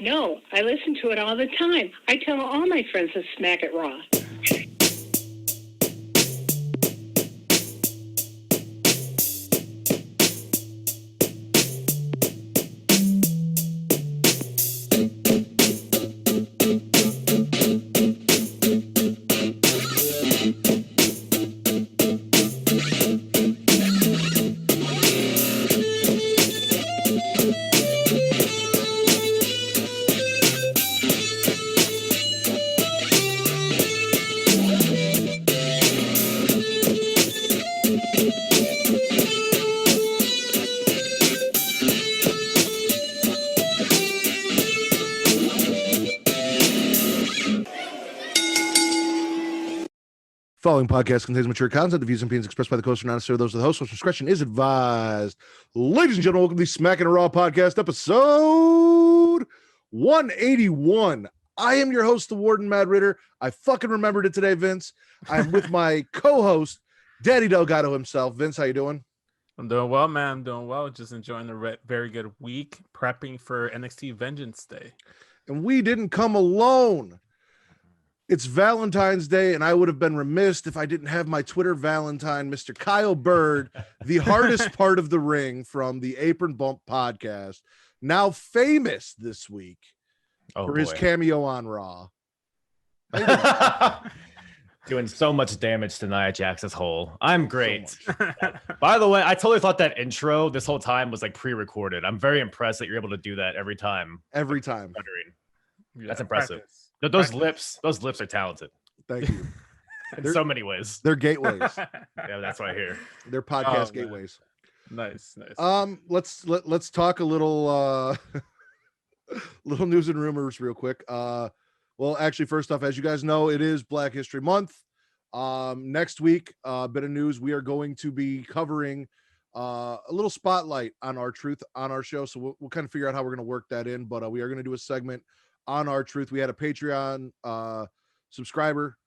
No, I listen to it all the time. I tell all my friends to Smack It Raw. Following podcast contains mature content. The views and opinions expressed by the host are not necessarily those of the host. Social discretion is advised. Ladies and gentlemen, welcome to the Smackin It Raw podcast, episode 181. I am your host, the Warden, Mad Ritter. I fucking remembered it today, Vince. I'm with my co-host, Daddy Delgado himself. Vince, how you doing? I'm doing well, man. I'm doing well. Just enjoying a very good week, prepping for NXT Vengeance Day. And we didn't come alone. It's Valentine's Day, and I would have been remiss if I didn't have my Twitter Valentine, Mr. Kyle Bird, the hardest part of the ring from the Apron Bump podcast, now famous this week for his cameo on Raw. Doing so much damage to Nia Jax's hole. I'm great. So by the way, I totally thought that intro this whole time was like pre-recorded. I'm very impressed that you're able to do that every time. Every time. Yeah, that's impressive. Those lips are talented. Thank you. In so many ways. They're gateways. Yeah, that's what I hear. They're podcast gateways. Nice. Let's talk a little little news and rumors real quick. Well, actually, first off, as you guys know, it is Black History Month. Next week, bit of news, we are going to be covering a little spotlight on R-Truth on our show. So we'll kind of figure out how we're going to work that in, but we are going to do a segment on R-Truth. We had a Patreon subscriber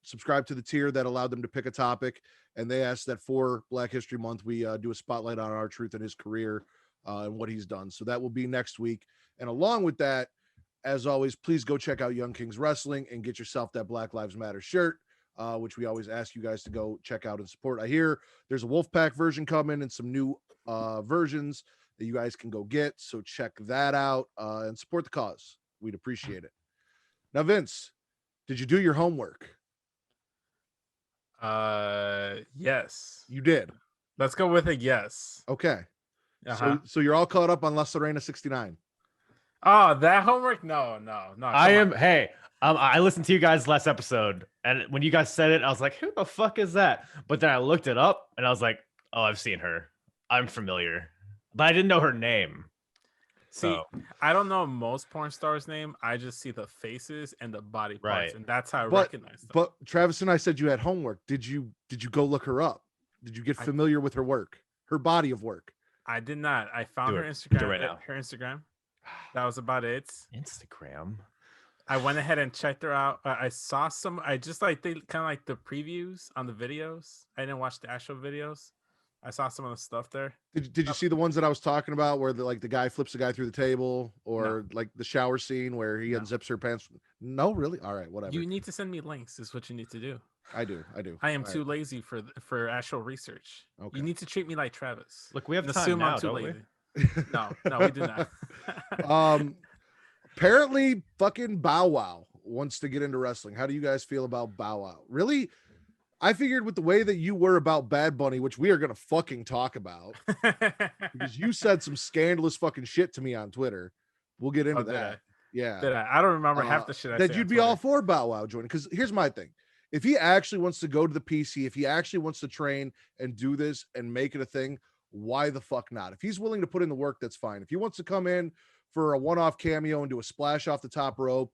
subscribe to the tier that allowed them to pick a topic, and they asked that for Black History Month we do a spotlight on R-Truth and his career and what he's done. So that will be next week. And along with that, as always, please go check out Young Kings Wrestling and get yourself that Black Lives Matter shirt, which we always ask you guys to go check out and support. I hear there's a Wolfpack version coming and some new versions that you guys can go get. So check that out and support the cause. We'd appreciate it. Now, Vince, did you do your homework? Yes. You did. Let's go with a yes. Okay. So you're all caught up on La Serena 69. Oh, that homework? No. I listened to you guys last episode, and when you guys said it, I was like, who the fuck is that? But then I looked it up and I was like, oh, I've seen her. I'm familiar. But I didn't know her name. See, I don't know most porn stars' name. I just see the faces and the body parts, and that's how I recognize them. But Travis and I said you had homework. Did you go look her up? Did you get familiar with her work, her body of work? I did not. I found her Instagram right now. Her Instagram. That was about it. Instagram. I went ahead and checked her out. I saw some. I just they kind of like the previews on the videos. I didn't watch the actual videos. I saw some of the stuff there. Did you see the ones that I was talking about where the guy flips the guy through the table, or like the shower scene where he unzips her pants? No, really? All right, whatever. You need to send me links. Is what you need to do. I do. I am too lazy for actual research. Okay. You need to treat me like Travis. Look, we have time now, don't we? No, we do not. Apparently, fucking Bow Wow wants to get into wrestling. How do you guys feel about Bow Wow? Really? I figured with the way that you were about Bad Bunny, which we are going to fucking talk about, because you said some scandalous fucking shit to me on Twitter. We'll get into that. Yeah. I don't remember half the shit I said. That you'd be all for Bow Wow joining. Because here's my thing. If he actually wants to go to the PC, if he actually wants to train and do this and make it a thing, why the fuck not? If he's willing to put in the work, that's fine. If he wants to come in for a one-off cameo and do a splash off the top rope,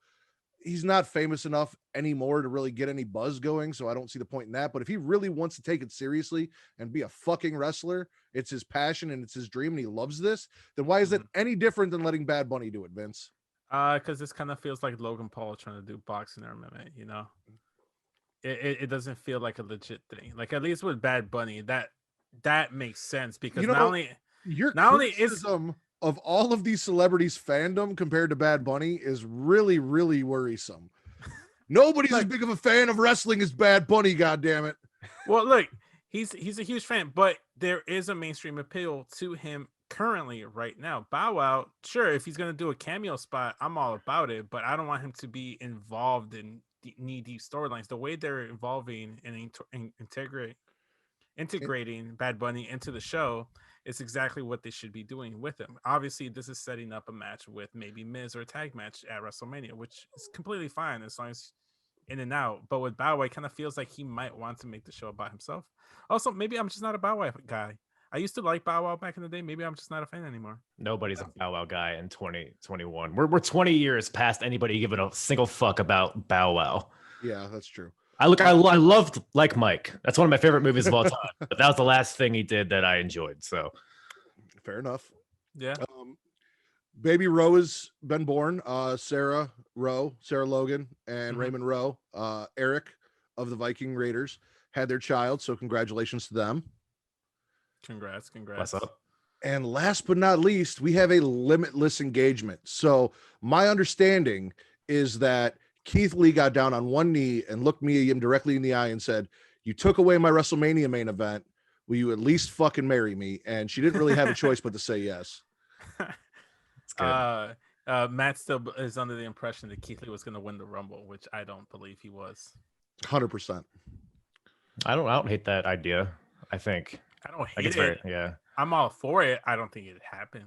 he's not famous enough anymore to really get any buzz going, so I don't see the point in that. But if he really wants to take it seriously and be a fucking wrestler, it's his passion and it's his dream and he loves this, then why is it any different than letting Bad Bunny do it, Vince? Because this kind of feels like Logan Paul trying to do boxing or MMA, you know? It doesn't feel like a legit thing. Like, at least with Bad Bunny, that makes sense, because not only is of all of these celebrities' fandom compared to Bad Bunny is really, really worrisome. Nobody's as big of a fan of wrestling as Bad Bunny, goddammit. Well, look, he's a huge fan, but there is a mainstream appeal to him currently right now. Bow Wow, sure, if he's gonna do a cameo spot, I'm all about it, but I don't want him to be involved in knee-deep storylines. The way they're evolving and integrating Bad Bunny into the show is exactly what they should be doing with him. Obviously, this is setting up a match with maybe Miz or a tag match at WrestleMania, which is completely fine as long as in and out. But with Bow Wow, it kind of feels like he might want to make the show about himself. Also, maybe I'm just not a Bow Wow guy. I used to like Bow Wow back in the day. Maybe I'm just not a fan anymore. Nobody's a Bow Wow guy in 2021. We're 20 years past anybody giving a single fuck about Bow Wow. Yeah, that's true. I loved Like Mike. That's one of my favorite movies of all time. But that was the last thing he did that I enjoyed. So fair enough. Yeah. Baby Roe has been born. Sarah Logan, and Raymond Rowe, Eric of the Viking Raiders had their child. So congratulations to them. Congrats. what's up? And last but not least, we have a limitless engagement. So my understanding is that Keith Lee got down on one knee and looked me directly in the eye and said, "You took away my WrestleMania main event. Will you at least fucking marry me?" And she didn't really have a choice but to say yes. It's good. Matt still is under the impression that Keith Lee was going to win the Rumble, which I don't believe he was. 100%. I don't hate that idea. I think I don't hate it's it. yeah. I'm all for it. I don't think it'd happen.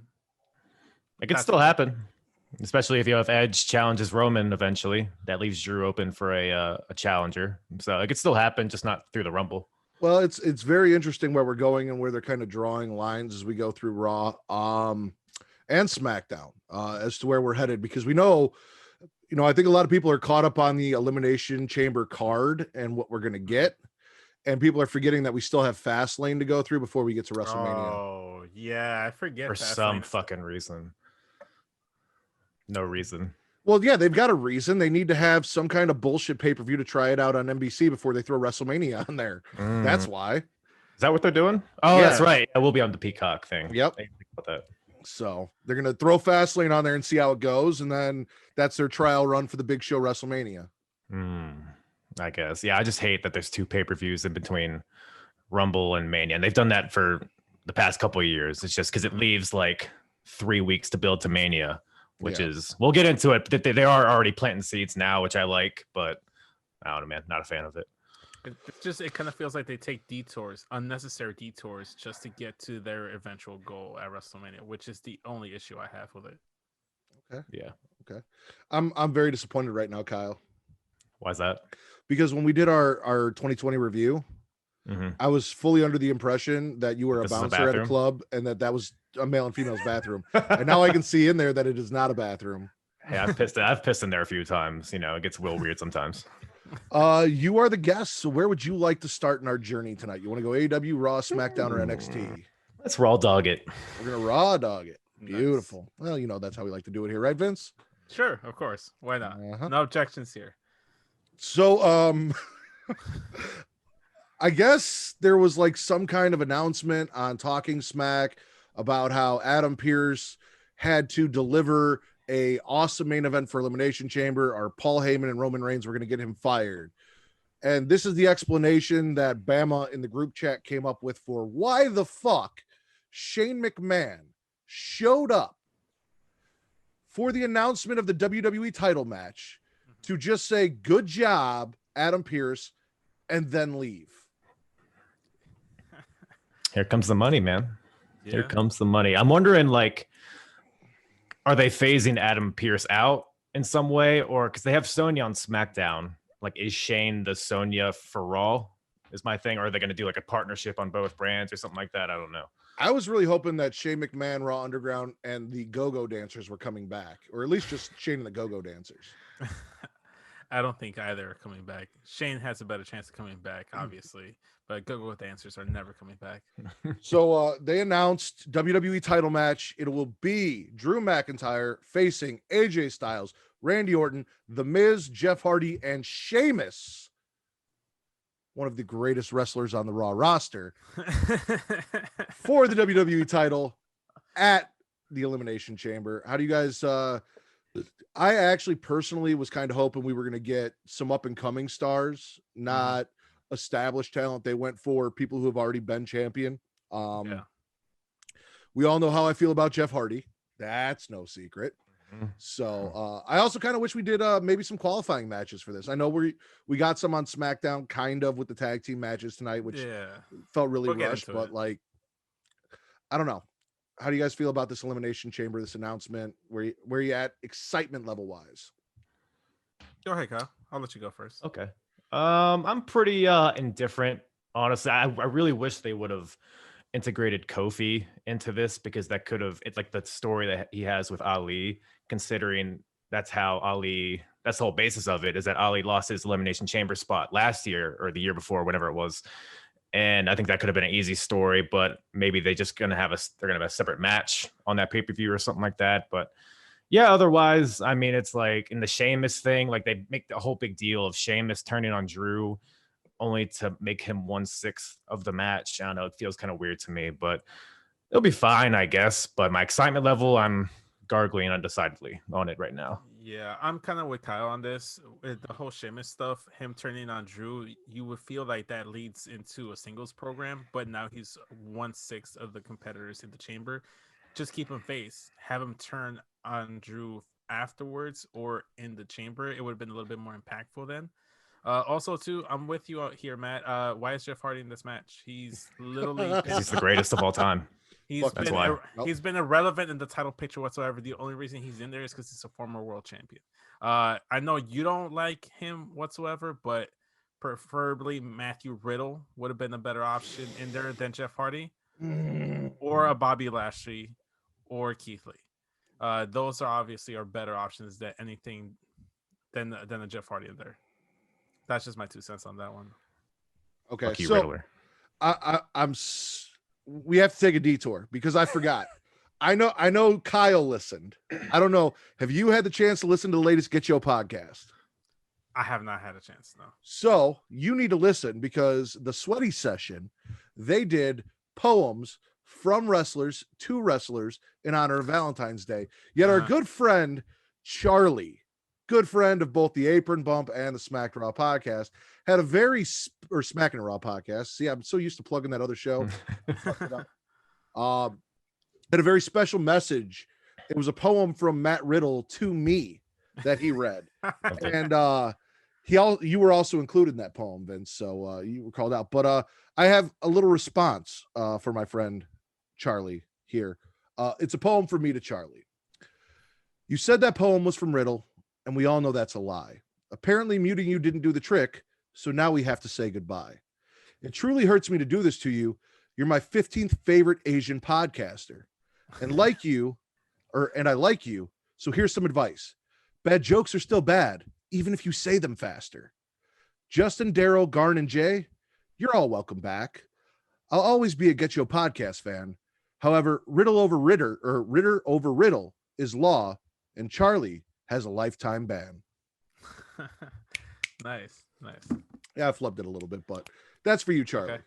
It could still happen, especially if you have Edge challenges Roman eventually. That leaves Drew open for a challenger. So it could still happen, just not through the Rumble. Well, it's very interesting where we're going and where they're kind of drawing lines as we go through Raw and SmackDown as to where we're headed, because we know, I think a lot of people are caught up on the Elimination Chamber card and what we're going to get. And people are forgetting that we still have Fastlane to go through before we get to WrestleMania. Oh, yeah. I forget. For some fucking reason. No reason. Well, yeah, they've got a reason. They need to have some kind of bullshit pay-per-view to try it out on NBC before they throw WrestleMania on there. That's why. Is that what they're doing? Oh, Yeah. That's right. It will be on the Peacock thing. Yep. I didn't think about that. So they're going to throw Fastlane on there and see how it goes. And then that's their trial run for the big show WrestleMania. I guess. Yeah, I just hate that there's two pay-per-views in between Rumble and Mania. And they've done that for the past couple of years. It's just because it leaves like 3 weeks to build to Mania, which is, we'll get into it. But they are already planting seeds now, which I like, but I don't know, man. Not a fan of it. It kind of feels like they take unnecessary detours just to get to their eventual goal at WrestleMania, which is the only issue I have with it. Okay. Yeah. Okay. I'm very disappointed right now, Kyle. Why is that? Because when we did our 2020 review, I was fully under the impression that you were a bouncer at a club and that was a male and female's bathroom. And now I can see in there that it is not a bathroom. Hey, I've pissed in there a few times. It gets real weird sometimes. You are the guest, so where would you like to start in our journey tonight? You want to go AEW, Raw, SmackDown, or NXT? Let's raw dog it. We're gonna raw dog it. Nice. Beautiful. Well, that's how we like to do it here, right, Vince? Sure, of course. Why not? No objections here. So, I guess there was like some kind of announcement on Talking Smack about how Adam Pearce had to deliver a awesome main event for Elimination Chamber, or Paul Heyman and Roman Reigns were going to get him fired. And this is the explanation that Bama in the group chat came up with for why the fuck Shane McMahon showed up for the announcement of the WWE title match to just say, "Good job, Adam Pearce," and then leave. Here comes the money, man. Yeah. Here comes the money. I'm wondering, like, are they phasing Adam Pearce out in some way? Or because they have Sonya on SmackDown, like, is Shane the Sonya for Raw? Is my thing. Or are they going to do like a partnership on both brands or something like that? I don't know. I was really hoping that Shane McMahon, Raw Underground, and the Go-Go Dancers were coming back, or at least just Shane and the Go-Go Dancers. I don't think either are coming back. Shane has a better chance of coming back, obviously, but Go-Go Dancers are never coming back. So they announced WWE title match. It will be Drew McIntyre facing AJ Styles, Randy Orton, The Miz, Jeff Hardy, and Sheamus, one of the greatest wrestlers on the Raw roster, for the WWE title at the Elimination Chamber. How do you guys? I actually personally was kind of hoping we were going to get some up and coming stars, not established talent. They went for people who have already been champion. We all know how I feel about Jeff Hardy. That's no secret. So I also kind of wish we did maybe some qualifying matches for this. I know we got some on SmackDown kind of with the tag team matches tonight, which felt really rushed, but like I don't know. How do you guys feel about this Elimination Chamber, this announcement? Where you at excitement level wise? Go ahead, Kyle. I'll let you go first. Okay. I'm pretty indifferent, honestly. I really wish they would have integrated Kofi into this, because that could have, it's like the story that he has with Ali, considering that's how Ali, that's the whole basis of it, is that Ali lost his Elimination Chamber spot last year or the year before, whenever it was. And I think that could have been an easy story, but maybe they're gonna have a separate match on that pay-per-view or something like that. But yeah, otherwise, I mean, it's like in the Sheamus thing, like they make a whole big deal of Sheamus turning on Drew only to make him 1/6 of the match. I don't know, it feels kind of weird to me, but it'll be fine, I guess. But my excitement level, I'm gargling undecidedly on it right now. Yeah, I'm kind of with Kyle on this. With the whole Sheamus stuff, him turning on Drew, you would feel like that leads into a singles program, but now he's 1/6 of the competitors in the chamber. Just keep him face, have him turn on Drew afterwards or in the chamber. It would have been a little bit more impactful then. Also, too, I'm with you out here, Matt. Why is Jeff Hardy in this match? He's literally He's the greatest of all time. He's been irrelevant in the title picture whatsoever. The only reason he's in there is because he's a former world champion. I know you don't like him whatsoever, but preferably Matthew Riddle would have been a better option in there than Jeff Hardy, or a Bobby Lashley, or Keith Lee. Those are obviously better options than anything than a Jeff Hardy in there. That's just my 2 cents on that one. Okay, Fuck you, so Riddler. we have to take a detour because I forgot. I know Kyle listened. I don't know. Have you had the chance to listen to the latest Get Yo podcast? I have not had a chance, no. So you need to listen, because the Sweaty Session, they did poems from wrestlers to wrestlers in honor of Valentine's Day. Yet our good friend Charlie, good friend of both the Apron Bump and the Smackin It Raw podcast, had a very Smackin It Raw podcast. See, I'm so used to plugging that other show. Had a very special message. It was a poem from Matt Riddle to me that he read, and you were also included in that poem, Vince. So you were called out. But I have a little response for my friend Charlie here. It's a poem from me to Charlie. You said that poem was from Riddle, and we all know that's a lie. Apparently muting you didn't do the trick, so now we have to say goodbye. It truly hurts me to do this to you. You're my 15th favorite Asian podcaster. And I like you, so here's some advice. Bad jokes are still bad, even if you say them faster. Justin, Daryl, Garn, and Jay, you're all welcome back. I'll always be a Get Yo podcast fan. However, Riddle over Ritter, or Ritter over Riddle, is law, and Charlie has a lifetime ban. Nice. Yeah, I flubbed it a little bit, but that's for you, Charlie.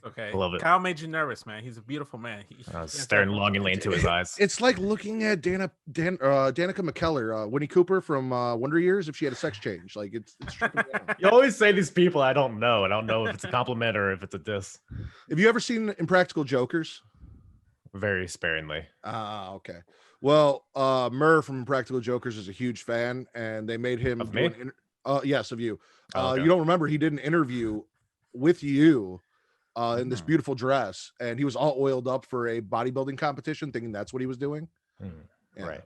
Okay. I love it. Kyle made you nervous, man. He's a beautiful man. I was staring longingly into his eyes. It's like looking at Danica McKellar, Winnie Cooper from Wonder Years, if she had a sex change. Like it's tripping me out. You always say these people I don't know. I don't know if it's a compliment or if it's a diss. Have you ever seen Impractical Jokers? Very sparingly. Okay. Well, Murr from Impractical Jokers is a huge fan, and they made him Of me? Yes, of you. Okay. You don't remember he did an interview with you in this beautiful dress, and he was all oiled up for a bodybuilding competition, thinking that's what he was doing. Yeah. Right.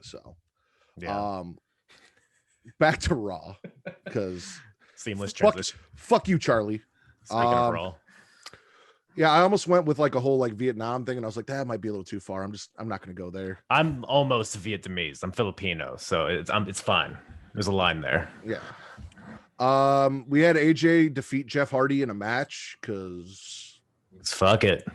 So Yeah. Back to Raw, because Seamless transition. fuck you, Charlie. Speaking of Raw. Yeah, I almost went with like a whole like Vietnam thing, and I was like, that might be a little too far. I'm not going to go there. I'm almost Vietnamese. I'm Filipino, so it's fine. There's a line there. Yeah. We had AJ defeat Jeff Hardy in a match because Fuck it.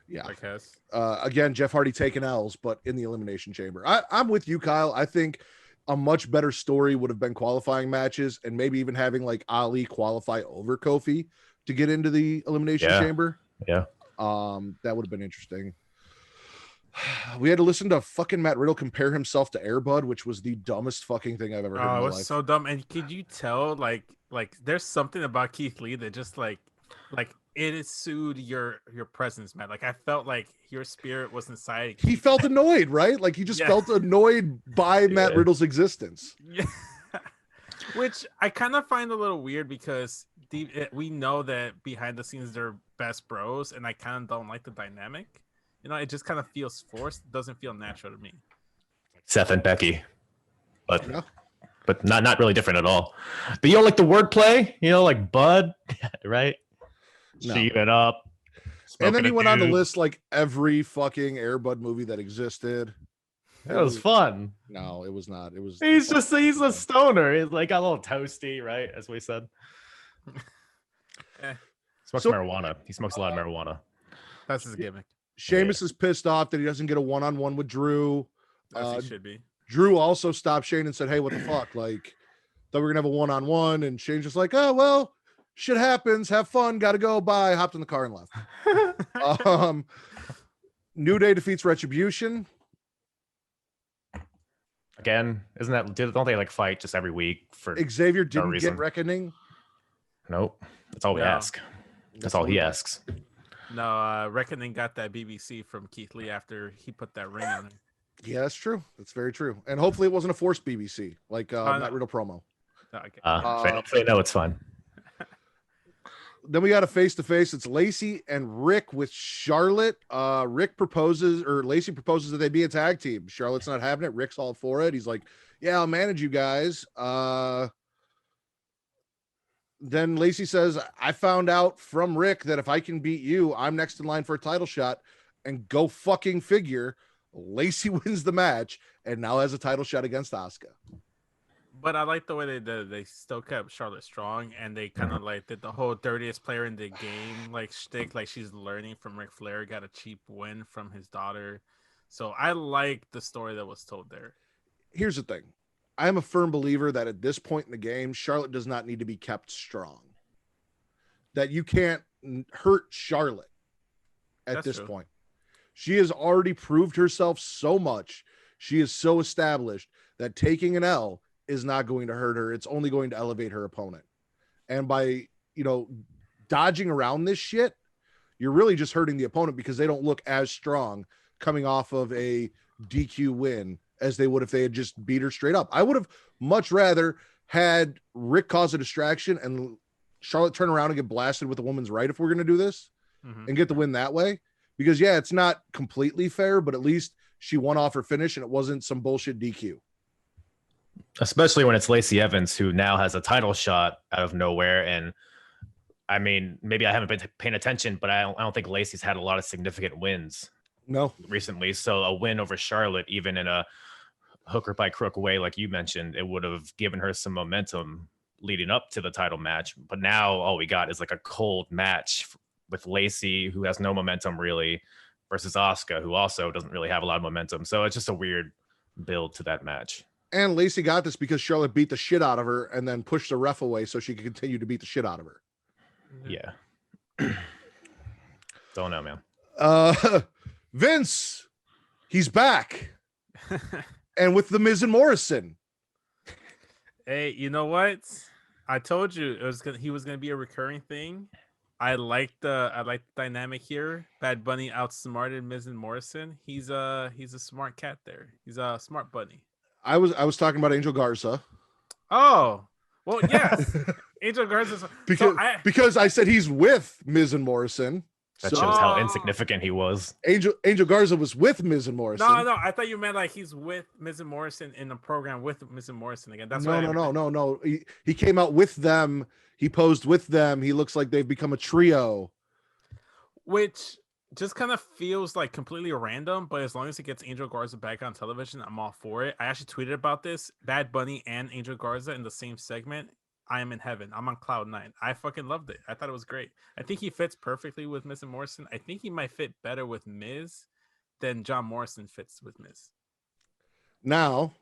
yeah. I guess. Again, Jeff Hardy taking L's, but in the Elimination Chamber. I'm with you, Kyle. I think a much better story would have been qualifying matches, and maybe even having like Ali qualify over Kofi to get into the Elimination Chamber. Yeah. That would have been interesting. We had to listen to fucking Matt Riddle compare himself to Air Bud, which was the dumbest fucking thing I've ever heard in Oh, my it was life. so dumb. And could you tell, like there's something about Keith Lee that just like it is soothed your presence, man. Like I felt like your spirit was inside. He Keith. felt annoyed, right? Like he just Yeah. felt annoyed by Matt Yeah. Riddle's existence. Yeah. Which I kind of find a little weird because we know that behind the scenes they're best bros, and I kind of don't like the dynamic. You know, it just kind of feels forced. It doesn't feel natural to me. Seth and Becky, but Yeah. but not really different at all. But you don't like the wordplay, like Bud, right? No. Sheep it up. And then smoking he a went on to dude. list like every fucking Air Bud movie that existed. It was fun. No, it was not. It was. He's a stoner. He's like a little toasty, right? As we said. Smokes So- marijuana. He smokes a lot of marijuana. That's his gimmick. Sheamus is pissed off that he doesn't get a one-on-one with Drew. As he should be. Drew also stopped Shane and said, "Hey, what the fuck? Like, thought we were gonna have a one-on-one." And Shane's just like, "Oh well, shit happens. Have fun. Gotta go. Bye." Hopped in the car and left. New Day defeats Retribution. Again, isn't that? Don't they like fight just every week for? Xavier didn't reason. get Reckoning. Nope. That's all we No. ask. That's all he asks. No, Reckoning got that BBC from Keith Lee after he put that ring on him. Yeah, that's true. That's very true. And hopefully it wasn't a forced BBC like no. Matt Riddle promo. No, okay. If they know it's fun. Then we got a face-to-face. It's Lacey and Rick with Charlotte. Rick proposes, or Lacey proposes that they be a tag team. Charlotte's not having it. Rick's all for it. He's like, "Yeah, I'll manage you guys." Then Lacey says, "I found out from Rick that if I can beat you, I'm next in line for a title shot." And go fucking figure. Lacey wins the match and now has a title shot against Asuka. But I like the way they still kept Charlotte strong, and they kind of like did the whole dirtiest player in the game like shtick, like she's learning from Ric Flair, got a cheap win from his daughter. So I like the story that was told there. Here's the thing. I am a firm believer that at this point in the game, Charlotte does not need to be kept strong. That you can't hurt Charlotte at That's this true. point. She has already proved herself so much. She is so established that taking an L is not going to hurt her. It's only going to elevate her opponent. And by, dodging around this shit, you're really just hurting the opponent because they don't look as strong coming off of a DQ win as they would if they had just beat her straight up. I would have much rather had Rick cause a distraction and Charlotte turn around and get blasted with a woman's right if we're going to do this and get the win that way. Because, yeah, it's not completely fair, but at least she won off her finish and it wasn't some bullshit DQ. Especially when it's Lacey Evans, who now has a title shot out of nowhere. And I mean, maybe I haven't been paying attention, but I don't think Lacey's had a lot of significant wins No. recently. So a win over Charlotte, even in a hooker by crook way, like you mentioned, it would have given her some momentum leading up to the title match. But now all we got is like a cold match with Lacey, who has no momentum really, versus Asuka, who also doesn't really have a lot of momentum. So it's just a weird build to that match. And Lacey got this because Charlotte beat the shit out of her and then pushed the ref away so she could continue to beat the shit out of her. Yeah. Don't know, man. Vince, he's back. And with the Miz and Morrison. Hey, you know what? I told you he was gonna be a recurring thing. I like the dynamic here. Bad Bunny outsmarted Miz and Morrison. He's a smart cat there. He's a smart bunny. I was talking about Angel Garza. Oh, well, yes. Angel Garza's Because I said he's with Miz and Morrison. That So shows how insignificant he was. Angel Garza was with Miz and Morrison. No. I thought you meant like he's with Miz and Morrison in the program with Miz and Morrison again. That's No. He came out with them. He posed with them. He looks like they've become a trio. Which just kind of feels like completely random, but as long as it gets Angel Garza back on television, I'm all for it. I actually tweeted about this. Bad Bunny and Angel Garza in the same segment. I am in heaven. I'm on cloud 9. I fucking loved it. I thought it was great. I think he fits perfectly with Miz and Morrison. I think he might fit better with Miz than John Morrison fits with Miz. Now,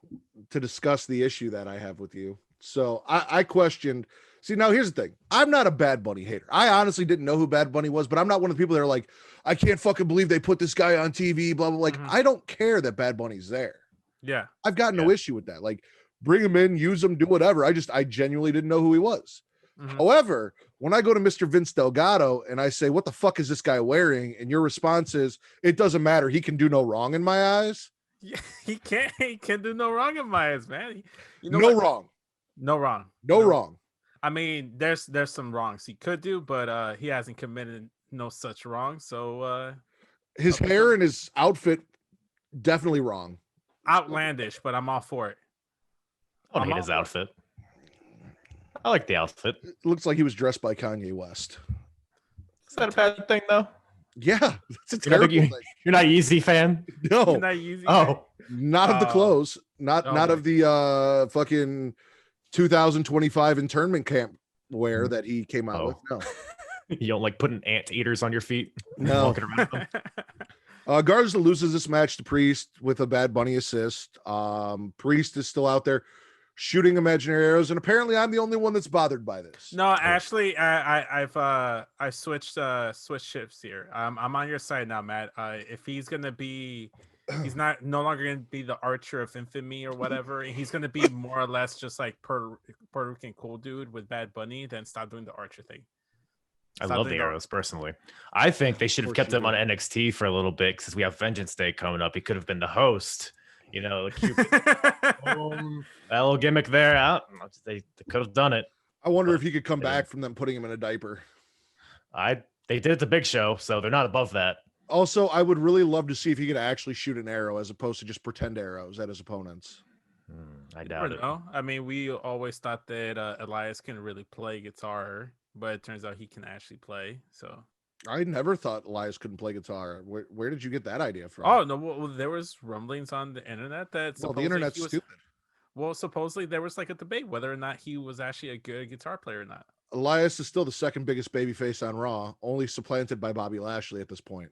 to discuss the issue that I have with you. So I questioned, See, now here's the thing. I'm not a Bad Bunny hater. I honestly didn't know who Bad Bunny was, but I'm not one of the people that are like, I can't fucking believe they put this guy on TV, blah, blah. Like, I don't care that Bad Bunny's there. Yeah. I've got no issue with that. Like, bring him in, use him, do whatever. I genuinely didn't know who he was. However, when I go to Mr. Vince Delgado and I say, what the fuck is this guy wearing? And your response is, it doesn't matter. He can do no wrong in my eyes. Yeah, he can do no wrong in my eyes, man. You know no what? wrong. No wrong. No wrong. I mean, there's some wrongs he could do, but he hasn't committed no such wrong. So his hair and his outfit definitely wrong. Outlandish, but I'm all for it. I don't hate his outfit. I like the outfit. It looks like he was dressed by Kanye West. Is that a bad thing though? Yeah, it's a terrible thing. You're not a Yeezy fan? No. You're not Yeezy Oh. Not of the clothes. Not of the fucking 2025 internment camp wear that he came out with. No. You don't like putting anteaters on your feet? No. Walking around them? Garza loses this match to Priest with a Bad Bunny assist. Priest is still out there shooting imaginary arrows, and apparently I'm the only one that's bothered by this. No, actually, I've switched shifts here. I'm on your side now, Matt. If he's gonna be, he's no longer gonna be the Archer of Infamy or whatever. He's gonna be more or less just like Puerto Rican cool dude with Bad Bunny. Then stop doing the Archer thing. I love the arrows personally. I think they should have kept him on NXT for a little bit because we have Vengeance Day coming up. He could have been the host. You know, that little gimmick there. They could have done it. I wonder if he could come back from them putting him in a diaper. They did it the Big Show, so they're not above that. Also, I would really love to see if he could actually shoot an arrow as opposed to just pretend arrows at his opponents. I doubt it. I mean, we always thought that Elias can really play guitar, but it turns out he can actually play. So I never thought Elias couldn't play guitar. Where did you get that idea from? Oh no, well, there was rumblings on the internet that the internet's stupid. Well, supposedly there was like a debate whether or not he was actually a good guitar player or not. Elias is still the second biggest babyface on Raw, only supplanted by Bobby Lashley at this point.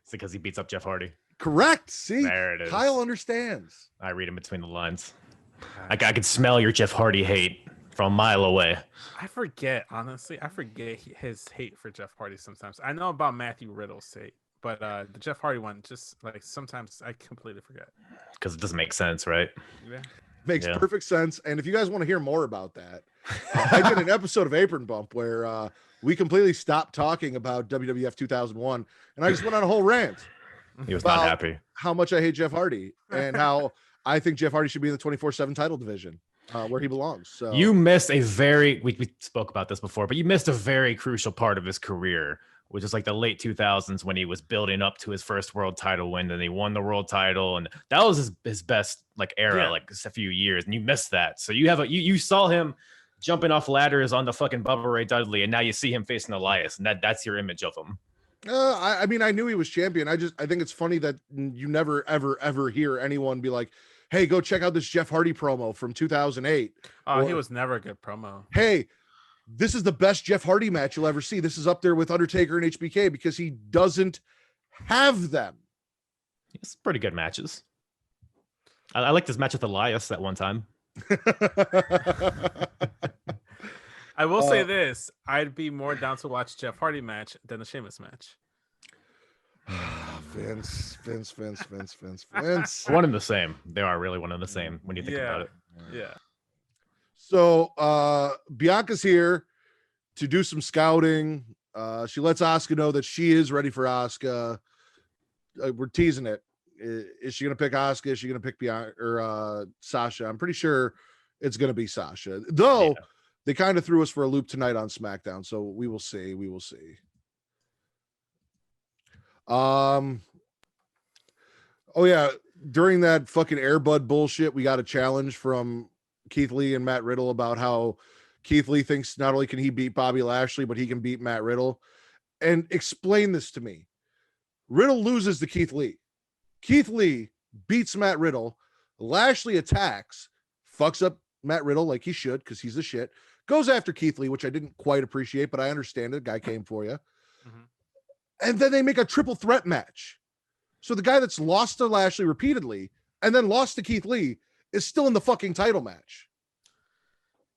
It's because he beats up Jeff Hardy. Correct. See, there it is. Kyle understands. I read in between the lines. I could smell your Jeff Hardy hate from a mile away. I forget, honestly. I forget his hate for Jeff Hardy sometimes. I know about Matthew Riddle's hate, but the Jeff Hardy one, just like sometimes I completely forget. Because it doesn't make sense, right? Yeah. Makes perfect sense. And if you guys want to hear more about that, I did an episode of Apron Bump where we completely stopped talking about WWF 2001, and I just went on a whole rant. He was not happy. How much I hate Jeff Hardy and how I think Jeff Hardy should be in the 24/7 title division. Where he belongs. So you missed a we spoke about this before, but you missed a very crucial part of his career, which is like the late 2000s when he was building up to his first world title win, and he won the world title, and that was his best like era, like a few years, and you missed that. So you have you saw him jumping off ladders on the fucking Bubba Ray Dudley, and now you see him facing Elias, and that's your image of him. I mean, I knew he was champion. I think it's funny that you never ever hear anyone be like, hey, go check out this Jeff Hardy promo from 2008. Oh, he was never a good promo. Hey, this is the best Jeff Hardy match you'll ever see. This is up there with Undertaker and HBK because he doesn't have them. It's pretty good matches. I liked his match with Elias that one time. I will say this. I'd be more down to watch Jeff Hardy match than a Sheamus match. Vince. One and the same. They are really one and the same when you think about it. Yeah. So Bianca's here to do some scouting. She lets Asuka know that she is ready for Asuka. We're teasing it. Is she gonna pick Asuka? Is she gonna pick Bianca or Sasha? I'm pretty sure it's gonna be Sasha. Though they kind of threw us for a loop tonight on SmackDown, so we will see. Oh yeah, during that fucking Airbud bullshit, we got a challenge from Keith Lee and Matt Riddle about how Keith Lee thinks not only can he beat Bobby Lashley, but he can beat Matt Riddle. And explain this to me. Riddle loses to Keith Lee. Keith Lee beats Matt Riddle. Lashley attacks, fucks up Matt Riddle like he should because he's the shit. Goes after Keith Lee, which I didn't quite appreciate, but I understand it. Guy came for you. And then they make a triple threat match. So the guy that's lost to Lashley repeatedly and then lost to Keith Lee is still in the fucking title match.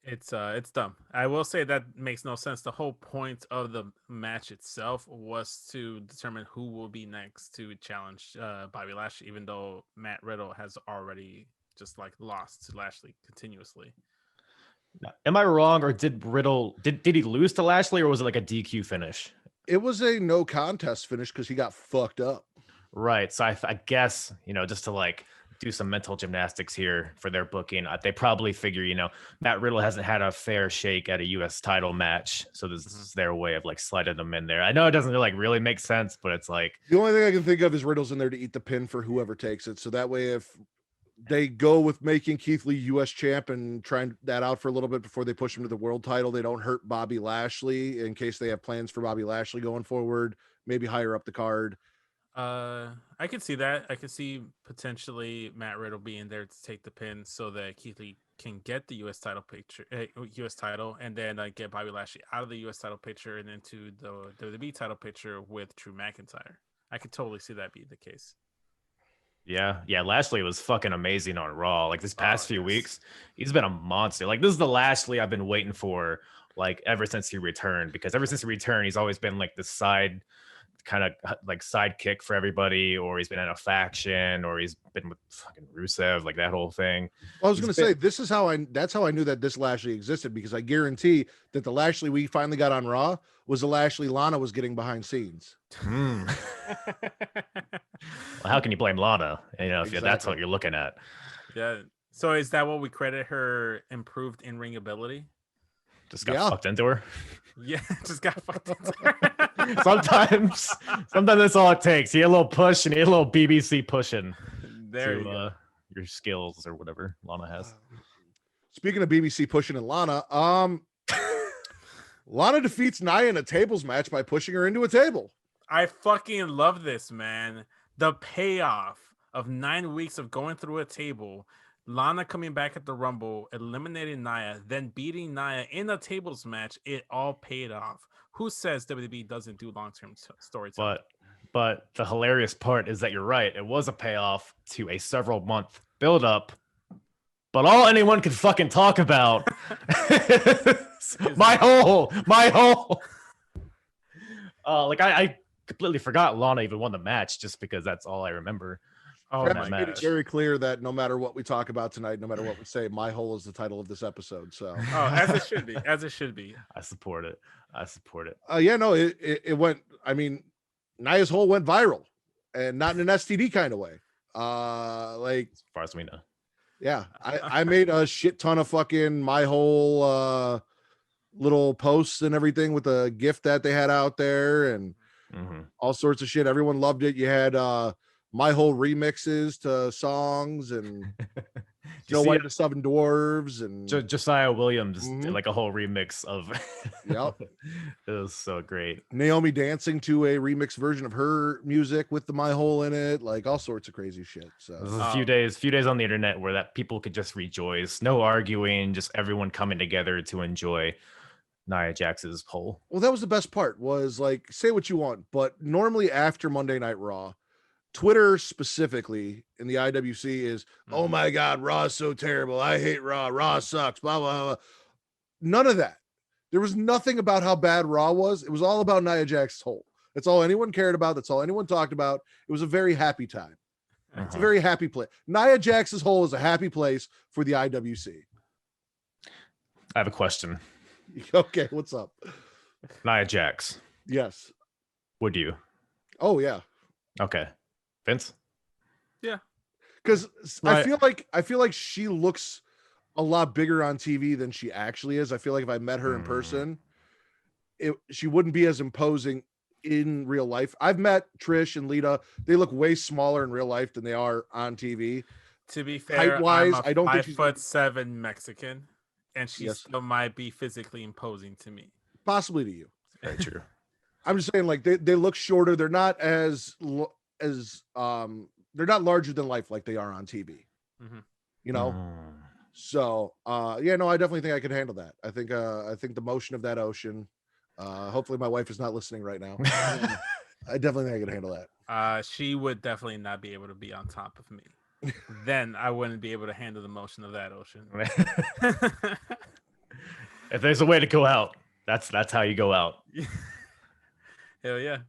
It's dumb. I will say that makes no sense. The whole point of the match itself was to determine who will be next to challenge Bobby Lashley, even though Matt Riddle has already just like lost to Lashley continuously. Am I wrong, or did Riddle did he lose to Lashley, or was it like a DQ finish? It was a no contest finish because he got fucked up. Right. So I guess, just to like do some mental gymnastics here for their booking, they probably figure, Matt Riddle hasn't had a fair shake at a U.S. title match. So this is their way of like sliding them in there. I know it doesn't really make sense, but it's like The only thing I can think of is Riddle's in there to eat the pin for whoever takes it. So that way, if they go with making Keith Lee U.S. champ and trying that out for a little bit before they push him to the world title, they don't hurt Bobby Lashley in case they have plans for Bobby Lashley going forward, maybe higher up the card. I could see that. I could see potentially Matt Riddle being there to take the pin so that Keith Lee can get the U.S. title picture, U.S. title, and then get Bobby Lashley out of the U.S. title picture and into the WWE title picture with Drew McIntyre. I could totally see that be the case. Yeah, Lashley was fucking amazing on Raw. Like this past few weeks, he's been a monster. Like this is the Lashley I've been waiting for, like ever since he returned. Because ever since he returned, he's always been like the side kind of like sidekick for everybody, or he's been in a faction, or he's been with fucking Rusev, like that whole thing. I was going to say, that's how I knew that this Lashley existed, because I guarantee that the Lashley we finally got on Raw was the Lashley Lana was getting behind scenes. Well, how can you blame Lana? If Exactly. that's what you're looking at. Yeah. So is that what we credit her improved in-ring ability? Just got fucked into her. Yeah, just got fucked into her. sometimes that's all it takes. You need a little push, and you need a little BBC pushing There you go. Your skills or whatever Lana has. Speaking of BBC pushing and Lana, Lana defeats Nia in a tables match by pushing her into a table. I fucking love this, man. The payoff of 9 weeks of going through a table, Lana coming back at the Rumble, eliminating Nia, then beating Nia in a tables match, it all paid off. Who says WWE doesn't do long-term storytelling? But the hilarious part is that you're right. It was a payoff to a several month build-up, but all anyone could fucking talk about my hole. I completely forgot Lana even won the match just because that's all I remember. Oh, Travis made it very clear that no matter what we talk about tonight, no matter what we say, my hole is the title of this episode. So, as it should be, as it should be. I support it. Yeah, no, it went. I mean, Nia's hole went viral, and not in an STD kind of way. Like as far as we know. Yeah, I made a shit ton of fucking my whole little posts and everything with the gift that they had out there and all sorts of shit. Everyone loved it. You had my whole remixes to songs and Snow White and the Seven Dwarves and Josiah Williams did like a whole remix of Yep. It was so great. Naomi dancing to a remix version of her music with the My Hole in it, like all sorts of crazy shit. So this was a few days on the internet where that people could just rejoice, no arguing, just everyone coming together to enjoy Nia Jax's hole. Well, that was the best part, was like, say what you want, but normally after Monday Night Raw, Twitter specifically in the IWC is, oh my God, Raw is so terrible. I hate Raw. Raw sucks. Blah, blah, blah. None of that. There was nothing about how bad Raw was. It was all about Nia Jax's hole. That's all anyone cared about. That's all anyone talked about. It was a very happy time. It's a very happy place. Nia Jax's hole is a happy place for the IWC. I have a question. Okay, what's up? Nia Jax. Yes. Would you? Oh, yeah. Okay. Vince? Yeah. Because Right. I feel like she looks a lot bigger on TV than she actually is. I feel like if I met her in person, she wouldn't be as imposing in real life. I've met Trish and Lita. They look way smaller in real life than they are on TV. To be fair, height-wise, I'm a I don't think she's 5'7" Mexican, and she Yes. still might be physically imposing to me. Possibly to you. Very true. I'm just saying, like they look shorter. They're not they're not larger than life like they are on TV. You know. So yeah, no, I definitely think I could handle that. I think the motion of that ocean. Hopefully my wife is not listening right now. I definitely think I could handle that. She would definitely not be able to be on top of me. Then I wouldn't be able to handle the motion of that ocean. If there's a way to go out, that's how you go out. Hell yeah.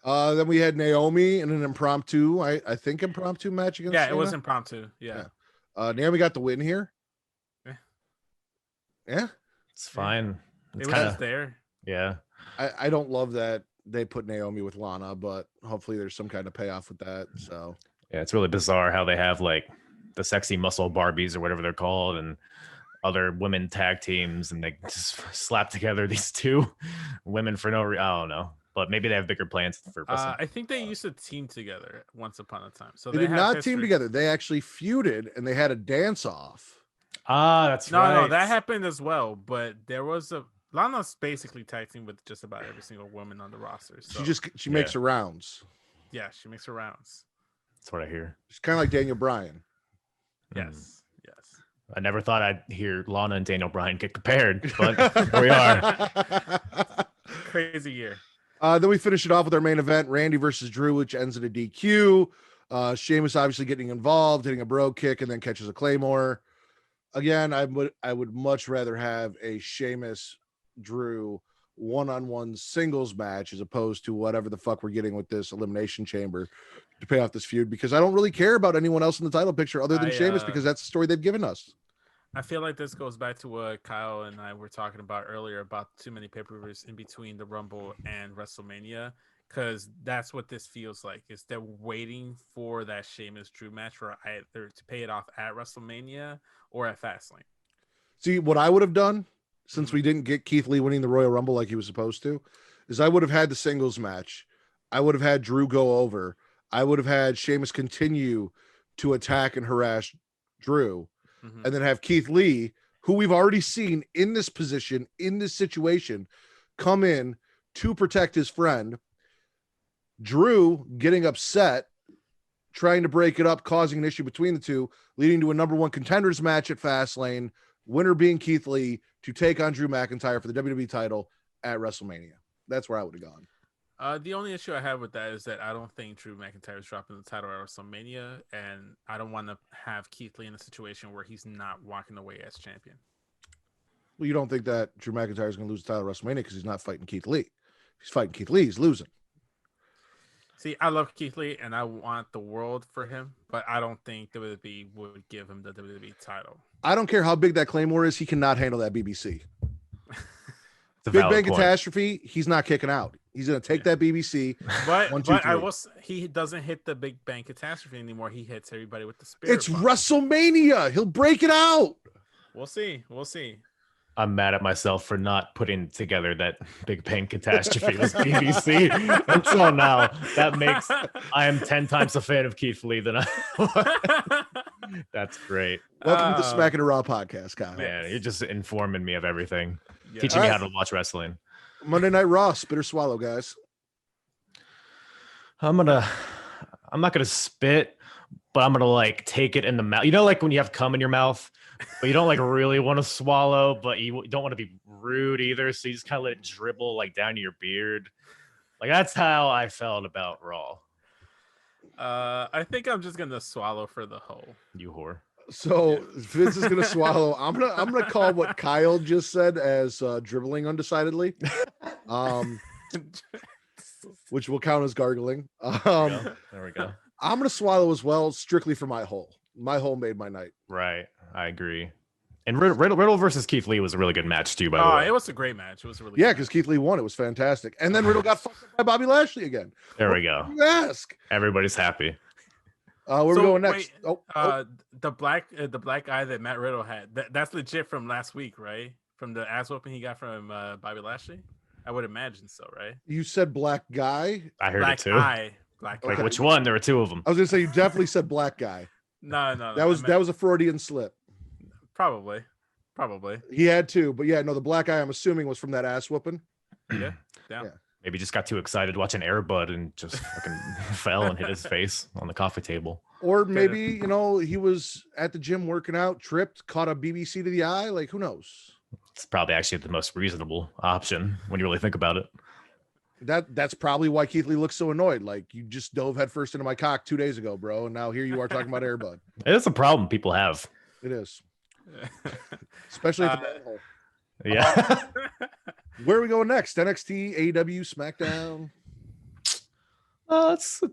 Then we had Naomi in an impromptu, I think impromptu match against Yeah, it was Shayna. impromptu. Yeah. Naomi got the win here. Yeah. Yeah. It's fine. It It's was kind just of there. yeah. I don't love that they put Naomi with Lana, but hopefully there's some kind of payoff with that. So Yeah, it's really bizarre how they have like the sexy muscle Barbies or whatever they're called and other women tag teams, and they just slap together these two women for no reason. I don't know, but maybe they have bigger plans for wrestling. I think they used to team together once upon a time. So they did have not history. team together. They actually feuded and they had a dance off. That's No, right. no, that happened as well. But there was Lana's basically tag team with just about every single woman on the roster. So She makes her rounds. yeah, she makes her rounds. That's what I hear. She's kind of like Daniel Bryan. Yes, yes. I never thought I'd hear Lana and Daniel Bryan get compared, but here we are. Crazy year. Then we finish it off with our main event, Randy versus Drew, which ends in a DQ. Sheamus obviously getting involved, hitting a bro kick, and then catches a Claymore. Again, I would much rather have a Sheamus Drew one-on-one singles match as opposed to whatever the fuck we're getting with this Elimination Chamber to pay off this feud, because I don't really care about anyone else in the title picture other than Sheamus, because that's the story they've given us. I feel like this goes back to what Kyle and I were talking about earlier about too many pay-per-views in between the Rumble and WrestleMania, because that's what this feels like. Is they're waiting for that Sheamus Drew match for either to pay it off at WrestleMania or at Fastlane. See, what I would have done, since we didn't get Keith Lee winning the Royal Rumble like he was supposed to, is I would have had the singles match. I would have had Drew go over. I would have had Sheamus continue to attack and harass Drew, and then have Keith Lee, who we've already seen in this position, in this situation, come in to protect his friend. Drew getting upset, trying to break it up, causing an issue between the two, leading to a number one contenders match at Fastlane, winner being Keith Lee to take on Drew McIntyre for the WWE title at WrestleMania. That's where I would have gone. The only issue I have with that is that I don't think Drew McIntyre is dropping the title at WrestleMania, and I don't want to have Keith Lee in a situation where he's not walking away as champion. Well, you don't think that Drew McIntyre is going to lose the title at WrestleMania because he's not fighting Keith Lee. If he's fighting Keith Lee, he's losing. See, I love Keith Lee, and I want the world for him, but I don't think WWE would give him the WWE title. I don't care how big that Claymore is. He cannot handle that BBC. It's a Big valid Bang point. Catastrophe, he's not kicking out. He's going to take that BBC. But, 1, 2, but 3. he doesn't hit the Big Bang Catastrophe anymore. He hits everybody with the Spirit It's Bomb. WrestleMania. He'll break it out. We'll see. We'll see. I'm mad at myself for not putting together that Big Bang Catastrophe was BBC until now. That makes I am 10 times a fan of Keith Lee than I. That's great. Welcome to the Smackin It Raw podcast, Kyle. Man, you're just informing me of everything, Yeah. teaching me All how right. to watch wrestling. Monday Night Raw, spit or swallow, guys. I'm not gonna spit, but I'm gonna like take it in the mouth. You know, like when you have cum in your mouth, but you don't like really want to swallow, but you don't want to be rude either. So you just kind of let it dribble like down to your beard. Like that's how I felt about Raw. I think I'm just gonna swallow for the whole. You whore. So Vince is gonna swallow. I'm gonna call what Kyle just said as dribbling undecidedly, which will count as gargling. There we go. I'm gonna swallow as well, strictly for my hole. My hole made my night. Right, I agree. And Riddle versus Keith Lee was a really good match too. By the way, It was a great match. It was a really Yeah, good because match. Keith Lee won. It was fantastic. And then Riddle got fucked up by Bobby Lashley again. there we go. You ask. Everybody's happy. Where we So, going next? wait, the black guy that Matt Riddle had. That's legit from last week, right? From the ass whooping he got from Bobby Lashley. I would imagine so, right? You said black guy. I heard Black it too. eye. Black Okay. eye. Which one? There were two of them. I was gonna say you definitely said black guy. No. That was a Freudian slip. Probably. He had to, but yeah, no, the black eye I'm assuming was from that ass whooping. Yeah. Maybe just got too excited watching Air Bud and just fucking fell and hit his face on the coffee table. Or maybe, he was at the gym working out, tripped, caught a BBC to the eye. Like, who knows? It's probably actually the most reasonable option when you really think about it. That's probably why Keith Lee looks so annoyed. Like, you just dove headfirst into my cock 2 days ago, bro. And now here you are talking about Air Bud. It is a problem people have. It is. Especially at the manhole. Yeah. Where are we going next? NXT, AEW, SmackDown. Let's go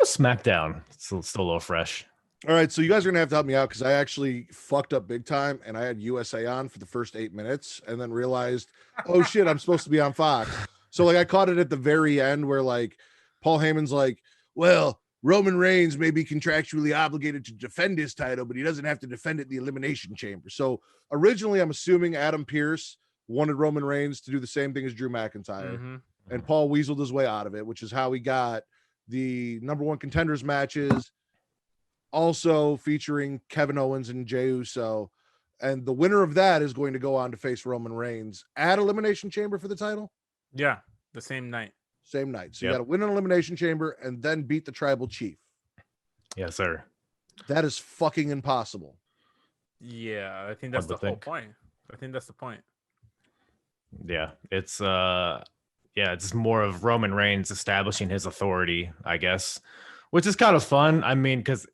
SmackDown. It's still a little fresh. All right, so you guys are gonna have to help me out because I actually fucked up big time, and I had USA on for the first 8 minutes, and then realized, oh shit, I'm supposed to be on Fox. So like I caught it at the very end where like Paul Heyman's like, well, Roman Reigns may be contractually obligated to defend his title, but he doesn't have to defend it in the Elimination Chamber. So originally, I'm assuming Adam Pearce wanted Roman Reigns to do the same thing as Drew McIntyre, and Paul weaseled his way out of it, which is how he got the number one contenders matches, also featuring Kevin Owens and Jey Uso. And the winner of that is going to go on to face Roman Reigns at Elimination Chamber for the title. Yeah, the same night. Same night. So you got to win an Elimination Chamber and then beat the Tribal Chief. Yes, sir. That is fucking impossible. Yeah, I think that's the whole point. I think that's the point. Yeah, it's more of Roman Reigns establishing his authority, I guess, which is kind of fun. I mean, because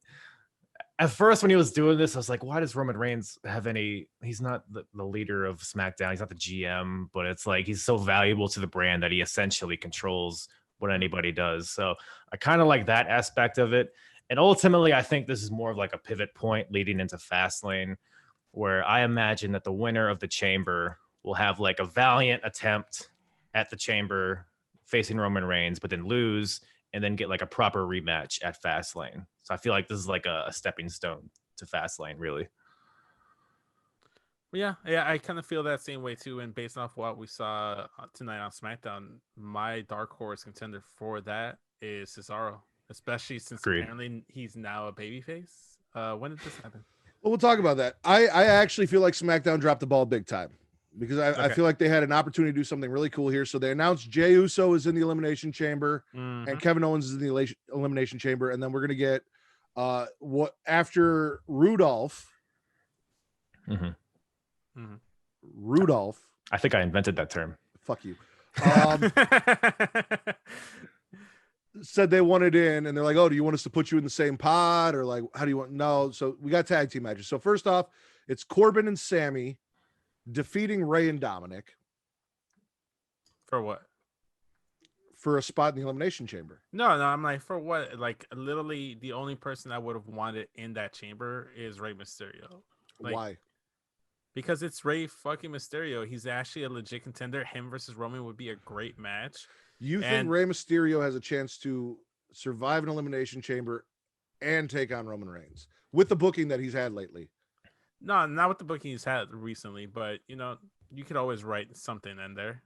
at first when he was doing this, I was like, why does Roman Reigns have any? He's not the leader of SmackDown. He's not the GM, but it's like he's so valuable to the brand that he essentially controls what anybody does. So I kind of like that aspect of it. And ultimately, I think this is more of like a pivot point leading into Fastlane, where I imagine that the winner of the Chamber will have like a valiant attempt at the Chamber facing Roman Reigns, but then lose and then get like a proper rematch at Fastlane. So I feel like this is like a stepping stone to Fastlane, really. Yeah, I kind of feel that same way too. And based off what we saw tonight on SmackDown, my dark horse contender for that is Cesaro, especially since apparently he's now a babyface. When did this happen? Well, we'll talk about that. I actually feel like SmackDown dropped the ball big time because I feel like they had an opportunity to do something really cool here. So they announced Jey Uso is in the Elimination Chamber and Kevin Owens is in the Elimination Chamber. And then we're going to get what after Rudolph. Rudolph. I think I invented that term. Fuck you. Said they wanted in and they're like, oh, do you want us to put you in the same pod or like, how do you want? No. So we got tag team matches. So first off, it's Corbin and Sammy defeating Ray and Dominic. For what? For a spot in the Elimination Chamber. No, I'm like, for what? Like, literally, the only person I would have wanted in that chamber is Rey Mysterio. Like, why? Because it's Rey fucking Mysterio. He's actually a legit contender. Him versus Roman would be a great match. You think Rey Mysterio has a chance to survive an Elimination Chamber and take on Roman Reigns with the booking that he's had lately? No, not with the booking he's had recently, but you know, you could always write something in there.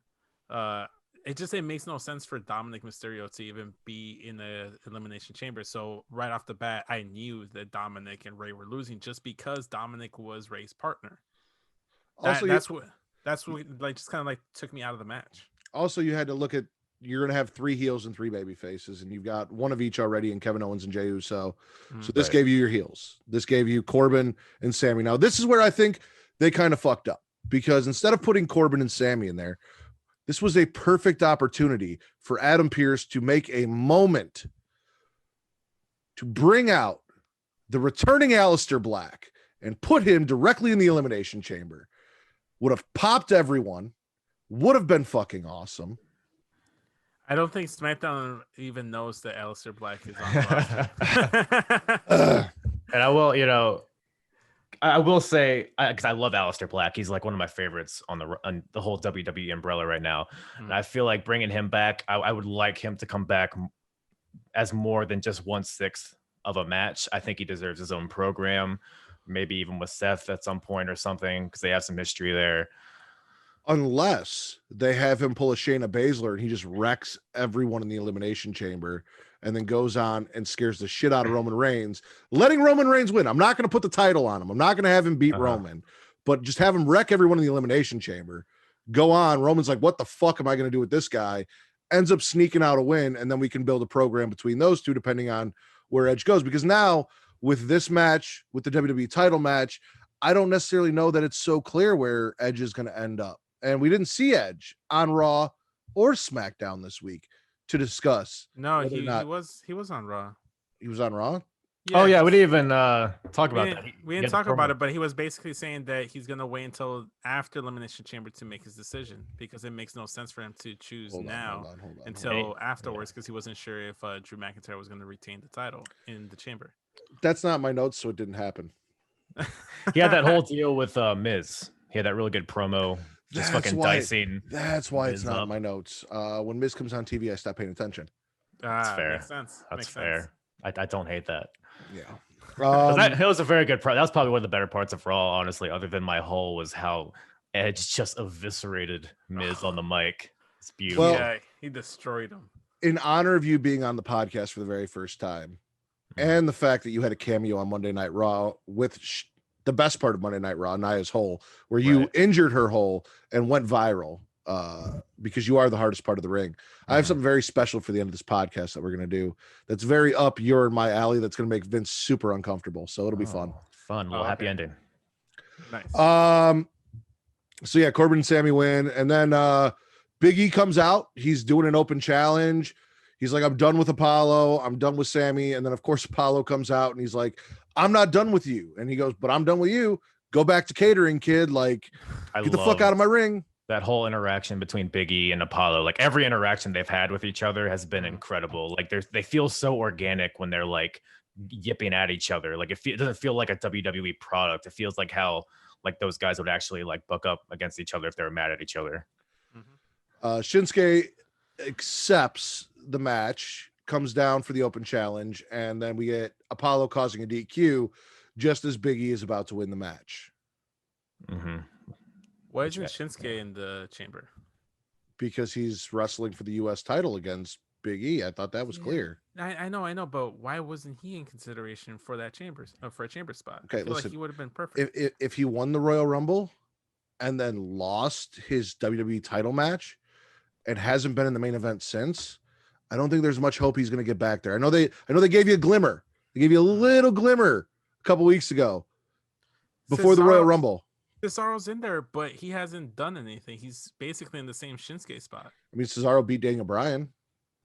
It makes no sense for Dominic Mysterio to even be in the Elimination Chamber. So right off the bat, I knew that Dominic and Rey were losing just because Dominic was Rey's partner. That's what like just kind of like took me out of the match. Also, you had to look at, you're going to have 3 heels and 3 baby faces, and you've got one of each already in Kevin Owens and Jey Uso. So this gave you your heels. This gave you Corbin and Sammy. Now, this is where I think they kind of fucked up because instead of putting Corbin and Sammy in there, this was a perfect opportunity for Adam Pearce to make a moment to bring out the returning Aleister Black and put him directly in the Elimination Chamber. Would have popped everyone, would have been fucking awesome. I don't think SmackDown even knows that Aleister Black is on the roster. And I will say, because I love Aleister Black, he's like one of my favorites on the whole WWE umbrella right now. And I feel like bringing him back, I would like him to come back as more than just 1/6 of a match. I think he deserves his own program, maybe even with Seth at some point or something, because they have some history there. Unless they have him pull a Shayna Baszler and he just wrecks everyone in the Elimination Chamber and then goes on and scares the shit out of Roman Reigns, letting Roman Reigns win. I'm not going to put the title on him. I'm not going to have him beat Roman, but just have him wreck everyone in the Elimination Chamber. Go on. Roman's like, what the fuck am I going to do with this guy? Ends up sneaking out a win, and then we can build a program between those two depending on where Edge goes. Because now with this match, with the WWE title match, I don't necessarily know that it's so clear where Edge is going to end up. And we didn't see Edge on Raw or SmackDown this week to discuss. No, he was on Raw. He was on Raw? Oh yeah, we didn't even talk We about didn't, that. we didn't talk about it, but he was basically saying that he's gonna wait until after Elimination Chamber to make his decision because it makes no sense for him to choose Hold on, now hold on. until afterwards because he wasn't sure if Drew McIntyre was gonna retain the title in the Chamber. That's not my notes, so it didn't happen. He had that whole deal with Miz. He had that really good promo, just That's fucking why- dicing. That's why it's Miz not in up. my notes. When Miz comes on TV, I stop paying attention. That's fair. Makes sense. That's Makes fair. sense. I don't hate that. Yeah. 'Cause that was a very good. That was probably one of the better parts of Raw, honestly. Other than my whole was how Edge just eviscerated Miz on the mic. It's beautiful. Well, Yeah, he destroyed him. in honor of you being on the podcast for the very first time, and the fact that you had a cameo on Monday Night Raw with the best part of Monday Night Raw, Nia's hole, where you injured her hole and went viral because you are the hardest part of the ring. I have something very special for the end of this podcast that we're going to do that's very up your and my alley that's going to make Vince super uncomfortable. So it'll be fun. Fun. Little happy ending. Nice. So yeah, Corbin and Sammy win. And then Big E comes out. He's doing an open challenge. He's like, I'm done with Apollo. I'm done with Sammy. And then, of course, Apollo comes out and he's like, I'm not done with you. And he goes, but I'm done with you. Go back to catering, kid. Like, get the fuck out of my ring. That whole interaction between Big E and Apollo, like every interaction they've had with each other has been incredible. Like they feel so organic when they're like yipping at each other. Like it doesn't feel like a WWE product. It feels like how like those guys would actually like buck up against each other if they were mad at each other. Shinsuke accepts the match, comes down for the open challenge, and then we get Apollo causing a DQ just as Big E is about to win the match. Why isn't Shinsuke in the Chamber? Because he's wrestling for the U.S. title against Big E. I thought that was clear. I know, but why wasn't he in consideration for that for a chamber spot? Okay, I feel listen, like he would have been perfect. If he won the Royal Rumble and then lost his WWE title match and hasn't been in the main event since, I don't think there's much hope he's going to get back there. I know they gave you a glimmer. They gave you a little glimmer a couple weeks ago before the Royal Rumble. Cesaro's in there, but he hasn't done anything. He's basically in the same Shinsuke spot. I mean, Cesaro beat Daniel Bryan.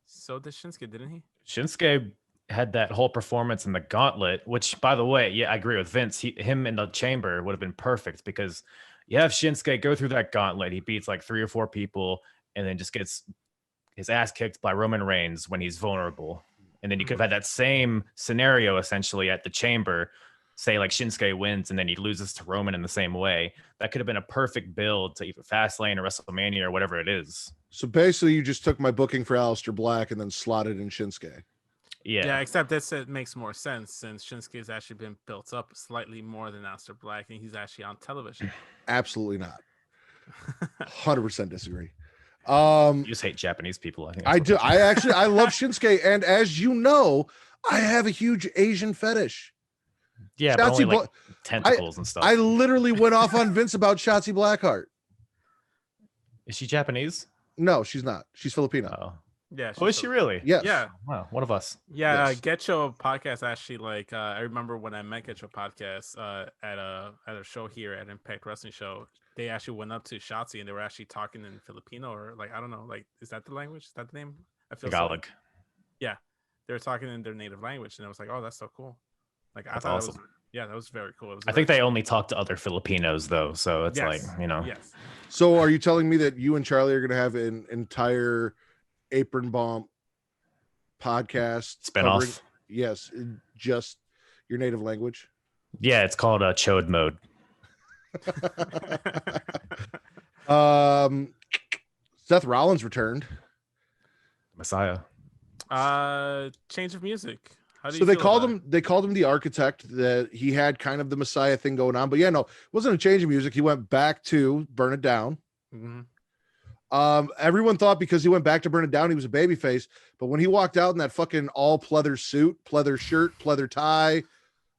So did Shinsuke, didn't he? Shinsuke had that whole performance in the gauntlet, which, by the way, yeah, I agree with Vince. Him in the chamber would have been perfect because you have Shinsuke go through that gauntlet. He beats like 3 or 4 people and then just gets his ass kicked by Roman Reigns when he's vulnerable. And then you could have had that same scenario essentially at the chamber. Say like Shinsuke wins and then he loses to Roman in the same way. That could have been a perfect build to either Fastlane or WrestleMania or whatever it is. So basically, you just took my booking for Aleister Black and then slotted in Shinsuke. Yeah, except it makes more sense since Shinsuke has actually been built up slightly more than Aleister Black, and he's actually on television. Absolutely not. 100% disagree. You just hate Japanese people. I think I do. I love Shinsuke, and as you know, I have a huge Asian fetish. Yeah, but only like tentacles and stuff. I literally went off on Vince about Shotzi Blackheart. Is she Japanese? No, she's not. She's Filipino. Oh. Yeah. Oh, is she really? Yes. Yeah. Wow, one of us. Yeah, Yes. Getcho podcast actually like I remember when I met Getcho podcast at a show here at Impact Wrestling Show. They actually went up to Shotzi and they were actually talking in Filipino or like I don't know, like is that the language? Is that the name? I feel Tagalog. yeah, they were talking in their native language, and I was like, oh, that's so cool. Like I That's thought awesome. that was very cool. It was I think they only talk to other Filipinos though, so it's like, you know. Yes. So are you telling me that you and Charlie are going to have an entire Apron Bomb podcast Spinoff? Yes, just your native language. Yeah, it's called Chode Mode. Seth Rollins returned. Messiah. Change of music. How do So you they feel called about him. They called him the architect. That he had kind of the Messiah thing going on, but yeah, no, it wasn't a change of music. He went back to Burn It Down. it? Mhm. Everyone thought because he went back to Burn It Down, he was a babyface. But when he walked out in that fucking all pleather suit, pleather shirt, pleather tie,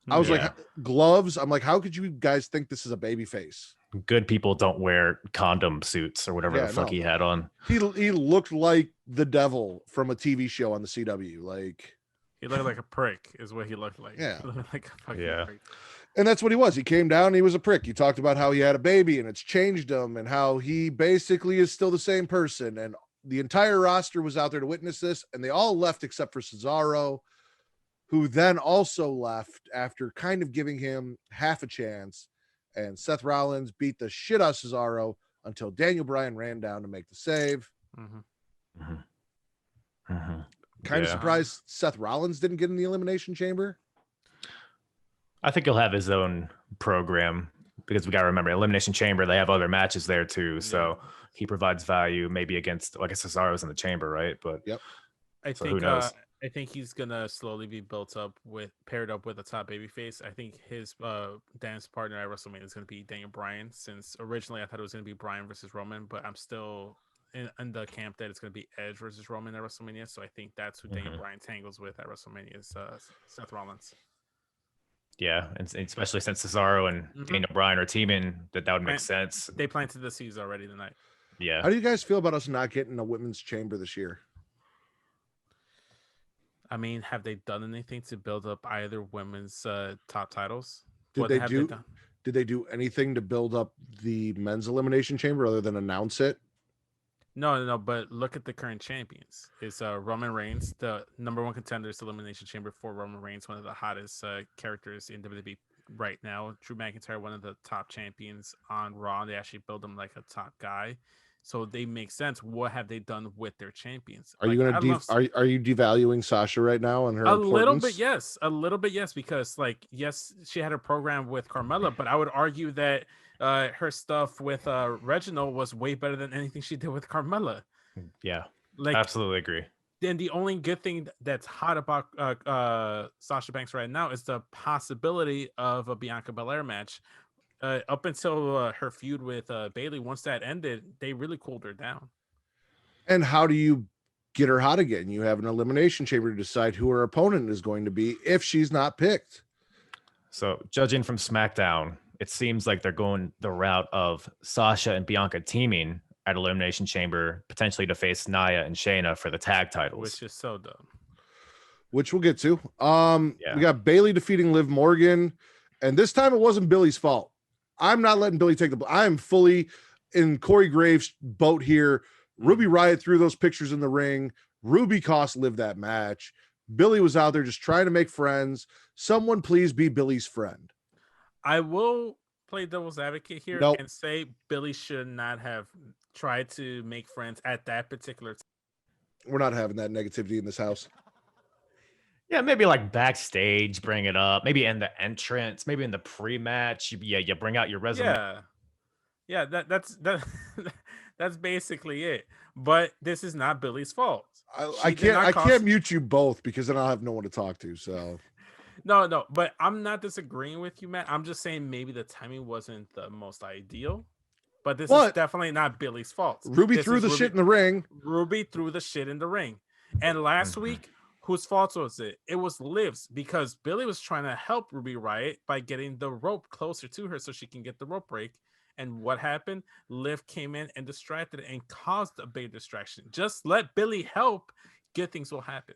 I was like, gloves. I'm like, how could you guys think this is a babyface? Good people don't wear condom suits or whatever Yeah, the fuck no. he had on. He looked like the devil from a TV show on the CW. Like, He looked like a prick, is what he looked like. Yeah. He looked like a fucking prick. and that's what he was. He came down, and he was a prick. He talked about how he had a baby and it's changed him, and how he basically is still the same person. And the entire roster was out there to witness this, and they all left except for Cesaro. who then also left after kind of giving him half a chance. And Seth Rollins beat the shit out of Cesaro until Daniel Bryan ran down to make the save. Kind of surprised Seth Rollins didn't get in the Elimination Chamber. I think he'll have his own program because we got to remember Elimination Chamber. They have other matches there too. So he provides value maybe against, like, Cesaro's in the chamber, right? But who knows? I think he's gonna slowly be paired up with a top babyface. I think his dance partner at WrestleMania is gonna be Daniel Bryan. Since originally I thought it was gonna be Bryan versus Roman, but I'm still in the camp that it's gonna be Edge versus Roman at WrestleMania. So I think that's who Daniel Bryan tangles with at WrestleMania is Seth Rollins. Yeah, and especially since Cesaro and Daniel Bryan are teaming, that would make sense. They planted the seeds already tonight. Yeah. How do you guys feel about us not getting a women's chamber this year? I mean, have they done anything to build up either women's top titles? Did they do anything to build up the men's elimination chamber other than announce it? No. But look at the current champions. It's Roman Reigns, the number one contender to Elimination Chamber for Roman Reigns, one of the hottest characters in WWE right now. Drew McIntyre, one of the top champions on Raw. They actually build him like a top guy. So they make sense. What have they done with their champions? Are you gonna are you devaluing Sasha right now and her importance? A little bit, yes, because yes, she had a program with Carmella, but I would argue that her stuff with Reginald was way better than anything she did with Carmella. Yeah, absolutely agree. Then the only good thing that's hot about Sasha Banks right now is the possibility of a Bianca Belair match. Up until her feud with Bayley, once that ended, they really cooled her down. And how do you get her hot again? You have an elimination chamber to decide who her opponent is going to be if she's not picked. So, judging from SmackDown, it seems like they're going the route of Sasha and Bianca teaming at Elimination Chamber, potentially to face Nia and Shayna for the tag titles, which is so dumb. Which we'll get to. We got Bayley defeating Liv Morgan, and this time it wasn't Billy's fault. I'm not letting Billy take the. I am fully in Corey Graves' boat here. Ruby Riott threw those pictures in the ring. Ruby cost Liv that match. Billy was out there just trying to make friends. Someone please be Billy's friend. I will play devil's advocate here and say Billy should not have tried to make friends at that particular time. We're not having that negativity in this house. Yeah, maybe like backstage, bring it up. Maybe in the entrance, maybe in the pre-match. You bring out your resume. Yeah, that's basically it. But this is not Billy's fault. I can't mute you both because then I'll have no one to talk to. So no, but I'm not disagreeing with you, Matt. I'm just saying maybe the timing wasn't the most ideal. But this is definitely not Billy's fault. Ruby threw the shit in the ring. Ruby threw the shit in the ring. And last week, whose fault was it? It was Liv's, because Billy was trying to help Ruby Riott by getting the rope closer to her so she can get the rope break. And what happened? Liv came in and distracted and caused a big distraction. Just let Billy help. Good things will happen.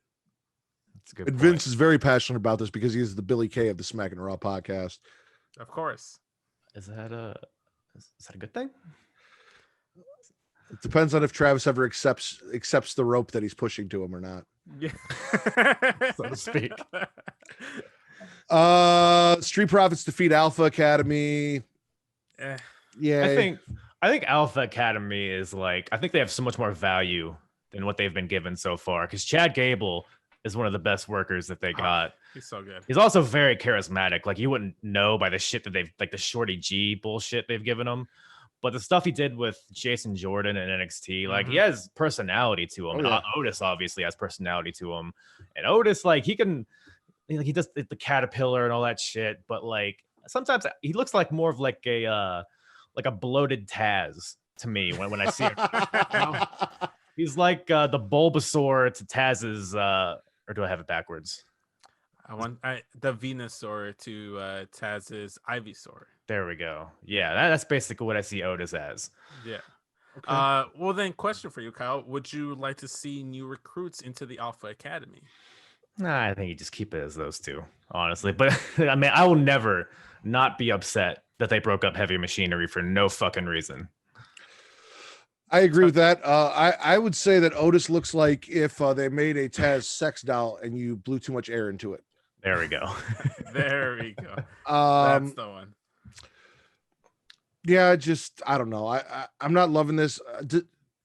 That's a good and point. Vince is very passionate about this because he is the Billy Kay of the Smackin' It Raw podcast. Of course. Is that a good thing? It depends on if Travis ever accepts the rope that he's pushing to him or not. Yeah. So to speak. Street Profits defeat Alpha Academy. Yeah. I think Alpha Academy is I think they have so much more value than what they've been given so far. Because Chad Gable is one of the best workers that they got. He's so good. He's also very charismatic. Like, you wouldn't know by the shit that they've, like the Shorty G bullshit they've given him. But the stuff he did with Jason Jordan and NXT, like, he has personality to him. Oh, yeah. And Otis obviously has personality to him. And Otis, he does the caterpillar and all that shit. But sometimes he looks like more of a bloated Taz to me when I see him. You know? He's like the Bulbasaur to Taz's, or do I have it backwards? I want the Venusaur to Taz's Ivysaur. There we go. Yeah, that's basically what I see Otis as. Yeah. Okay. Well, then, question for you, Kyle. Would you like to see new recruits into the Alpha Academy? Nah, I think you just keep it as those two, honestly. But I mean, I will never not be upset that they broke up Heavy Machinery for no fucking reason. I agree with that. I would say that Otis looks like if they made a Taz sex doll and you blew too much air into it. There we go. There we go. That's the one. Yeah, just I don't know. I'm not loving this.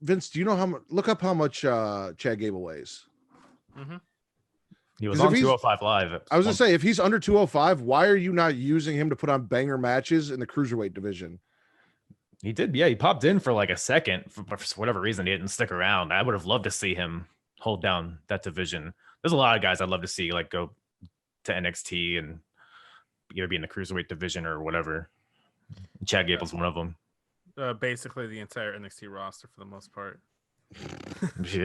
Vince, do you know how much? Look up how much Chad Gable weighs. Mm-hmm. He was 'Cause if on he's- 205 Live. I was gonna say, if he's under 205, why are you not using him to put on banger matches in the cruiserweight division? He did, yeah. He popped in for like a second, but for whatever reason, he didn't stick around. I would have loved to see him hold down that division. There's a lot of guys I'd love to see like go to NXT and either be in the cruiserweight division or whatever. Chad Gable's one of them. Basically, the entire NXT roster for the most part. If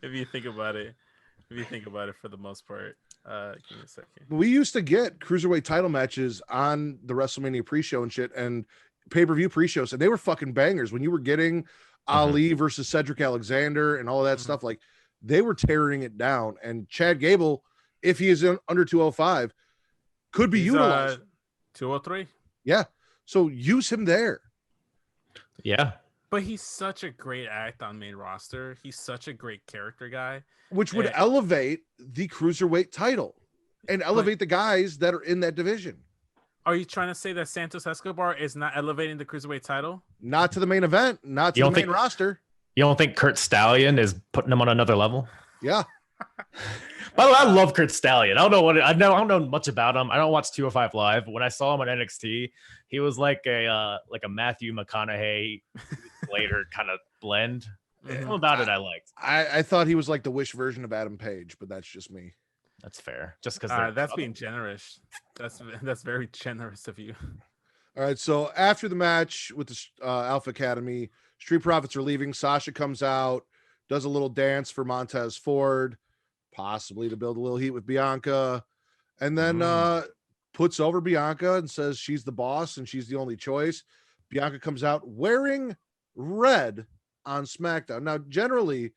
you think about it, for the most part. Give me a second. We used to get cruiserweight title matches on the WrestleMania pre-show and shit, and pay-per-view pre-shows, and they were fucking bangers. When you were getting Ali versus Cedric Alexander and all of that stuff, like they were tearing it down. And Chad Gable, if he is under 205, could be utilized. 203. Yeah, so use him there. Yeah. But he's such a great act on main roster. He's such a great character guy. Which would elevate the cruiserweight title and elevate the guys that are in that division. Are you trying to say that Santos Escobar is not elevating the cruiserweight title? Not to the main event, not to the main roster. You don't think Kurt Stallion is putting him on another level? Yeah. By the way, I love Kurt Stallion. I don't know much about him. I don't watch 205 Live. When I saw him on NXT, he was like a Matthew McConaughey later kind of blend. All about it I liked. I thought he was like the Wish version of Adam Page, but that's just me. That's fair. Just because that's being generous. That's very generous of you. All right. So after the match with the Alpha Academy, Street Profits are leaving. Sasha comes out, does a little dance for Montez Ford, possibly to build a little heat with Bianca, and then puts over Bianca and says she's the boss and she's the only choice. Bianca comes out wearing red on SmackDown. Now, generally,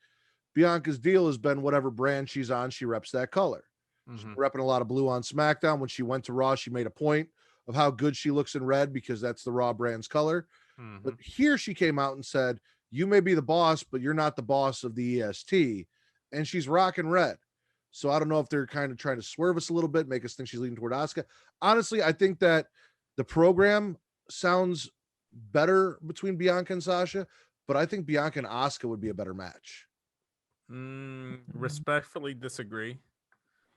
Bianca's deal has been whatever brand she's on, she reps that color. She's repping a lot of blue on SmackDown. When she went to Raw, she made a point of how good she looks in red because that's the Raw brand's color. But here she came out and said, you may be the boss, but you're not the boss of the EST. And she's rocking red. So I don't know if they're kind of trying to swerve us a little bit, make us think she's leaning toward Asuka. Honestly, I think that the program sounds better between Bianca and Sasha, but I think Bianca and Asuka would be a better match. Respectfully disagree.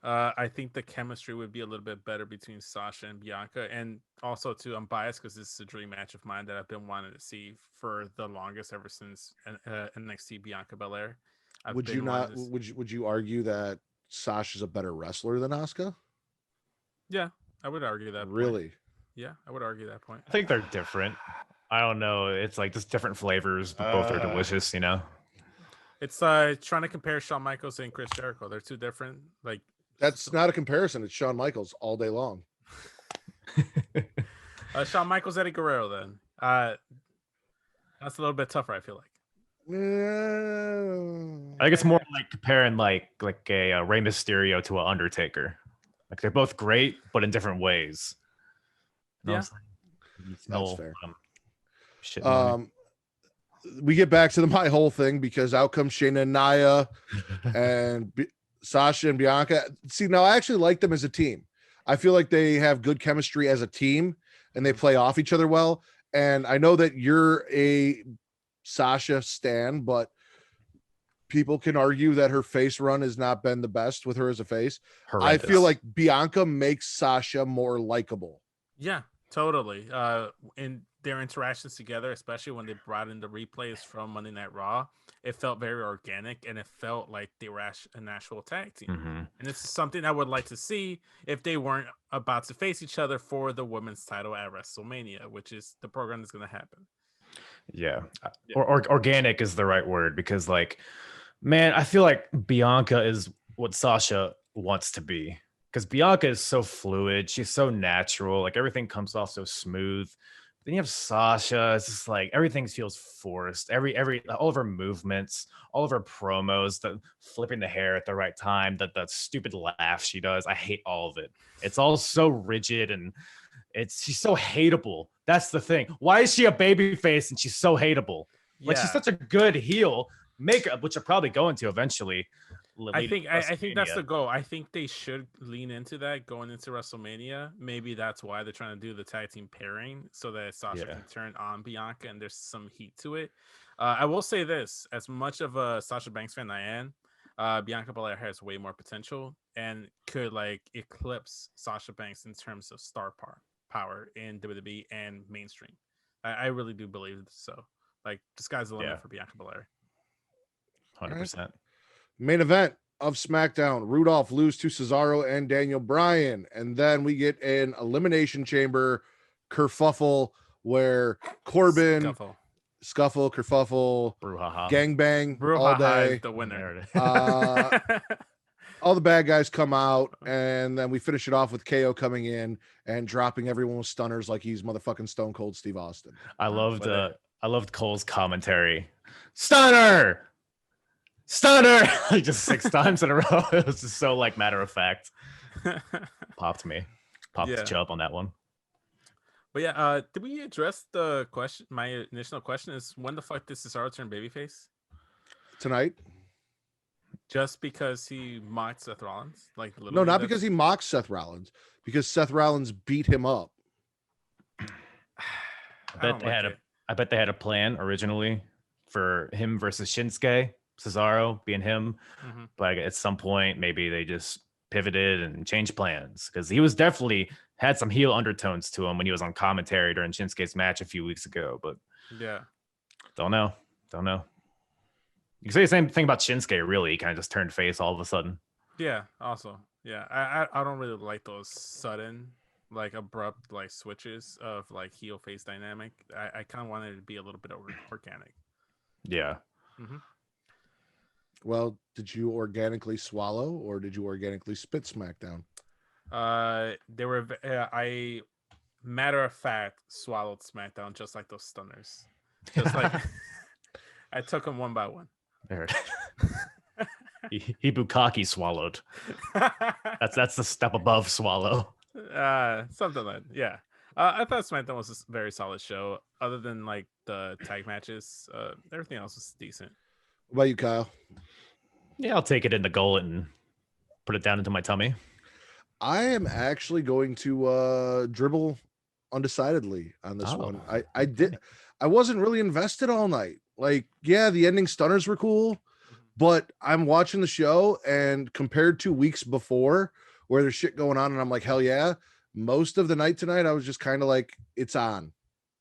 I think the chemistry would be a little bit better between Sasha and Bianca. And also, too, I'm biased because this is a dream match of mine that I've been wanting to see for the longest, ever since NXT Bianca Belair. Would you argue that Sasha's a better wrestler than Asuka? Yeah, I would argue that. Really? Point. Yeah, I would argue that point. I think they're different. I don't know. It's like just different flavors, but both are delicious, you know? It's trying to compare Shawn Michaels and Chris Jericho. They're two different, like. That's not a comparison. It's Shawn Michaels all day long. Shawn Michaels, Eddie Guerrero, then. That's a little bit tougher, I feel like. I think it's more like comparing like a Rey Mysterio to an Undertaker. Like they're both great, but in different ways. Yeah, that's fair. We get back to my whole thing because out comes Shayna and Nia and Sasha and Bianca. See, now I actually like them as a team. I feel like they have good chemistry as a team and they play off each other well. And I know that you're a Sasha stan, but people can argue that her face run has not been the best with her as a face. Horrendous. I feel like Bianca makes Sasha more likable. Yeah, totally. In their interactions together, especially when they brought in the replays from Monday Night Raw, it felt very organic and it felt like they were an actual tag team. And this is something I would like to see if they weren't about to face each other for the women's title at WrestleMania, which is the program that's going to happen. Yeah. Or organic is the right word because, like, man, I feel like Bianca is what Sasha wants to be because Bianca is so fluid. She's so natural. Like, everything comes off so smooth. Then you have Sasha. It's just like everything feels forced. All of her movements, all of her promos, the flipping the hair at the right time, that stupid laugh she does. I hate all of it. It's all so rigid and she's so hateable. That's the thing. Why is she a baby face and she's so hateable? Like, she's such a good heel, makeup, which are probably going to eventually. I think that's the goal. I think they should lean into that going into WrestleMania. Maybe that's why they're trying to do the tag team pairing so that Sasha can turn on Bianca and there's some heat to it. I will say this: as much of a Sasha Banks fan I am, Bianca Belair has way more potential and could like eclipse Sasha Banks in terms of star power in WWE and mainstream. I really do believe so. Like, the sky's the limit for Bianca Belair. 100%. Main event of SmackDown: Rudolph lose to Cesaro and Daniel Bryan, and then we get an elimination chamber kerfuffle where Corbin scuffle, kerfuffle, brouhaha, gangbang all day. The winner. All the bad guys come out, and then we finish it off with KO coming in and dropping everyone with stunners like he's motherfucking Stone Cold Steve Austin. I loved Cole's commentary. Stunner, like just 6 times in a row. It was just so like matter of fact. Popped the chub on that one. But yeah, did we address the question? My initial question is, when the fuck did Cesaro turn babyface? Tonight. Just because he mocked Seth Rollins? Like, no, not because he mocked Seth Rollins, because Seth Rollins beat him up. I bet they had a plan originally for him versus Shinsuke, Cesaro being him. Mm-hmm. But at some point, maybe they just pivoted and changed plans, because he was definitely had some heel undertones to him when he was on commentary during Shinsuke's match a few weeks ago. But yeah, don't know. You can say the same thing about Shinsuke. Really, he kind of just turned face all of a sudden. Yeah. Also, yeah, I don't really like those sudden, like abrupt, like switches of like heel face dynamic. I kind of wanted it to be a little bit organic. Yeah. Mm-hmm. Well, did you organically swallow or did you organically spit SmackDown? There were I matter of fact swallowed SmackDown just like those stunners. Just like I took them one by one. There. He bukkake swallowed. That's the step above swallow. Something like yeah. I thought SmackDown was a very solid show. Other than like the tag matches, everything else was decent. What about you, Kyle? Yeah, I'll take it in the gullet and put it down into my tummy. I am actually going to dribble undecidedly on this one. I wasn't really invested all night. Like, yeah, the ending stunners were cool, but I'm watching the show, and compared to weeks before where there's shit going on and I'm like, hell yeah, most of the night tonight I was just kind of like, it's on.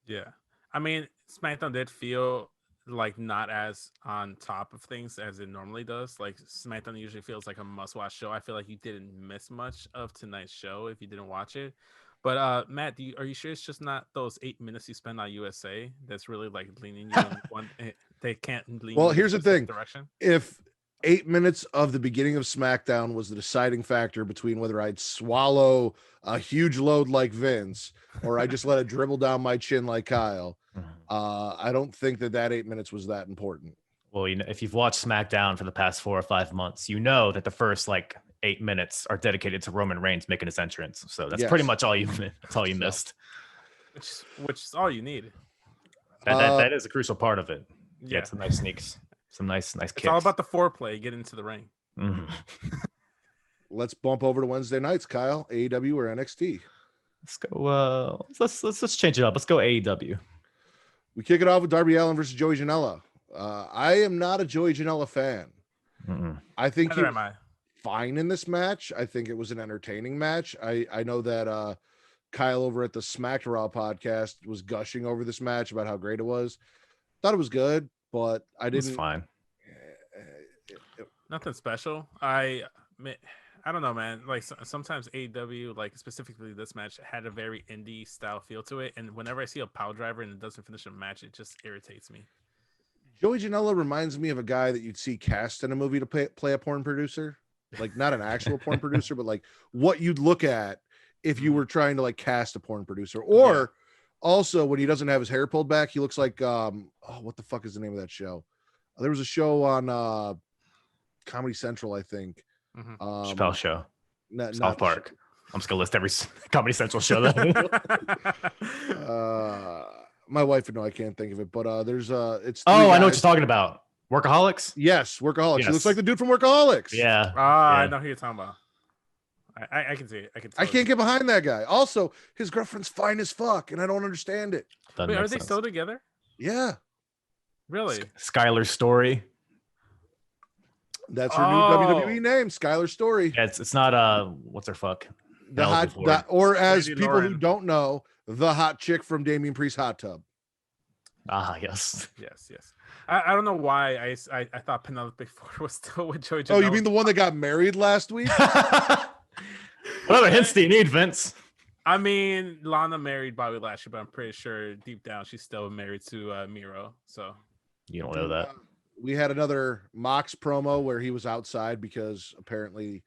Yeah. I mean, SmackDown did feel like not as on top of things as it normally does. Like, SmackDown usually feels like a must-watch show. I feel like you didn't miss much of tonight's show if you didn't watch it. But Matt, are you sure it's just not those 8 minutes you spend on USA that's really like leaning you in one? They can't lean. Well, here's the thing: direction. If 8 minutes of the beginning of SmackDown was the deciding factor between whether I'd swallow a huge load like Vince or I just let it dribble down my chin like Kyle, I don't think that 8 minutes was that important. Well, you know, if you've watched SmackDown for the past 4 or 5 months, you know that the first like 8 minutes are dedicated to Roman Reigns making his entrance. So that's pretty much all you missed. Which is all you need. That is a crucial part of it. Yeah, some nice sneaks, some nice kicks. It's all about the foreplay. Get into the ring. Mm-hmm. Let's bump over to Wednesday nights, Kyle. AEW or NXT? Let's go. Let's change it up. Let's go AEW. We kick it off with Darby Allin versus Joey Janela. I am not a Joey Janela fan. I think he was fine in this match. I think it was an entertaining match. I know that Kyle over at the Smackin It Raw podcast was gushing over this match about how great it was. Thought it was good, but I didn't. It's fine. Nothing special. I don't know, man. Like sometimes AEW, like specifically this match, had a very indie style feel to it, and whenever I see a pile driver and it doesn't finish a match, it just irritates me. Joey Janela reminds me of a guy that you'd see cast in a movie to play a porn producer, like not an actual porn producer, but like what you'd look at if you were trying to like cast a porn producer. Or also when he doesn't have his hair pulled back, he looks like what the fuck is the name of that show? There was a show on Comedy Central, I think. Chappelle Show. South Park. I'm just gonna list every Comedy Central show that. My wife would know, I can't think of it, but there's it's I know what you're talking about. Workaholics. Yes, Workaholics. He Yes. looks like the dude from Workaholics. Yeah. I Yeah. know who you're talking about. I can see it. I can. I can't get behind that guy. Also, his girlfriend's fine as fuck, and I don't understand it. Doesn't Wait, make are they sense. still together? Yeah, Really? Skylar's story. that's her new WWE Oh. name, Skylar Story. Yeah, it's not what's her fuck? The That was hot, before. the, or as Brady people who Lauren. don't know, the hot chick from Damian Priest's hot tub. Ah, yes. Yes. I don't know why I thought Penelope Ford was still with Joey Janela. Oh, you mean the one that got married last week? What other hints do you need, Vince? I mean, Lana married Bobby Lashley, but I'm pretty sure deep down she's still married to Miro. So You don't know that. We had another Mox promo where he was outside because apparently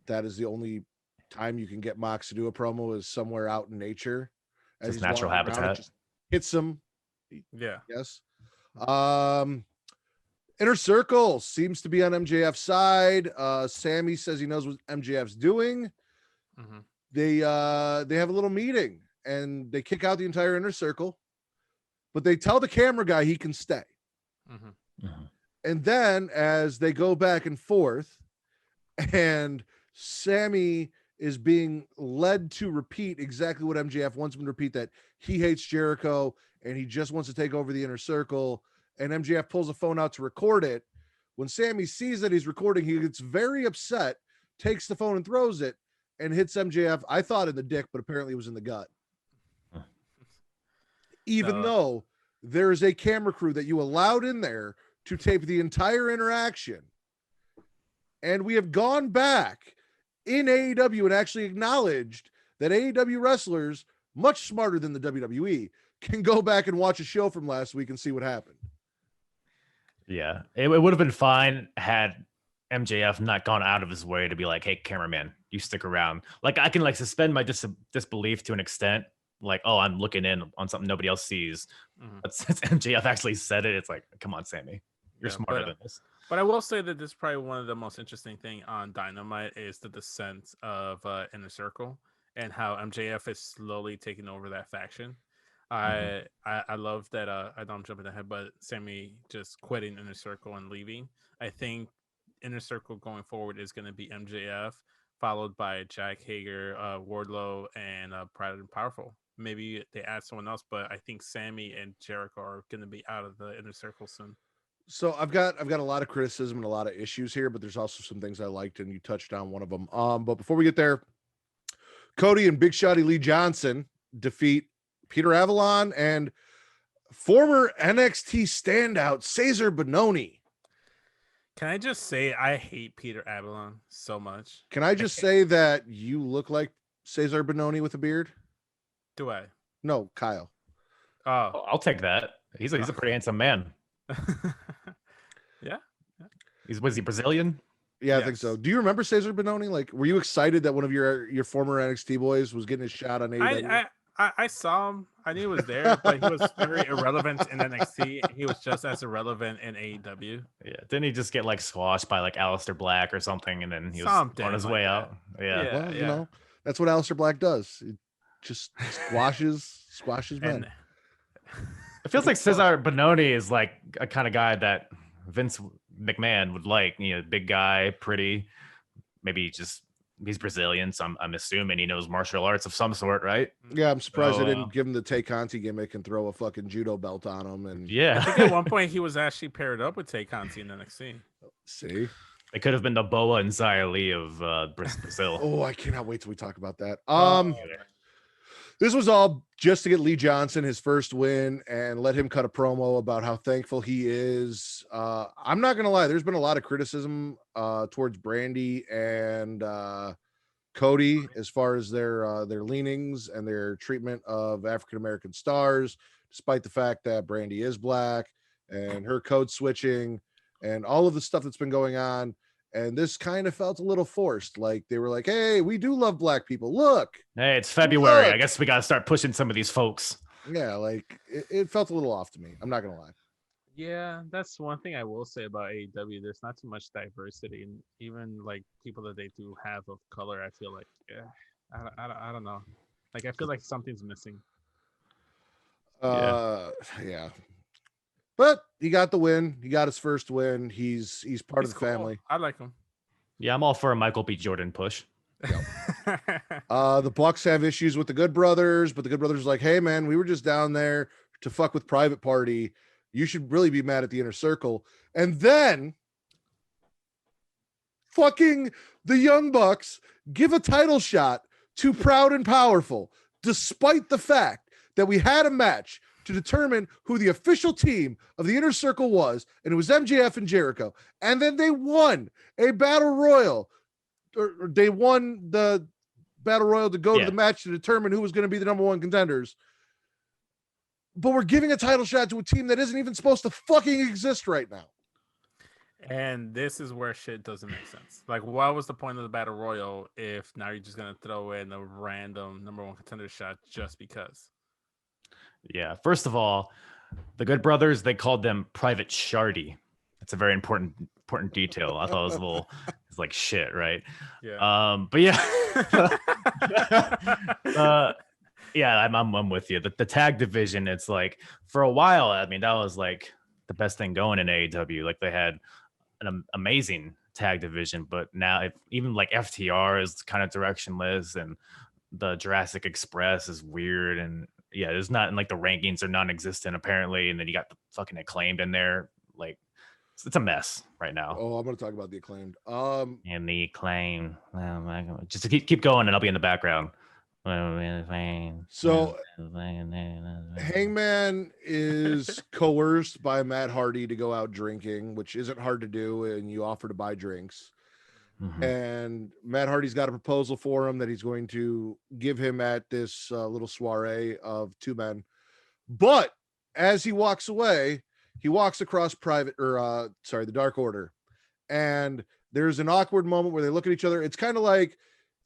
that is the only time you can get Mox to do a promo is somewhere out in nature. It's his he's natural walking around, it habitat. just hits him. yeah. Yes. Inner Circle seems to be on MJF's side. Sammy says he knows what MJF's doing. Mhm. They have a little meeting and they kick out the entire Inner Circle, but they tell the camera guy he can stay. Mhm. And then as they go back and forth, and Sammy is being led to repeat exactly what MJF wants him to repeat, that he hates Jericho and he just wants to take over the Inner Circle. And MJF pulls a phone out to record it. When Sammy sees that he's recording, he gets very upset, takes the phone and throws it, and hits MJF. I thought in the dick, but apparently it was in the gut. Even though there's a camera crew that you allowed in there to tape the entire interaction. And we have gone back in AEW and actually acknowledged that AEW wrestlers, much smarter than the WWE, can go back and watch a show from last week and see what happened. Yeah, it would have been fine had MJF not gone out of his way to be like, "Hey, cameraman, you stick around." Like, I can like suspend my disbelief to an extent. Like, oh, I'm looking in on something nobody else sees. Mhm. But since MJF actually said it, it's like, come on, Sammy, you're Yeah, smarter than this. But I will say that this is probably one of the most interesting thing on Dynamite is the descent of Inner Circle and how MJF is slowly taking over that faction. I love that. I know I'm jumping ahead, but Sammy just quitting Inner Circle and leaving. I think Inner Circle going forward is going to be MJF, followed by Jack Hager, Wardlow, and Pride and Powerful. Maybe they add someone else, but I think Sammy and Jericho are going to be out of the Inner Circle soon. So I've got a lot of criticism and a lot of issues here, but there's also some things I liked, and you touched on one of them. But before we get there, Cody and Big Shotty Lee Johnson defeat Peter Avalon and former NXT standout Cesar Bononi. Can I just say I hate Peter Avalon so much? Can I just say that you look like Cesar Bononi with a beard? Do I? No, Kyle. Oh, I'll take that. He's a pretty handsome man. yeah. Was he Brazilian? Yeah, I think so. Yes. Do you remember Cesar Bononi? Like, were you excited that one of your former NXT boys was getting his shot on AEW? I saw him. I knew he was there, but he was very irrelevant in NXT. He was just as irrelevant in AEW. Yeah. Didn't he just get like squashed by like Aleister Black or something, and then he was Something on his like way that. out? Yeah. Well, you know, that's what Aleister Black does. It just squashes men. And It feels like Cesar Bononi is like a kind of guy that Vince McMahon would like. You know, big guy, pretty. Maybe just he's Brazilian, so I'm assuming he knows martial arts of some sort, right? Yeah, I'm surprised Oh, they didn't give him the Tay Conti gimmick and throw a fucking judo belt on him. And Yeah. I think at one point he was actually paired up with Tay Conti in NXT. see, It could have been the Boa and Xia Li of Brazil. oh, I cannot wait till we talk about that. Oh, This was all just to get Lee Johnson his first win and let him cut a promo about how thankful he is. I'm not gonna lie, there's been a lot of criticism towards Brandy and Cody as far as their leanings and their treatment of African American stars, despite the fact that Brandy is black and her code switching and all of the stuff that's been going on. And this kind of felt a little forced. Like they were like, "Hey, we do love black people. Look." Hey, it's February. Look. I guess we got to start pushing some of these folks. Yeah, like it felt a little off to me. I'm not gonna lie. yeah, that's one thing I will say about AEW. There's not too much diversity, and even like people that they do have of color, I feel like, I don't know. Like I feel like something's missing. Yeah. But he got the win. He got his first win. He's part of the cool. family. I like him. Yeah, I'm all for a Michael B. Jordan push. The Bucks have issues with the Good Brothers, but the Good Brothers are like, hey man, we were just down there to fuck with Private Party. You should really be mad at the Inner Circle. And then fucking the Young Bucks give a title shot to Proud and Powerful, despite the fact that we had a match to determine who the official team of the Inner Circle was, and it was MJF and Jericho. And then they won a battle royal, or they won the battle royal to go to the match to determine who was going to be the number one contenders. But we're giving a title shot to a team that isn't even supposed to fucking exist right now. And this is where shit doesn't make sense. Like, what was the point of the battle royal if now you're just gonna throw in a random number one contender shot just because? Yeah. First of all, the Good Brothers, they called them Private Shardy. That's a very important detail. I thought it was a little, it's like shit, right? Yeah. But yeah. Yeah, I'm with you. The tag division, it's like for a while, I mean, that was like the best thing going in AEW. Like they had an amazing tag division, but now even like FTR is kind of directionless, and the Jurassic Express is weird, and yeah, there's not, and like the rankings are non-existent apparently, and then you got the fucking Acclaimed in there. Like it's a mess right now. Oh, I'm going to talk about the Acclaimed. And the Acclaimed. Oh my God. Just to keep going, and I'll be in the background. So Hangman is coerced by Matt Hardy to go out drinking, which isn't hard to do, and you offer to buy drinks. Mhm. And Matt Hardy's got a proposal for him that he's going to give him at this little soiree of two men. But as he walks away, he walks across the Dark Order, and there's an awkward moment where they look at each other. It's kind of like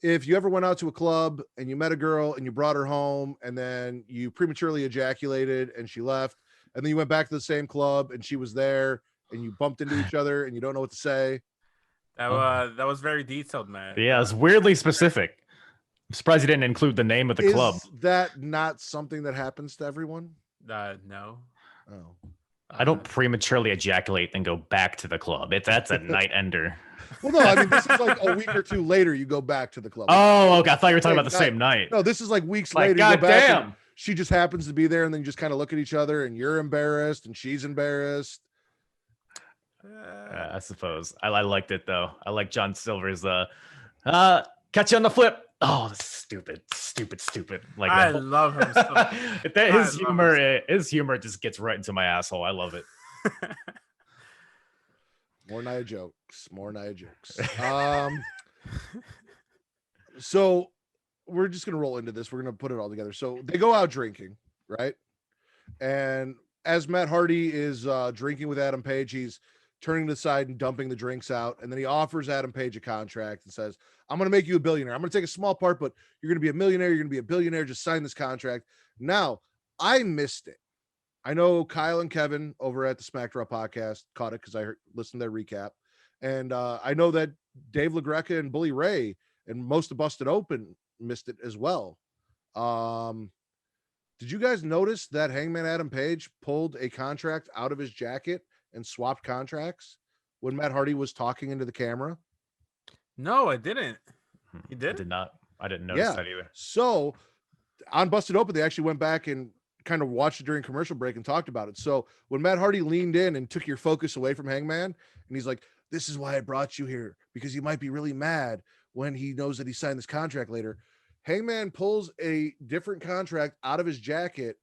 if you ever went out to a club and you met a girl and you brought her home, and then you prematurely ejaculated and she left, and then you went back to the same club and she was there, and you bumped into each other and you don't know what to say. That was very detailed, man. Yeah, it's weirdly specific. I'm surprised you didn't include the name of the club. Is that not something that happens to everyone? No. Oh. I don't prematurely ejaculate and go back to the club. That's a night ender. Well, no, I mean, this is like a week or two later, you go back to the club. Oh, okay. I thought you were talking about the same night. No, this is like weeks Like, later. You go back goddamn. she just happens to be there, and then you just kind of look at each other, and you're embarrassed, and she's embarrassed. I suppose. I liked it, though. I like John Silver's catch you on the flip. Oh, that's stupid. Like I love him so much. His humor just gets right into my asshole. I love it. More Nia jokes. So we're just gonna roll into this. We're gonna put it all together. So they go out drinking, right? And as Matt Hardy is drinking with Adam Page, he's turning to the side and dumping the drinks out. And then he offers Adam Page a contract and says, I'm going to make you a billionaire. I'm going to take a small part, but you're going to be a millionaire. You're going to be a billionaire. Just sign this contract. Now, I missed it. I know Kyle and Kevin over at the Smackin It Raw podcast caught it because I listened to their recap. And I know that Dave LaGreca and Bully Ray and most of Busted Open missed it as well. Did you guys notice that Hangman Adam Page pulled a contract out of his jacket and swapped contracts when Matt Hardy was talking into the camera? No, I didn't. You did? I did not. I didn't notice that either. So on Busted Open, they actually went back and kind of watched it during commercial break and talked about it. So when Matt Hardy leaned in and took your focus away from Hangman, and he's like, this is why I brought you here, because he might be really mad when he knows that he signed this contract later. Hangman pulls a different contract out of his jacket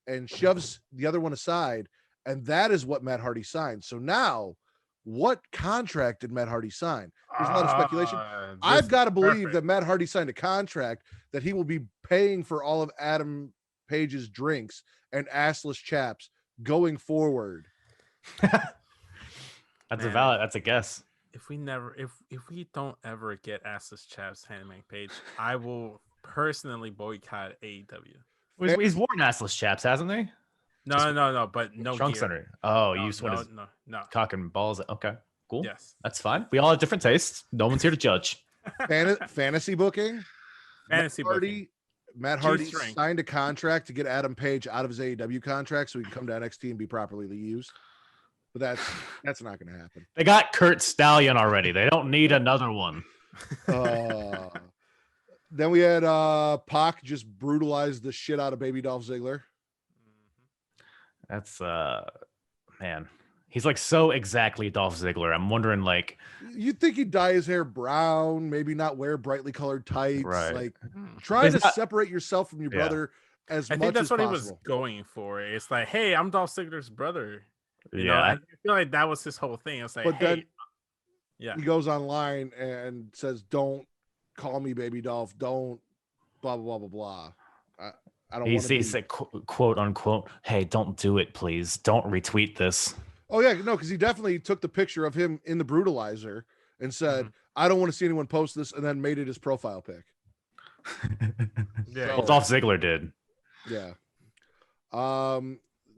and shoves the other one aside. And that is what Matt Hardy signed. So now, what contract did Matt Hardy sign? There's a lot of speculation. I've got to believe that Matt Hardy signed a contract that he will be paying for all of Adam Page's drinks and assless chaps going forward. That's a guess. If we don't ever get assless chaps Hangman Page, I will personally boycott AEW. He's worn assless chaps, hasn't he? No, but no trunks gear. under. Oh, No, you just want his no. cock and balls. Okay, cool. Yes, that's fine. We all have different tastes. No one's here to judge. Fantasy booking. Fantasy Matt Hardy, Matt Hardy G-string. signed a contract to get Adam Page out of his AEW contract so he can come to NXT and be properly used. But that's not going to happen. They got Kurt Stallion already. They don't need another one. Then we had Pac just brutalize the shit out of Baby Dolph Ziggler. That's man. He's like so exactly Dolph Ziggler. I'm wondering, like, You'd think he'd dye his hair brown, maybe not wear brightly colored tights. Right. Like, try He's to not- separate yourself from your Yeah. brother as I much think that's as what possible. he was going for. It's like, hey, I'm Dolph Ziggler's brother. You know, yeah. I feel like that was his whole thing. It's like, But hey, then yeah, he goes online and says, "Don't call me Baby Dolph. Don't blah blah blah blah blah." I don't want to. He said, quote unquote, "Hey, don't do it, please. Don't retweet this." Oh yeah, no, because he definitely took the picture of him in the brutalizer and said, "I don't want to see anyone post this," and then made it his profile pic. yeah. Well, Dolph Ziggler did. Yeah.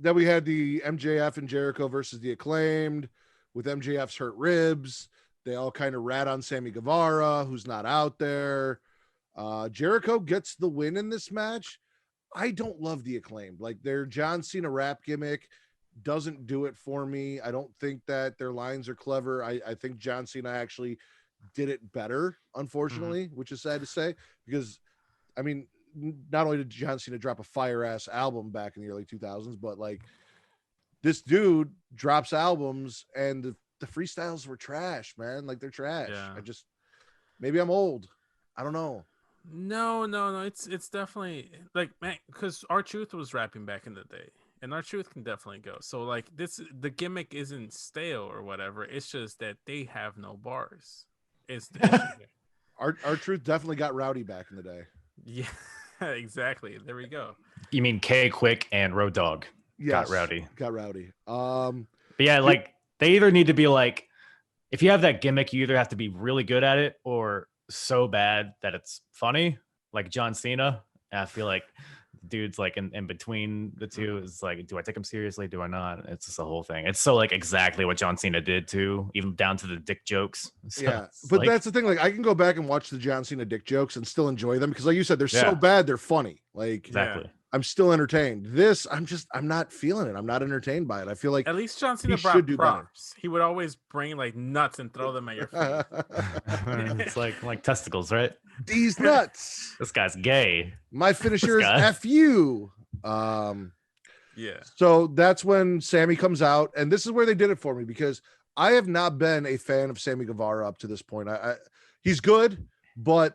Then we had the MJF and Jericho versus the Acclaimed with MJF's hurt ribs. They all kind of rat on Sammy Guevara, who's not out there. Jericho gets the win in this match. I don't love the Acclaimed. Like, their John Cena rap gimmick doesn't do it for me. I don't think that their lines are clever. I think John Cena actually did it better, unfortunately, which is sad to say, because I mean, not only did John Cena drop a fire ass album back in the early 2000s, but like, this dude drops albums and the freestyles were trash, man. Like, they're trash. Yeah. Maybe I'm old. I don't know. No. It's definitely like, man, because R-Truth was rapping back in the day, and R-Truth can definitely go. So like, the gimmick isn't stale or whatever. It's just that they have no bars. It's the issue there. R-Truth definitely got rowdy back in the day. Yeah, exactly. There we go. You mean K Quick and Road Dogg got rowdy. Got rowdy. But yeah, like, they either need to be like, if you have that gimmick, you either have to be really good at it or so bad that it's funny, like John Cena. And I feel like dude's like in between the two is like, do I take him seriously? Do I not? It's just a whole thing. It's so like exactly what John Cena did too, even down to the dick jokes. So Yeah, it's but like, that's the thing. Like, I can go back and watch the John Cena dick jokes and still enjoy them because, like you said, they're so Yeah. bad they're funny. Like, exactly. I'm still entertained. This, I'm not feeling it. I'm not entertained by it. I feel like At least John Cena should brought do better. props. He would always bring like nuts and throw them at your face. It's like testicles, right? these nuts. This guy's gay. My finisher is This guy. F you. Yeah. So that's when Sammy comes out, and this is where they did it for me because I have not been a fan of Sammy Guevara up to this point. He's good, but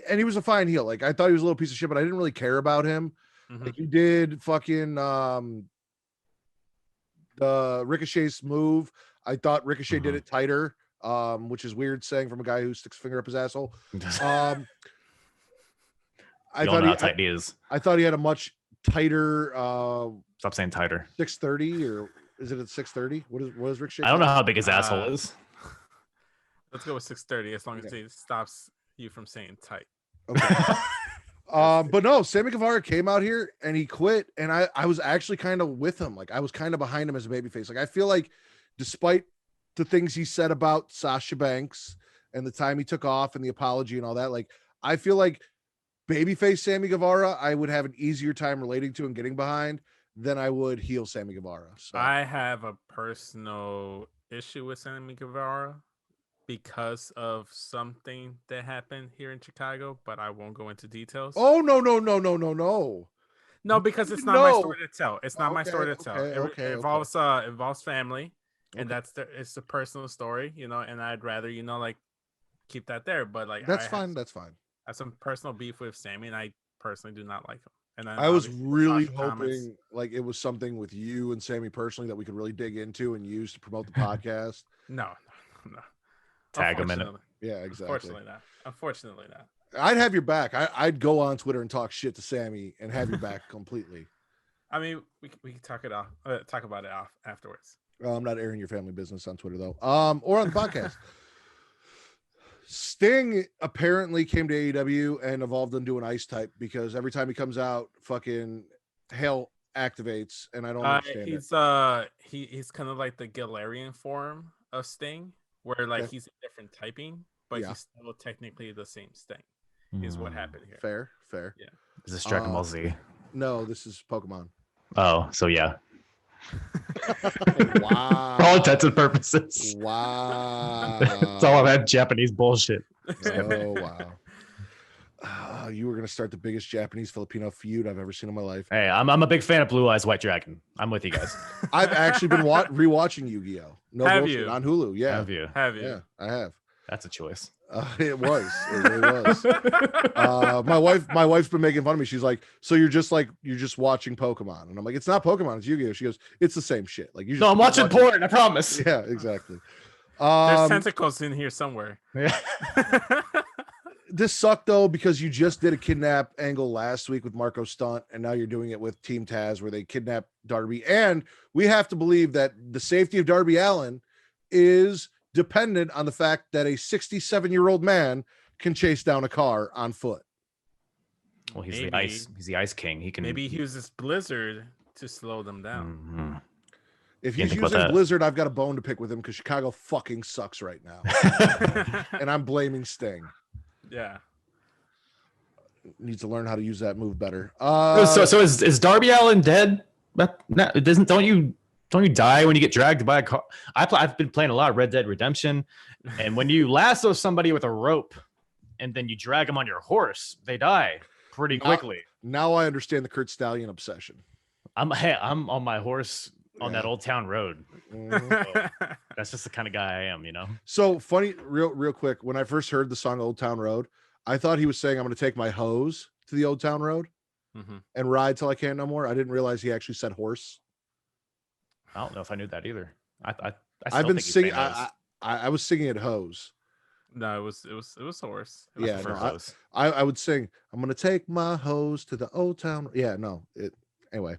and he was a fine heel. Like, I thought he was a little piece of shit, but I didn't really care about him. Like, he did fucking the Ricochet's move. I thought Ricochet did it tighter, which is weird saying from a guy who sticks a finger up his asshole. I You don't know how tight he is. I thought he had a much tighter Stop saying tighter. 630, or is it at 630? What is Ricochet? I don't know how big his asshole is. Let's go with 630 as long as it stops you from saying tight. Okay. But no, Sammy Guevara came out here and he quit, and I was actually kind of with him. Like, I was kind of behind him as a babyface. Like, I feel like despite the things he said about Sasha Banks and the time he took off and the apology and all that, like, I feel like babyface Sammy Guevara, I would have an easier time relating to and getting behind than I would heel Sammy Guevara. So I have a personal issue with Sammy Guevara because of something that happened here in Chicago, but I won't go into details. no. No, because it's not my No. story to tell. It's not my story to tell. Okay, It involves family, and it's a personal story, you know, and I'd rather, you know, like, keep that there. But like, That's fine. I have some personal beef with Sammy, and I personally do not like him. And I was obviously really Sasha hoping comments- like it was something with you and Sammy personally that we could really dig into and use to promote the podcast. No. Tag him in it. Yeah, exactly. Unfortunately not. I'd have your back. I'd go on Twitter and talk shit to Sammy and have your back completely. I mean, we can talk about it off afterwards. I'm not airing your family business on Twitter though. Or on the podcast. Sting apparently came to AEW and evolved into an ice type because every time he comes out, fucking hell activates, and I don't understand it. He's kind of like the Galarian form of Sting, where like Okay. he's a different typing, but Yeah. he's still technically the same Sting. is what happened here. Fair. Yeah. Is this Dragon Ball Z? No, this is Pokemon. Oh, so yeah. Wow. For all intents and purposes. Wow. It's all that Japanese bullshit. Oh wow. You were gonna start the biggest Japanese Filipino feud I've ever seen in my life. Hey, I'm a big fan of Blue Eyes White Dragon. I'm with you guys. I've actually been rewatching Yu-Gi-Oh. No Have bullshit, you? on Hulu. Yeah, Have you? Have you? yeah, I have. That's a choice. It really was. My wife's been making fun of me. She's like, "So you're just watching Pokemon?" And I'm like, "It's not Pokemon. It's Yu-Gi-Oh." She goes, "It's the same shit." Like you. No, I'm watching porn. I promise. Yeah, exactly. There's tentacles in here somewhere. Yeah. This sucked though because you just did a kidnap angle last week with Marco Stunt, and now you're doing it with Team Taz, where they kidnap Darby, and we have to believe that the safety of Darby Allin is dependent on the fact that a 67-year-old man can chase down a car on foot. Well, he's Maybe. the ice. He's the ice king. He can. Maybe he uses Blizzard to slow them down. Mhm. If Didn't he's think about using that. Blizzard, I've got a bone to pick with him because Chicago fucking sucks right now, and I'm blaming Sting. Yeah. Needs to learn how to use that move better. So is Darby Allin dead? It doesn't. Don't you die when you get dragged by a car? I've been playing a lot of Red Dead Redemption, and when you lasso somebody with a rope, and then you drag them on your horse, they die pretty quickly. Now I understand the Kurt Stallion obsession. I'm on my horse on that old town road. Mhm. That's just the kind of guy I am, you know. So funny, real quick. When I first heard the song "Old Town Road," I thought he was saying, "I'm going to take my hose to the Old Town Road Mhm. and ride till I can't no more." I didn't realize he actually said horse. I don't know if I knew that either. I I've still been think he's singing. saying those. I was singing it hose. No, it was horse. I Yeah, prefer no, those. I would sing, "I'm gonna take my hose to the old town." Yeah, no, it anyway.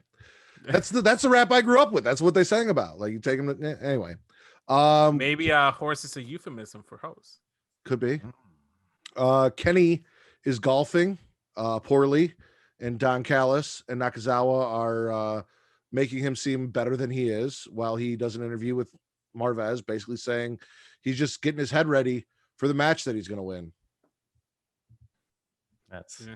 That's the rap I grew up with. That's what they sang about. Like you take them to, anyway. Maybe horse is a euphemism for hose. Could be. Kenny is golfing poorly, and Don Callis and Nakazawa are making him seem better than he is, while he does an interview with Marvez, basically saying he's just getting his head ready for the match that he's going to win. That's. Yeah.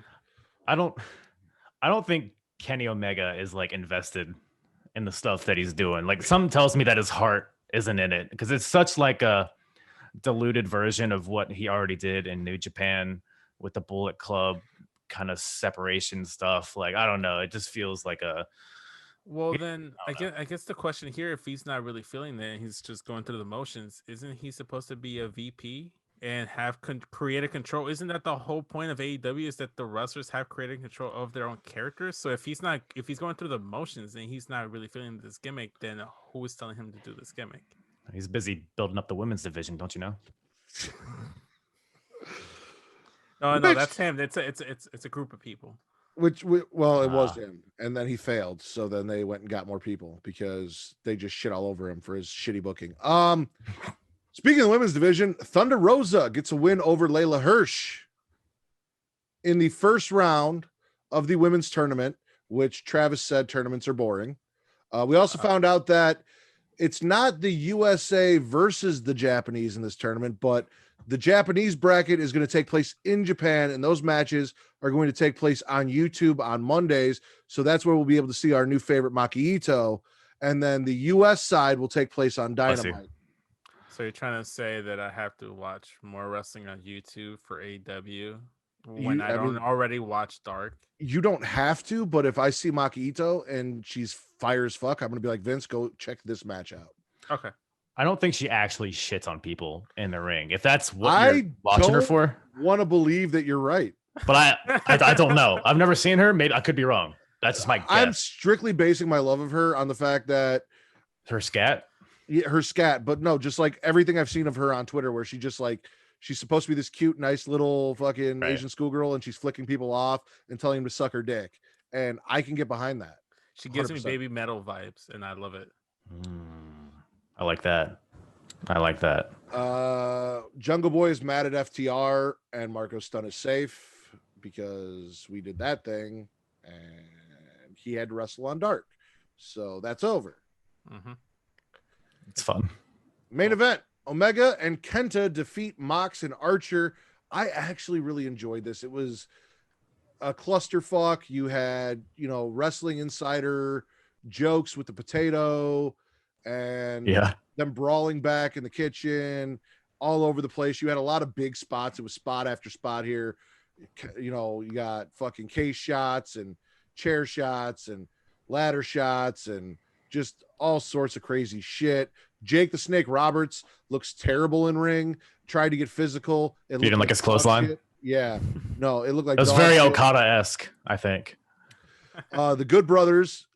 I don't think Kenny Omega is like invested in the stuff that he's doing. Like something tells me that his heart isn't in it because it's such like a diluted version of what he already did in New Japan with the Bullet Club kind of separation stuff. Like I don't know, it just feels like a. Well, then I guess the question here, if he's not really feeling that, he's just going through the motions. Isn't he supposed to be a VP and have creative control? Isn't that the whole point of AEW? Is that the wrestlers have creative control of their own characters? So if he's going through the motions and he's not really feeling this gimmick, then who is telling him to do this gimmick? He's busy building up the women's division, don't you know? No, that's him. It's a group of people. It was him, and then he failed. So then they went and got more people because they just shit all over him for his shitty booking. Speaking of the women's division, Thunder Rosa gets a win over Layla Hirsch in the first round of the women's tournament, which Travis said tournaments are boring. We also found out that it's not the USA versus the Japanese in this tournament, but the Japanese bracket is going to take place in Japan, and those matches are going to take place on YouTube on Mondays. So that's where we'll be able to see our new favorite Maki Ito. And then the US side will take place on Dynamite. So you're trying to say that I have to watch more wrestling on YouTube for AEW when I don't already watch Dark? You don't have to, but if I see Maki Ito and she's fire as fuck, I'm going to be like, Vince, go check this match out. Okay. I don't think she actually shits on people in the ring. If that's what you're watching her for, want to believe that you're right. But I don't know. I've never seen her. Maybe I could be wrong. That's just my guess. I'm strictly basing my love of her on the fact that her scat. Yeah, her scat, but no, just like everything I've seen of her on Twitter, where she just like she's supposed to be this cute, nice little fucking Asian schoolgirl, and she's flicking people off and telling them to suck her dick, and I can get behind that. She gives 100%. me baby metal vibes, and I love it. I like that. Jungle Boy is mad at FTR, and Marco Stunt is safe because we did that thing, and he had to wrestle on Dark, so that's over. Mm-hmm. It's fun. Main event: Omega and Kenta defeat Mox and Archer I actually really enjoyed this. It was a clusterfuck. You had, Wrestling Insider jokes with the potato and Yeah. them brawling back in the kitchen all over the place. You had a lot of big spots. It was spot after spot here. You got fucking case shots and chair shots and ladder shots and just all sorts of crazy shit. Jake the Snake Roberts looks terrible in ring. Tried to get physical. It Beat him like his clothesline. shit. Yeah. No, it looked like It was dog very shit. Okada-esque, I think. The Good Brothers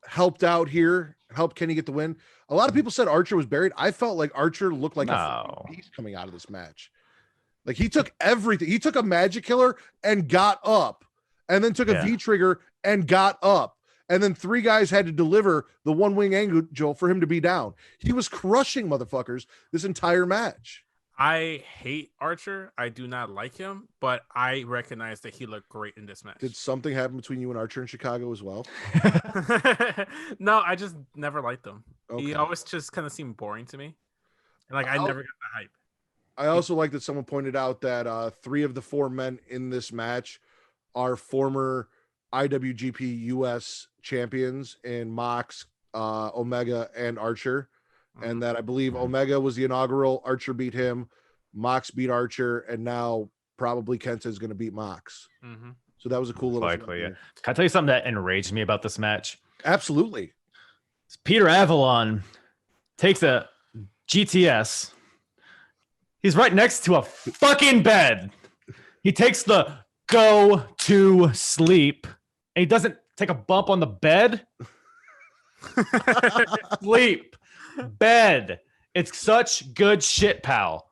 helped out here, helped Kenny get the win. A lot of people said Archer was buried. I felt like Archer looked like a fucking beast coming out of this match. Like he took everything. He took a magic killer and got up, and then took a V trigger and got up. And then 3 guys had to deliver the one wing angel for him to be down. He was crushing motherfuckers this entire match. I hate Archer. I do not like him, but I recognize that he looked great in this match. Did something happen between you and Archer in Chicago as well? No, I just never liked him. Okay. He always just kind of seemed boring to me. Like I never got the hype. I also like that someone pointed out that 3 of the 4 men in this match are former IWGP US champions in Mox, Omega, and Archer. And that I believe Omega was the inaugural. Archer beat him. Mox beat Archer. And now probably Kenta is going to beat Mox. Mm-hmm. So that was a cool little Likely, yeah. Can I tell you something that enraged me about this match? Absolutely. Peter Avalon takes a GTS. He's right next to a fucking bed. He takes the go to sleep, and he doesn't take a bump on the bed. Sleep, bed. It's such good shit, pal.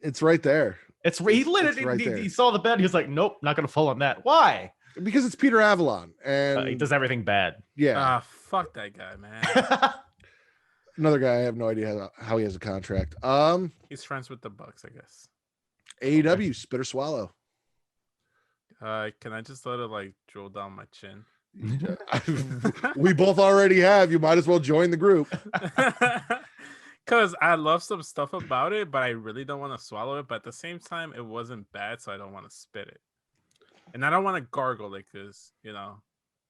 It's right there. He literally right he there. saw the bed. He was like, nope, not gonna fall on that. Why? Because it's Peter Avalon. And He does everything bad. yeah. Fuck that guy, man. Another guy, I have no idea how he has a contract. He's friends with the Bucks, I guess. AEW, Spit or Swallow. Can I just let it like drill down my chin? We both already have. You might as well join the group. Because I love some stuff about it, but I really don't want to swallow it. But at the same time, it wasn't bad, so I don't want to spit it. And I don't want to gargle it because,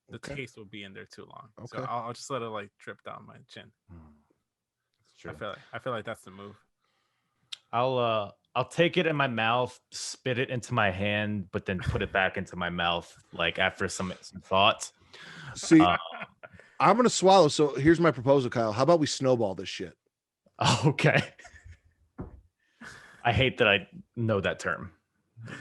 the taste will be in there too long. Okay. So I'll just let it like drip down my chin. True. I feel like that's the move. I'll take it in my mouth, spit it into my hand, but then put it back into my mouth like after some thought. See, I'm gonna swallow. So here's my proposal, Kyle. How about we snowball this shit? Okay. I hate that I know that term.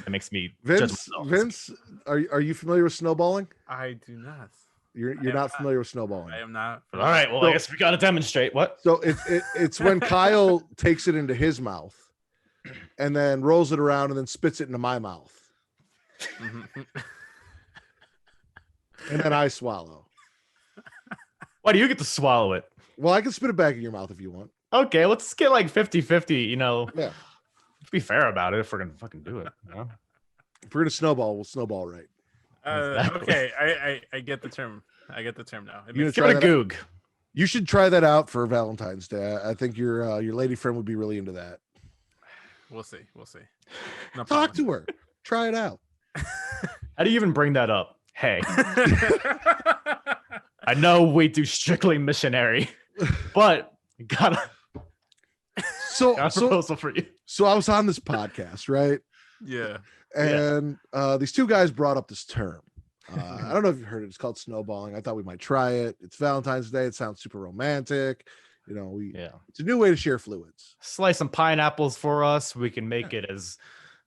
It makes me judge myself. Vince, are you familiar with snowballing? I do not. You're not familiar with snowballing. I am not. All right. Well, I guess we got to demonstrate what. So it's when Kyle takes it into his mouth and then rolls it around and then spits it into my mouth. And then I swallow. Why do you get to swallow it? Well, I can spit it back in your mouth if you want. Okay, let's get like 50-50, Yeah. Let's be fair about it if we're gonna fucking do it. If we're gonna snowball, we'll snowball right. Exactly. Okay, I get the term. I get the term now. You Give it a goog. You should try that out for Valentine's Day. I think your lady friend would be really into that. We'll see. No Talk promise. to her. Try it out. How do you even bring that up? Hey, I know we do strictly missionary, but got a proposal for you. So I was on this podcast, right? Yeah. And these 2 guys brought up this term. I don't know if you've heard it. It's called snowballing. I thought we might try it. It's Valentine's Day. It sounds super romantic. It's a new way to share fluids. Slice some pineapples for us. We can make it as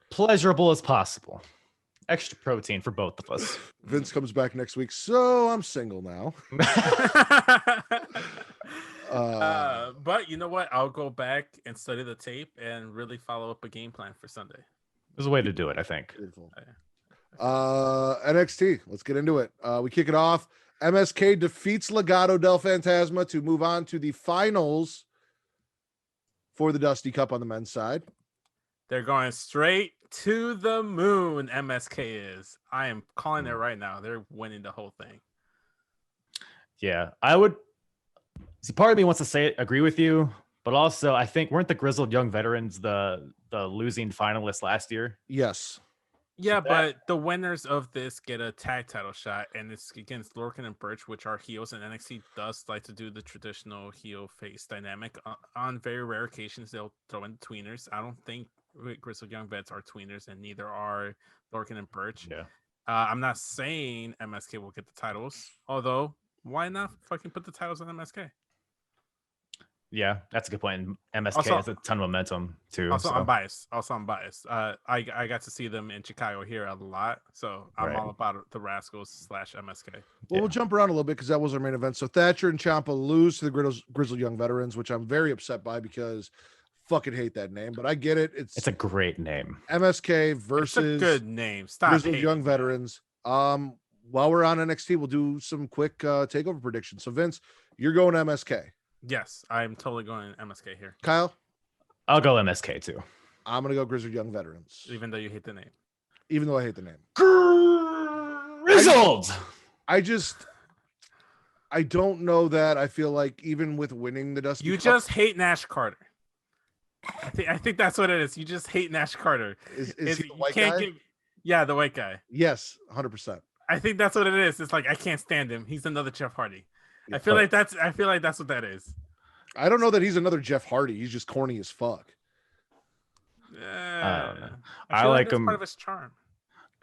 pleasurable as possible. Extra protein for both of us. Vince comes back next week. So I'm single now. But you know what? I'll go back and study the tape and really follow up a game plan for Sunday. There's a way to do it, I think. Beautiful. NXT. Let's get into it. We kick it off. MSK defeats Legado del Fantasma to move on to the finals for the Dusty Cup on the men's side. They're going straight to the moon. MSK is. I am calling it right now. They're winning the whole thing. Yeah, I would. See, part of me wants to say it, agree with you, But also, I think weren't the Grizzled Young Veterans the losing finalists last year? Yes. Yeah, that- but the winners of this get a tag title shot, and it's against Lorcan and Birch, which are heels, and NXT does like to do the traditional heel face dynamic. On very rare occasions, they'll throw in tweeners. I don't think Grizzled Young Vets are tweeners, and neither are Lorcan and Birch. Yeah. I'm not saying MSK will get the titles, although why not fucking put the titles on MSK? Yeah, that's a good point. And MSK Also- has a ton of momentum too. Also, so. I'm biased. I got to see them in Chicago here a lot, so I'm Right. all about the Rascals / MSK. Well, Yeah. we'll jump around a little bit because that was our main event. So Thatcher and Ciampa lose to the Grizzled Young Veterans, which I'm very upset by because fucking hate that name, but I get it. It's a great name. MSK It's a versus good name. Stop Grizzled hating, Young man. Veterans. While we're on NXT, we'll do some quick takeover predictions. So Vince, you're going MSK. Yes, I'm totally going MSK here, Kyle, I'll go MSK too. I'm gonna go Grizzled Young Veterans, even though you hate the name. even though I hate the name. Grizzled. I don't know that. I feel like even with winning the Dusty You Cup, just hate Nash Carter. I think that's what it is. You just hate Nash Carter. is It's- he the you white can't guy? get- yeah, the white guy. Yes, 100%. I think that's what it is. It's like I can't stand him. He's another Jeff Hardy. I feel like that's what that is. I don't know that he's another Jeff Hardy. He's just corny as fuck. I know. feel I like that's him part of his charm.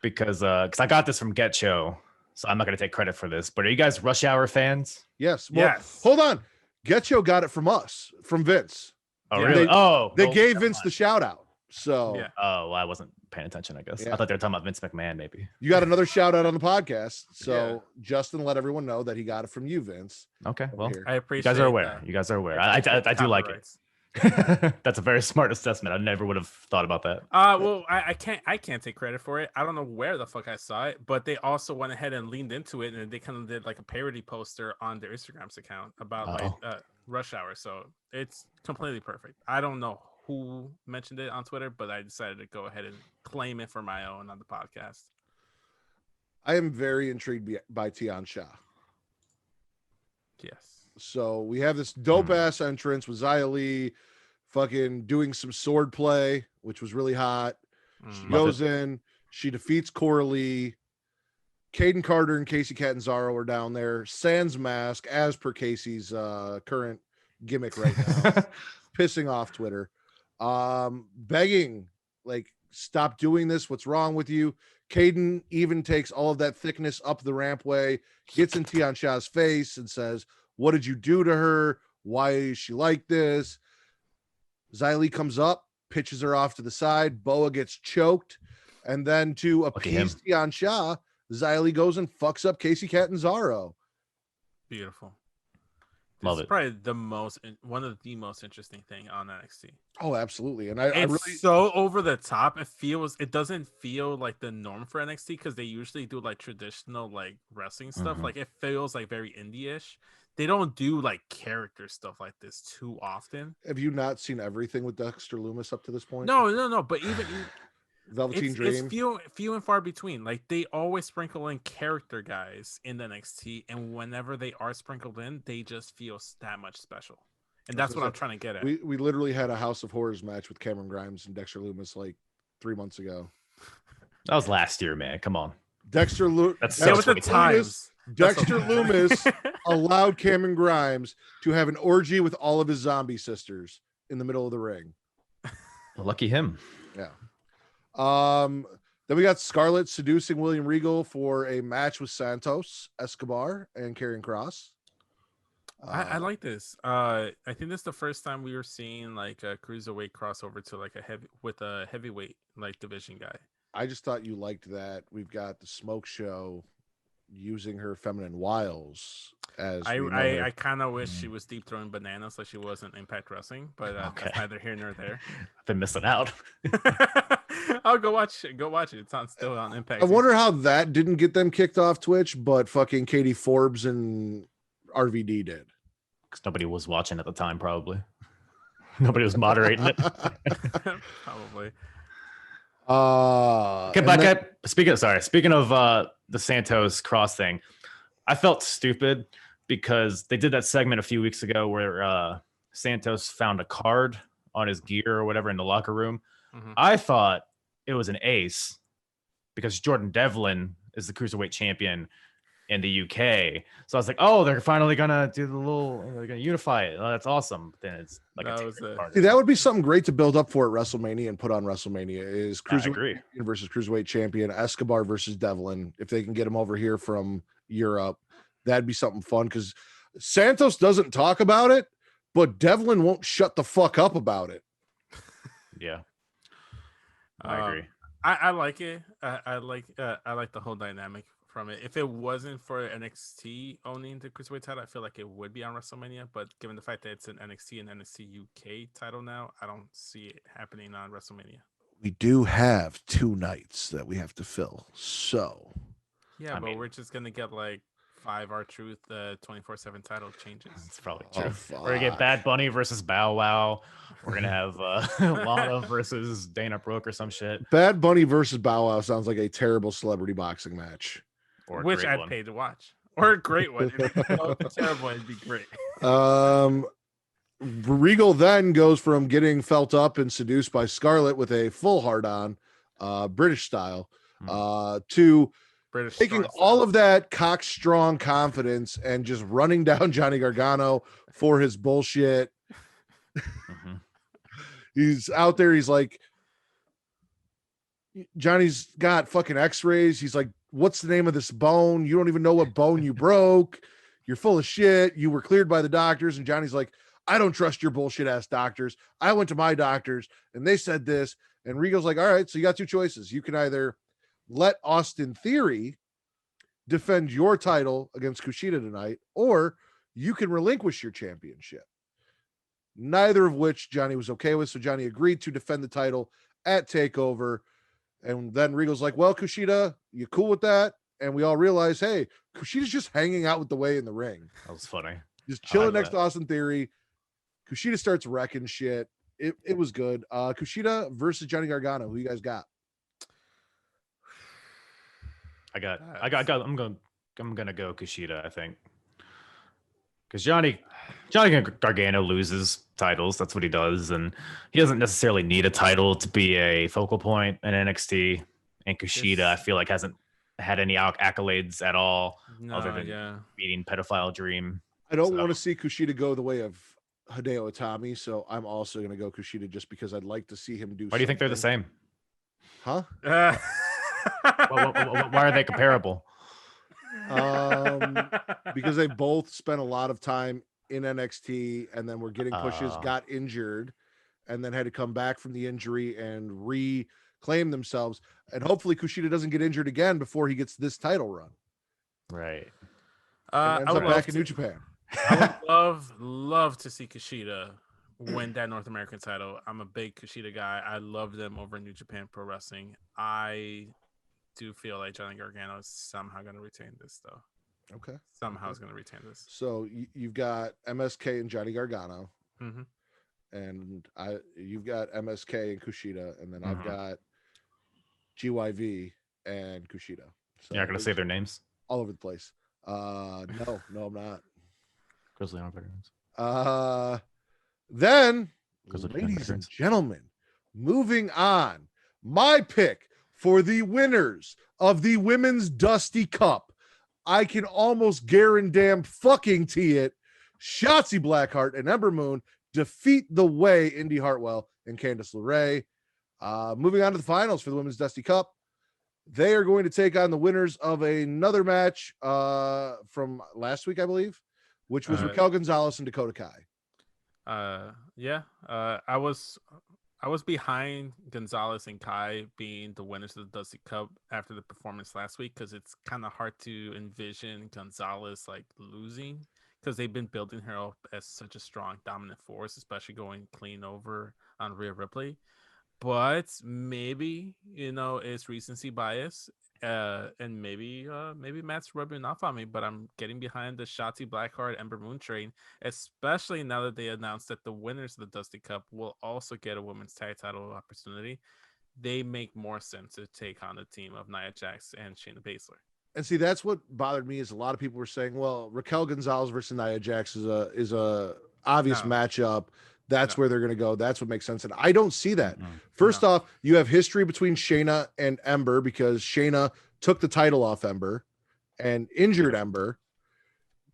because I got this from Get Show, so I'm not gonna take credit for this. But are you guys Rush Hour fans? Yes. Well, Yes. hold on. Getcho got it from us, from Vince. Oh, Yeah. really? They- Oh, They well, gave never Vince mind. the shout out. So Yeah. Oh, well, I wasn't paying attention. I guess Yeah. I thought they were talking about Vince McMahon, maybe. you got another shout out on the podcast. So Yeah. Justin let everyone know that he got it from you, Vince. Okay, over well, here. I you appreciate. guys are aware. that. You guys are aware. I I do like it. copyrights. That's a very smart assessment. I never would have thought about that. Well, I can't take credit for it. I don't know where the fuck I saw it, but they also went ahead and leaned into it, and they kind of did like a parody poster on their Instagram's account about like Rush Hour. So it's completely perfect. I don't know who mentioned it on Twitter, but I decided to go ahead and claim it for my own on the podcast. I am very intrigued by Tian Sha. Yes. So we have this dope ass entrance with Xia Li fucking doing some sword play, which was really hot. She Mm. goes in, she defeats Coralie. Caden Carter and Casey Catanzaro are down there. Sans mask, as per Casey's current gimmick right now, pissing off Twitter. Begging, like, stop doing this. What's wrong with you? Caden even takes all of that thickness up the rampway, gets in Tian Sha's face and says, "What did you do to her? Why is she like this?" Xia Li comes up, pitches her off to the side. Boa gets choked. And then to at him. appease Tian Sha, Xia Li goes and fucks up Casey Catanzaro. Beautiful. Love This is it. probably one of the most interesting thing on NXT. Oh, absolutely. And I It's really, so over the top. It doesn't feel like the norm for NXT because they usually do like traditional like wrestling stuff. Mhm. Like it feels like very indie-ish. They don't do like character stuff like this too often. have you not seen everything with Dexter Loomis up to this point? No. But even Velveteen it's Dream. few and far between. Like they always sprinkle in character guys in the NXT, and whenever they are sprinkled in, they just feel that much special. And that's what I'm trying to get at. We literally had a House of Horrors match with Cameron Grimes and Dexter Loomis like 3 months ago. That was last year, man. Come on. Dexter Loomis. That's Yeah, so with the 2020. times. Dexter Loomis allowed Cameron Grimes to have an orgy with all of his zombie sisters in the middle of the ring. Lucky him. Yeah. Then we got Scarlett seducing William Regal for a match with Santos Escobar and Karrion Kross. I like this. I think this is the first time we were seeing like a cruiserweight crossover to like a heavyweight like division guy. I just thought you liked that. We've got the Smoke Show using her feminine wiles as we know her. I kind of wish she was deep throwing bananas like she was in Impact Wrestling, but Okay. that's neither here nor there. I've been missing out. I'll go watch it. Go watch it. It's on still on Impact. I wonder how that didn't get them kicked off Twitch, but fucking Katie Forbes and RVD did. Because nobody was watching at the time, probably. Nobody was moderating it. Probably. Okay, and back then- up. Speaking of the Santos Cross thing, I felt stupid because they did that segment a few weeks ago where Santos found a card on his gear or whatever in the locker room. Mhm. I thought it was an ace because Jordan Devlin is the cruiserweight champion in the UK. So I was like, oh, they're finally gonna do the little, they're gonna unify it. Oh, that's awesome. But then it's like That a was Taker card. See, that would be something great to build up for at WrestleMania and put on WrestleMania is I cruiserweight agree. champion versus cruiserweight champion, Escobar versus Devlin. If they can get him over here from Europe, that'd be something fun because Santos doesn't talk about it, but Devlin won't shut the fuck up about it. Yeah, I agree. I like it. I like the whole dynamic from it. If it wasn't for NXT owning the cruiserweight title, I feel like it would be on WrestleMania. But given the fact that it's an NXT and NXT UK title now, I don't see it happening on WrestleMania. We do have 2 nights that we have to fill, so Yeah, I but mean- we're just gonna get like 5 R-Truth 24/7 title changes. It's probably Oh, true. fuck. We're gonna get Bad Bunny versus Bow Wow. We're gonna have Lana versus Dana Brooke or some shit. Bad Bunny versus Bow Wow sounds like a terrible celebrity boxing match. Or a Which great I'd one. pay to watch. Or a great one. If it's not terrible, it'd be great. Regal then goes from getting felt up and seduced by Scarlett with a full hard on, British style, to British taking strong all style. of that cock strong confidence and just running down Johnny Gargano for his bullshit. Mhm. He's out there. He's like, Johnny's got fucking x-rays. He's like, what's the name of this bone? You don't even know what bone you broke. You're full of shit. You were cleared by the doctors. And Johnny's like, I don't trust your bullshit ass doctors. I went to my doctors and they said this. And Regal's like, all right, so you got 2 choices. You can either let Austin Theory defend your title against Kushida tonight, or you can relinquish your championship. Neither of which Johnny was okay with. So Johnny agreed to defend the title at TakeOver. And then Regal's like, well, Kushida, you cool with that? And we all realize, hey, Kushida's just hanging out with the way in the ring. That was funny. Just I chilling like next that. to Austin Theory. Kushida starts wrecking shit. It was good. Kushida versus Johnny Gargano. Who you guys got? I'm gonna go Kushida, I think. Because Johnny Gargano loses titles. That's what he does. And he doesn't necessarily need a title to be a focal point in NXT. And Kushida, I feel like, hasn't had any accolades at all other than beating Pedophile Dream. I don't So- want to see Kushida go the way of Hideo Itami, so I'm also going to go Kushida just because I'd like to see him do Why do you think they're the something. same? Huh? Why are they comparable? Because they both spent a lot of time in NXT and then were getting pushes, Ah. got injured, and then had to come back from the injury and reclaim themselves. And hopefully Kushida doesn't get injured again before he gets this title run. Right. And ends I would up back love in to, New Japan. I would love to see Kushida win that North American title. I'm a big Kushida guy. I love them over in New Japan Pro Wrestling. I do feel like Johnny Gargano is somehow going to retain this, though. Okay. Somehow is going to retain this. So you've got MSK and Johnny Gargano, Mm-hmm. and you've got MSK and Kushida, and then I've Mhm. got GYV and Kushida. So You're not gonna say their names. all over the place. No, I'm not. Grizzly on veterans. Then, Grizzly ladies and veterans. gentlemen, moving on. My pick for the winners of the Women's Dusty Cup. I can almost guarantee it. Shotzi Blackheart and Ember Moon defeat the way Indy Hartwell and Candice LeRae. Moving on to the finals for the Women's Dusty Cup. They are going to take on the winners of another match from last week, I believe, which was Raquel Gonzalez and Dakota Kai. I was behind Gonzalez and Kai being the winners of the Dusty Cup after the performance last week because it's kind of hard to envision Gonzalez like losing because they've been building her up as such a strong dominant force, especially going clean over on Rhea Ripley. But maybe it's recency bias, and maybe Matt's rubbing off on me. But I'm getting behind the Shotzi Blackheart Ember Moon train, especially now that they announced that the winners of the Dusty Cup will also get a women's tag title opportunity. They make more sense to take on the team of Nia Jax and Shayna Baszler. And see, that's what bothered me is a lot of people were saying, well, Raquel Gonzalez versus Nia Jax is a obvious No. matchup. That's No. where they're going to go. That's what makes sense. And I don't see that. Mm-mm. First No. off, you have history between Shayna and Ember because Shayna took the title off Ember and injured Ember.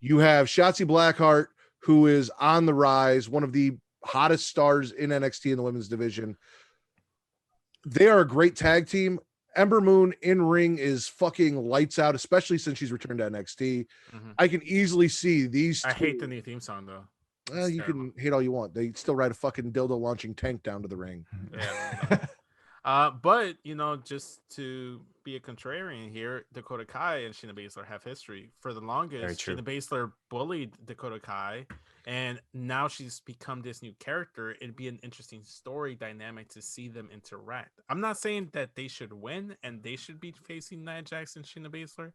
You have Shotzi Blackheart, who is on the rise, one of the hottest stars in NXT in the women's division. They are a great tag team. Ember Moon in ring is fucking lights out, especially since she's returned to NXT. Mhm. I can easily see these. I hate the new theme song though. Well, It's you terrible. can hate all you want. They still ride a fucking dildo launching tank down to the ring. Yeah. But just to be a contrarian here, Dakota Kai and Shayna Baszler have history. For the Very longest, true. Shayna Baszler bullied Dakota Kai, and now she's become this new character. It'd be an interesting story dynamic to see them interact. I'm not saying that they should win and they should be facing Nia Jax and Shayna Baszler.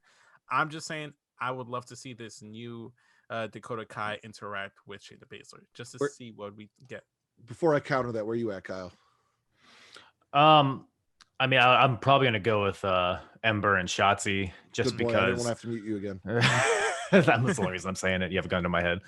I'm just saying I would love to see this new Dakota Kai interact with Shayna Baszler just to see what we get. Before I counter that, where you at, Kyle? I mean, I'm probably gonna go with Ember and Shotzi just Good boy. I didn't want because to have to mute you again. that's the only reason I'm saying it. You have a gun to my head.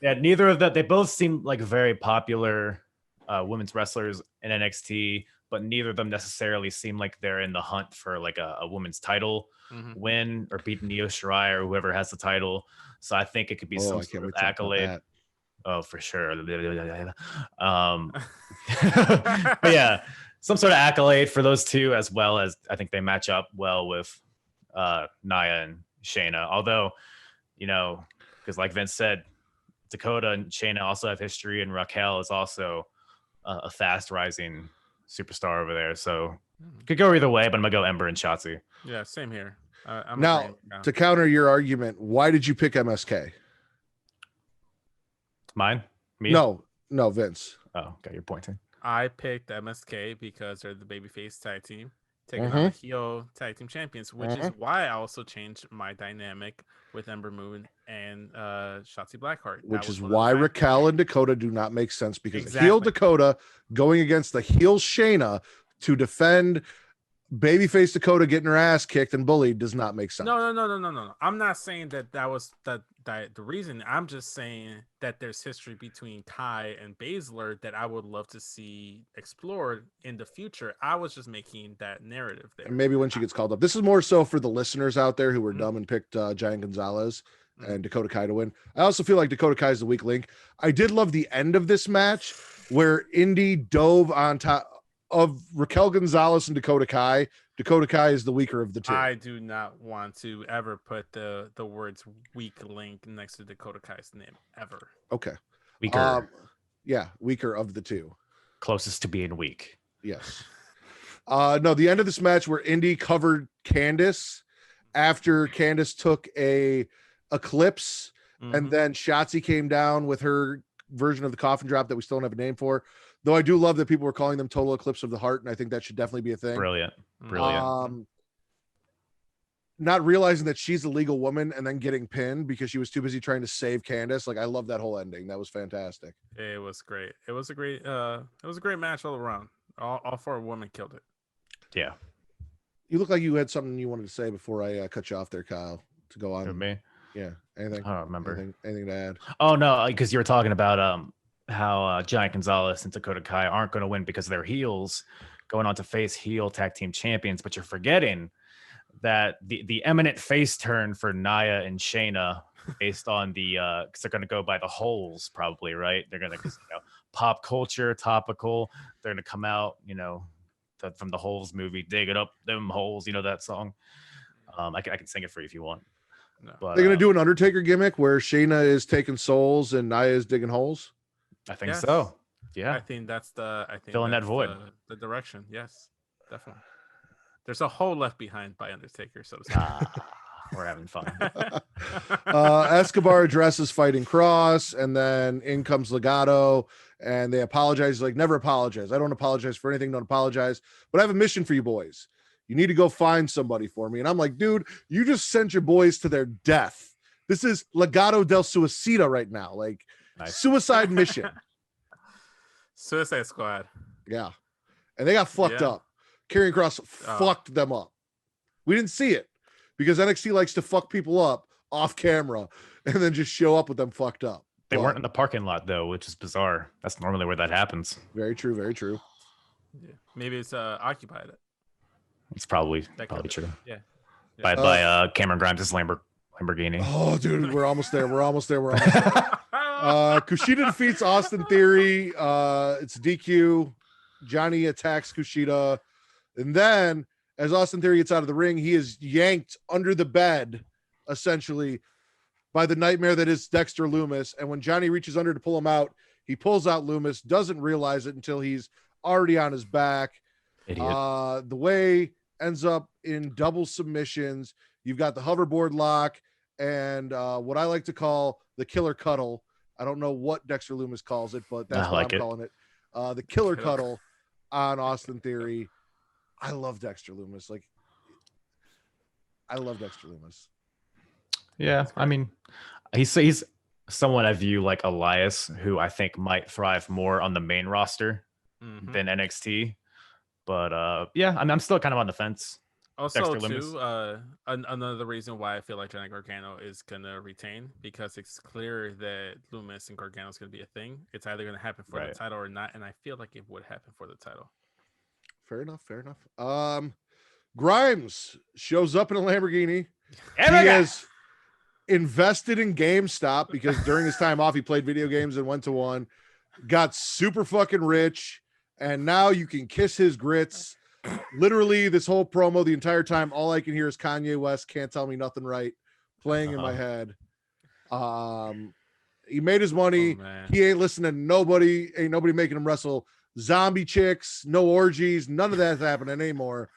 Yeah, neither of them. They both seem like very popular women's wrestlers in NXT, but neither of them necessarily seem like they're in the hunt for like a women's title win or beat Io Shirai or whoever has the title. So I think it could be some sort of accolade. Oh, for sure. But yeah, some sort of accolade for those two, as well as I think they match up well with Nia and Shayna. Although, because like Vince said, Dakota and Shayna also have history, and Raquel is also a fast rising superstar over there. So could go either way, but I'm gonna go Ember and Shotzi. Yeah, same here. Now, to counter your argument, why did you pick MSK? Mine? Me? No, Vince. Oh, okay, you're pointing. I picked MSK because they're the babyface tag team taking on the heel tag team champions, which is why I also changed my dynamic with Ember Moon and Shotzi Blackheart. Which is why Raquel and Dakota do not make sense, because heel Exactly. Dakota going against the heel Shayna to defend babyface Dakota getting her ass kicked and bullied does not make sense. No. I'm not saying that was the reason. I'm just saying that there's history between Kai and Baszler that I would love to see explored in the future. I was just making that narrative there. And maybe when she gets called up. This is more so for the listeners out there who were dumb and picked Giant Gonzalez and Dakota Kai to win. I also feel like Dakota Kai is the weak link. I did love the end of this match where Indy dove on top of Raquel Gonzalez and Dakota Kai. Dakota Kai is the weaker of the two. I do not want to ever put the words weak link next to Dakota Kai's name ever. Okay. Weaker. Yeah, weaker of the two. Closest to being weak. Yes. No, the end of this match where Indy covered Candice after Candice took a eclipse, and then Shotzi came down with her version of the coffin drop that we still don't have a name for. Though I do love that people were calling them total eclipse of the heart, and I think that should definitely be a thing. Brilliant. Not realizing that she's a legal woman and then getting pinned because she was too busy trying to save Candice. Like, I love that whole ending. That was fantastic. It was great. It was a great match all around. All four women killed it. Yeah. You look like you had something you wanted to say before I cut you off there, Kyle, to go on. For me? Yeah. Anything? I don't remember. Anything to add? Oh, no, because you were talking about how Giant Gonzalez and Dakota Kai aren't going to win because they're heels going on to face heel tag team champions, but you're forgetting that the eminent face turn for Nia and Shayna based on the because they're going to go by the holes probably, right? They're going to pop culture topical. They're going to come out from the Holes movie, dig it up them holes, that song. I can sing it for you if you want. No. But They're going to do an Undertaker gimmick where Shayna is taking souls and Nia is digging holes. I think so. Yeah. I think filling that void. The direction. Yes, definitely. There's a hole left behind by Undertaker, so to speak. We're having fun. Escobar addresses Fighting Cross, and then in comes Legado, and they apologize. He's like, never apologize. I don't apologize for anything. Don't apologize. But I have a mission for you boys. You need to go find somebody for me. And I'm like, dude, you just sent your boys to their death. This is Legado del Suicida right now. Like, nice. Suicide mission. Suicide Squad. Yeah. And they got fucked up. Karrion Kross fucked them up. We didn't see it because NXT likes to fuck people up off camera and then just show up with them fucked up. They But- weren't in the parking lot though, which is bizarre. That's normally where that happens. Very true. Very true. Yeah. Maybe it's occupied. It's probably That probably could be. true. Yeah. By Cameron Grimes' Lamborghini. Oh, dude, we're almost there. We're almost there. Kushida defeats Austin Theory. It's DQ. Johnny attacks Kushida. And then, as Austin Theory gets out of the ring, he is yanked under the bed, essentially, by the nightmare that is Dexter Loomis. And when Johnny reaches under to pull him out, he pulls out Loomis, doesn't realize it until he's already on his back. Idiot. The way ends up in double submissions. You've got the hoverboard lock and what I like to call the killer cuddle. I don't know what Dexter Loomis calls it, but that's what I'm calling it. The killer cuddle on Austin Theory. I love Dexter Loomis. Like, I love Dexter Loomis. Yeah, I mean, he's someone I view like Elias, who I think might thrive more on the main roster than NXT. But yeah, I mean, I'm still kind of on the fence. Also, Dexter Loomis. too, another reason why I feel like Johnny Gargano is gonna retain, because it's clear that Loomis and Gargano is gonna be a thing. It's either gonna happen for the title or not, and I feel like it would happen for the title. Fair enough. Fair enough. Grimes shows up in a Lamborghini. He is invested in GameStop because during his time off, he played video games and went to one, got super fucking rich, and now you can kiss his grits. Literally, this whole promo, the entire time, all I can hear is Kanye West "Can't Tell Me Nothing Right" playing in my head. He made his money. He ain't listening to nobody. Ain't nobody making him wrestle zombie chicks. No orgies. None of that's happening anymore.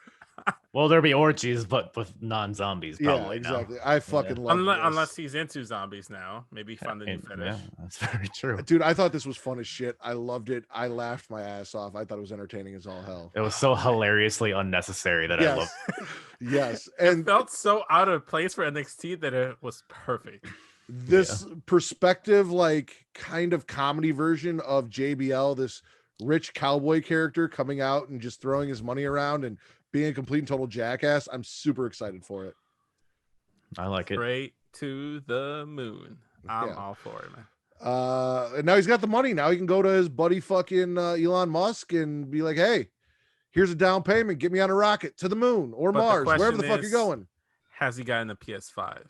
Well, there'll be orgies, but with non-zombies probably. Yeah, exactly. Now. I fucking love this. Unless he's into zombies now. Maybe find a new fetish. Yeah, that's very true. Dude, I thought this was fun as shit. I loved it. I laughed my ass off. I thought it was entertaining as all hell. It was so hilariously unnecessary that I loved it. Yes. And it felt so out of place for NXT that it was perfect. This perspective, like kind of comedy version of JBL, this rich cowboy character coming out and just throwing his money around and being a complete and total jackass. I'm super excited for it. I like it. Straight to the moon. I'm all for it, man. And now he's got the money. Now he can go to his buddy fucking Elon Musk and be like, hey, here's a down payment. Get me on a rocket to the moon or Mars, wherever the fuck you're going. Has he gotten a PS5?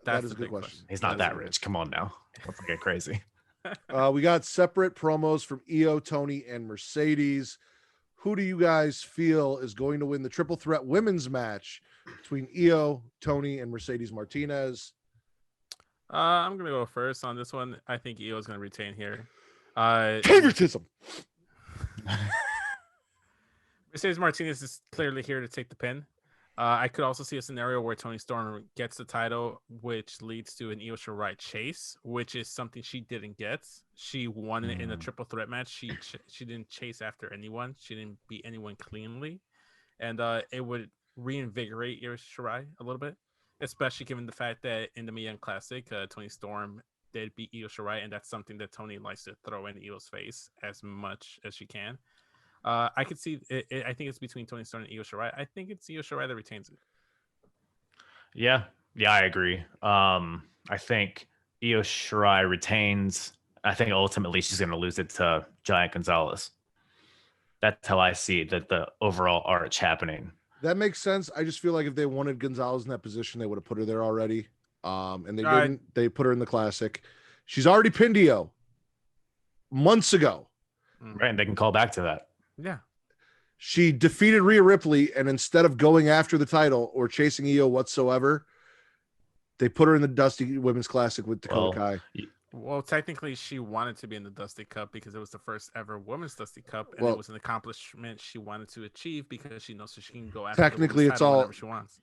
That is a good question. He's not that rich. Come on now. Let's get crazy. We got separate promos from Io, Tony, and Mercedes. Who do you guys feel is going to win the triple threat women's match between Io, Tony, and Mercedes Martinez? I'm gonna go first on this one. I think Io is gonna retain here. Favoritism. Mercedes Martinez is clearly here to take the pin. I could also see a scenario where Toni Storm gets the title, which leads to an Io Shirai chase, which is something she didn't get. She won it in a triple threat match. She didn't chase after anyone. She didn't beat anyone cleanly, and it would reinvigorate Io Shirai a little bit, especially given the fact that in the Mae Young Classic, Toni Storm did beat Io Shirai, and that's something that Tony likes to throw in Io's face as much as she can. I could see it. I think it's between Toni Storm and Io Shirai. I think it's Io Shirai that retains it. Yeah, I agree. I think Io Shirai retains. I think ultimately she's going to lose it to Giant Gonzalez. That's how I see that the overall arch happening. That makes sense. I just feel like if they wanted Gonzalez in that position, they would have put her there already. And they didn't. They put her in the classic. She's already pinned Io months ago. Right, and they can call back to that. Yeah. She defeated Rhea Ripley, and instead of going after the title or chasing Io whatsoever, they put her in the Dusty Women's Classic with Dakota Kai. Well, technically, she wanted to be in the Dusty Cup because it was the first ever Women's Dusty Cup, and it was an accomplishment she wanted to achieve because she knows she can go after technically the it's all whenever she wants.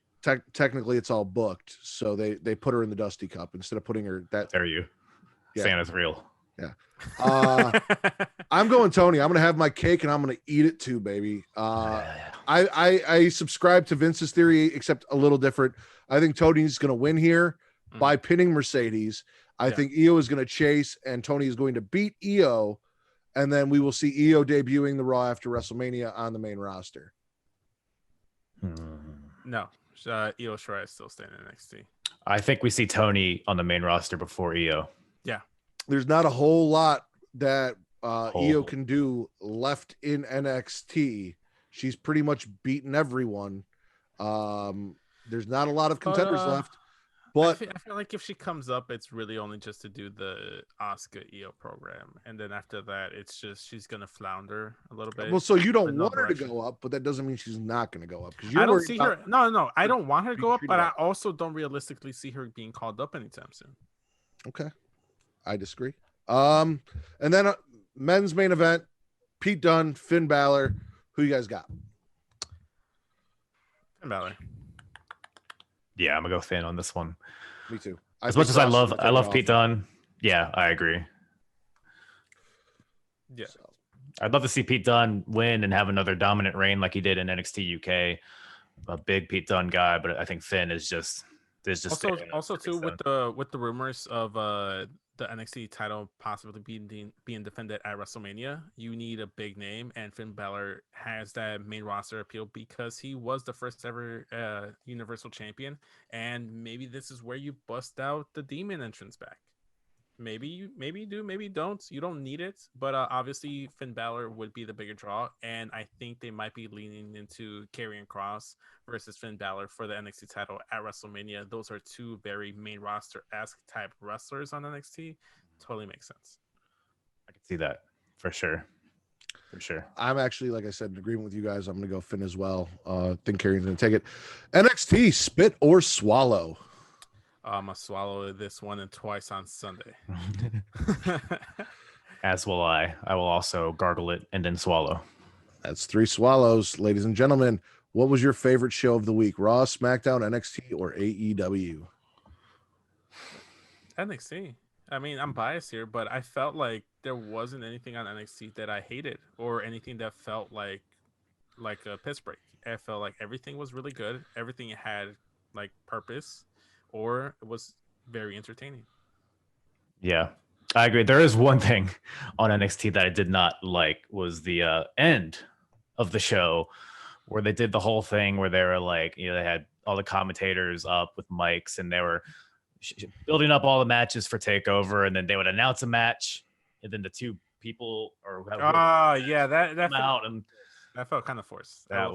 Technically, it's all booked, so they put her in the Dusty Cup instead of putting her that. There you, Santa's real. Yeah. I'm going Tony. I'm gonna have my cake and I'm gonna eat it too, baby. I subscribe to Vince's theory, except a little different. I think Tony's gonna win here by pinning Mercedes. I think Io is gonna chase and Tony is going to beat Io, and then we will see Io debuting the Raw after WrestleMania on the main roster. No, Io Shirai is still staying in NXT. I think we see Tony on the main roster before Io. Yeah. there's not a whole lot that Io Whole. can do left in NXT. She's pretty much beaten everyone. There's not a lot of contenders left, but I feel like if she comes up, it's really only just to do the Asuka EO program, and then after that, it's just she's gonna flounder a little bit. well, so you don't with no want her to direction. go up, but that doesn't mean she's not going to go up because I don't see her. No, I don't want her to being go up, treated but I that also don't realistically see her being called up anytime soon. Okay, I disagree. And then men's main event: Pete Dunne, Finn Balor. Who you guys got? Finn Balor. Yeah, I'm gonna go Finn on this one. Me too. As think much as I Ross is love, gonna I take love it Pete off. Dunne. Yeah, I agree. Yeah. So, I'd love to see Pete Dunne win and have another dominant reign like he did in NXT UK. A big Pete Dunne guy, but I think Finn is just Also too with the rumors of the NXT title possibly being defended at WrestleMania, you need a big name, and Finn Balor has that main roster appeal because he was the first ever Universal Champion, and maybe this is where you bust out the Demon entrance back. Maybe you do, maybe you don't. You don't need it, but obviously Finn Balor would be the bigger draw, and I think they might be leaning into Karrion Kross versus Finn Balor for the NXT title at WrestleMania. Those are two very main roster-esque type wrestlers on NXT. Totally makes sense. I can see that for sure. For sure. I'm actually, like I said, in agreement with you guys. I'm going to go Finn as well. Think Karrion's going to take it. NXT, spit or swallow. I'm gonna swallow this one and twice on Sunday. As will I. I will also gargle it and then swallow. That's 3 swallows, ladies and gentlemen. What was your favorite show of the week? Raw, SmackDown, NXT, or AEW? NXT. I mean, I'm biased here, but I felt like there wasn't anything on NXT that I hated or anything that felt like a piss break. I felt like everything was really good. Everything had like purpose, or it was very entertaining. Yeah, I agree. There is one thing on NXT that I did not like was the end of the show where they did the whole thing where they were like, they had all the commentators up with mics and they were building up all the matches for TakeOver, and then they would announce a match, and then the two people that come out, and that felt kind of forced. I I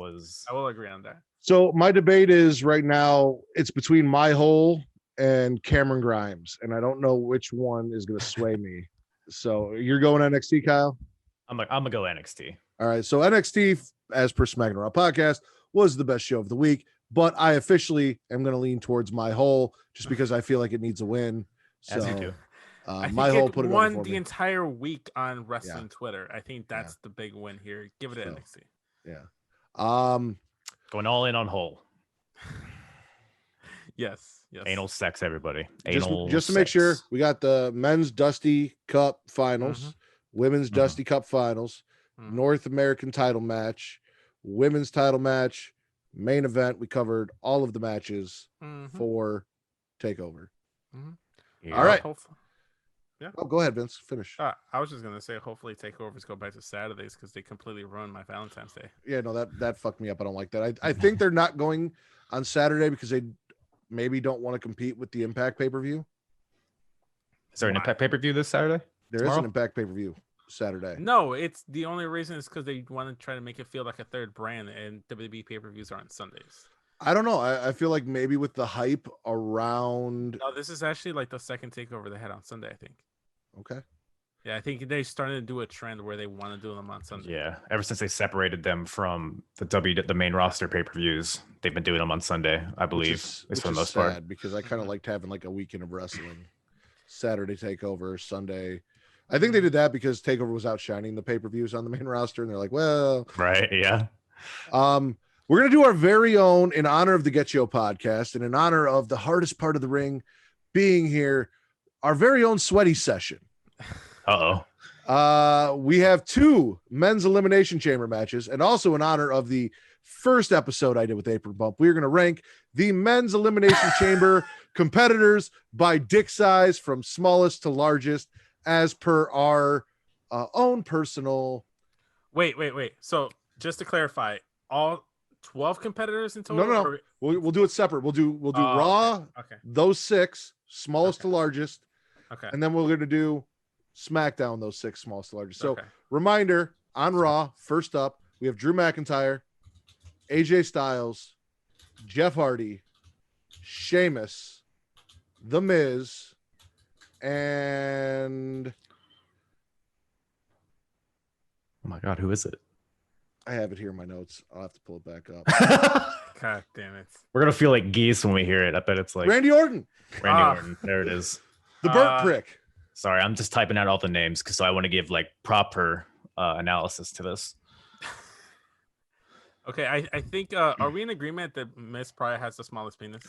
will agree on that. So my debate is right now it's between My Hole and Cameron Grimes, and I don't know which one is going to sway me. So you're going NXT, Kyle? I'm gonna go NXT. All right. So NXT, as per Smackin It Raw podcast, was the best show of the week, but I officially am going to lean towards My Hole just because I feel like it needs a win. So As you do. I My think Hole it put it over won for the me. entire week on wrestling Twitter. I think that's the big win here. Give it to So, NXT. Yeah. Going all in on Hole. Yes. Anal sex, everybody. Just to make sure, we got the men's Dusty Cup finals, women's Dusty Cup finals, North American title match, women's title match, main event. We covered all of the matches for TakeOver. Yeah. All right. Yeah. Oh, go ahead, Vince. Finish. I was just gonna say, hopefully takeovers go back to Saturdays because they completely ruined my Valentine's Day. Yeah, no, that fucked me up. I don't like that. I think they're not going on Saturday because they maybe don't want to compete with the Impact pay-per-view. Is there an Impact pay-per-view this Saturday? There is an Impact pay-per-view Saturday. No, it's the only reason is because they want to try to make it feel like a third brand, and WWE pay-per-views are on Sundays. I don't know. I feel like maybe with the hype around. No, this is actually like the second takeover they had on Sunday, I think. Okay. Yeah, I think they started to do a trend where they want to do them on Sunday. Yeah, ever since they separated them from the main roster pay-per-views, they've been doing them on Sunday, I believe, Which for the is most sad part. because I kind of liked having like a weekend of wrestling. Saturday takeover, Sunday. I think they did that because takeover was outshining the pay-per-views on the main roster, and they're like, well, Right? Yeah. we're gonna do our very own in honor of the Get Yo podcast and in honor of the hardest part of the ring being here, our very own sweaty session. We have 2 men's elimination chamber matches, and also in honor of the first episode I did with Apron Bump, we're going to rank the men's elimination chamber competitors by dick size from smallest to largest as per our own personal. Wait. So just to clarify, all 12 competitors in total? No. We'll do it separate. We'll do Raw. Okay. Those 6 smallest to largest. Okay. And then we're going to do SmackDown, those 6 smallest to largest. So Okay. reminder on Raw, first up, we have Drew McIntyre, AJ Styles, Jeff Hardy, Sheamus, The Miz, and Oh my God, who is it? I have it here in my notes. I'll have to pull it back up. God damn it. We're gonna feel like geese when we hear it. I bet it's like Randy Orton, Randy Ah. Orton. There it is. the Burt prick. Sorry, I'm just typing out all the names because I want to give like proper analysis to this. Okay, I think are we in agreement that Miz probably has the smallest penis?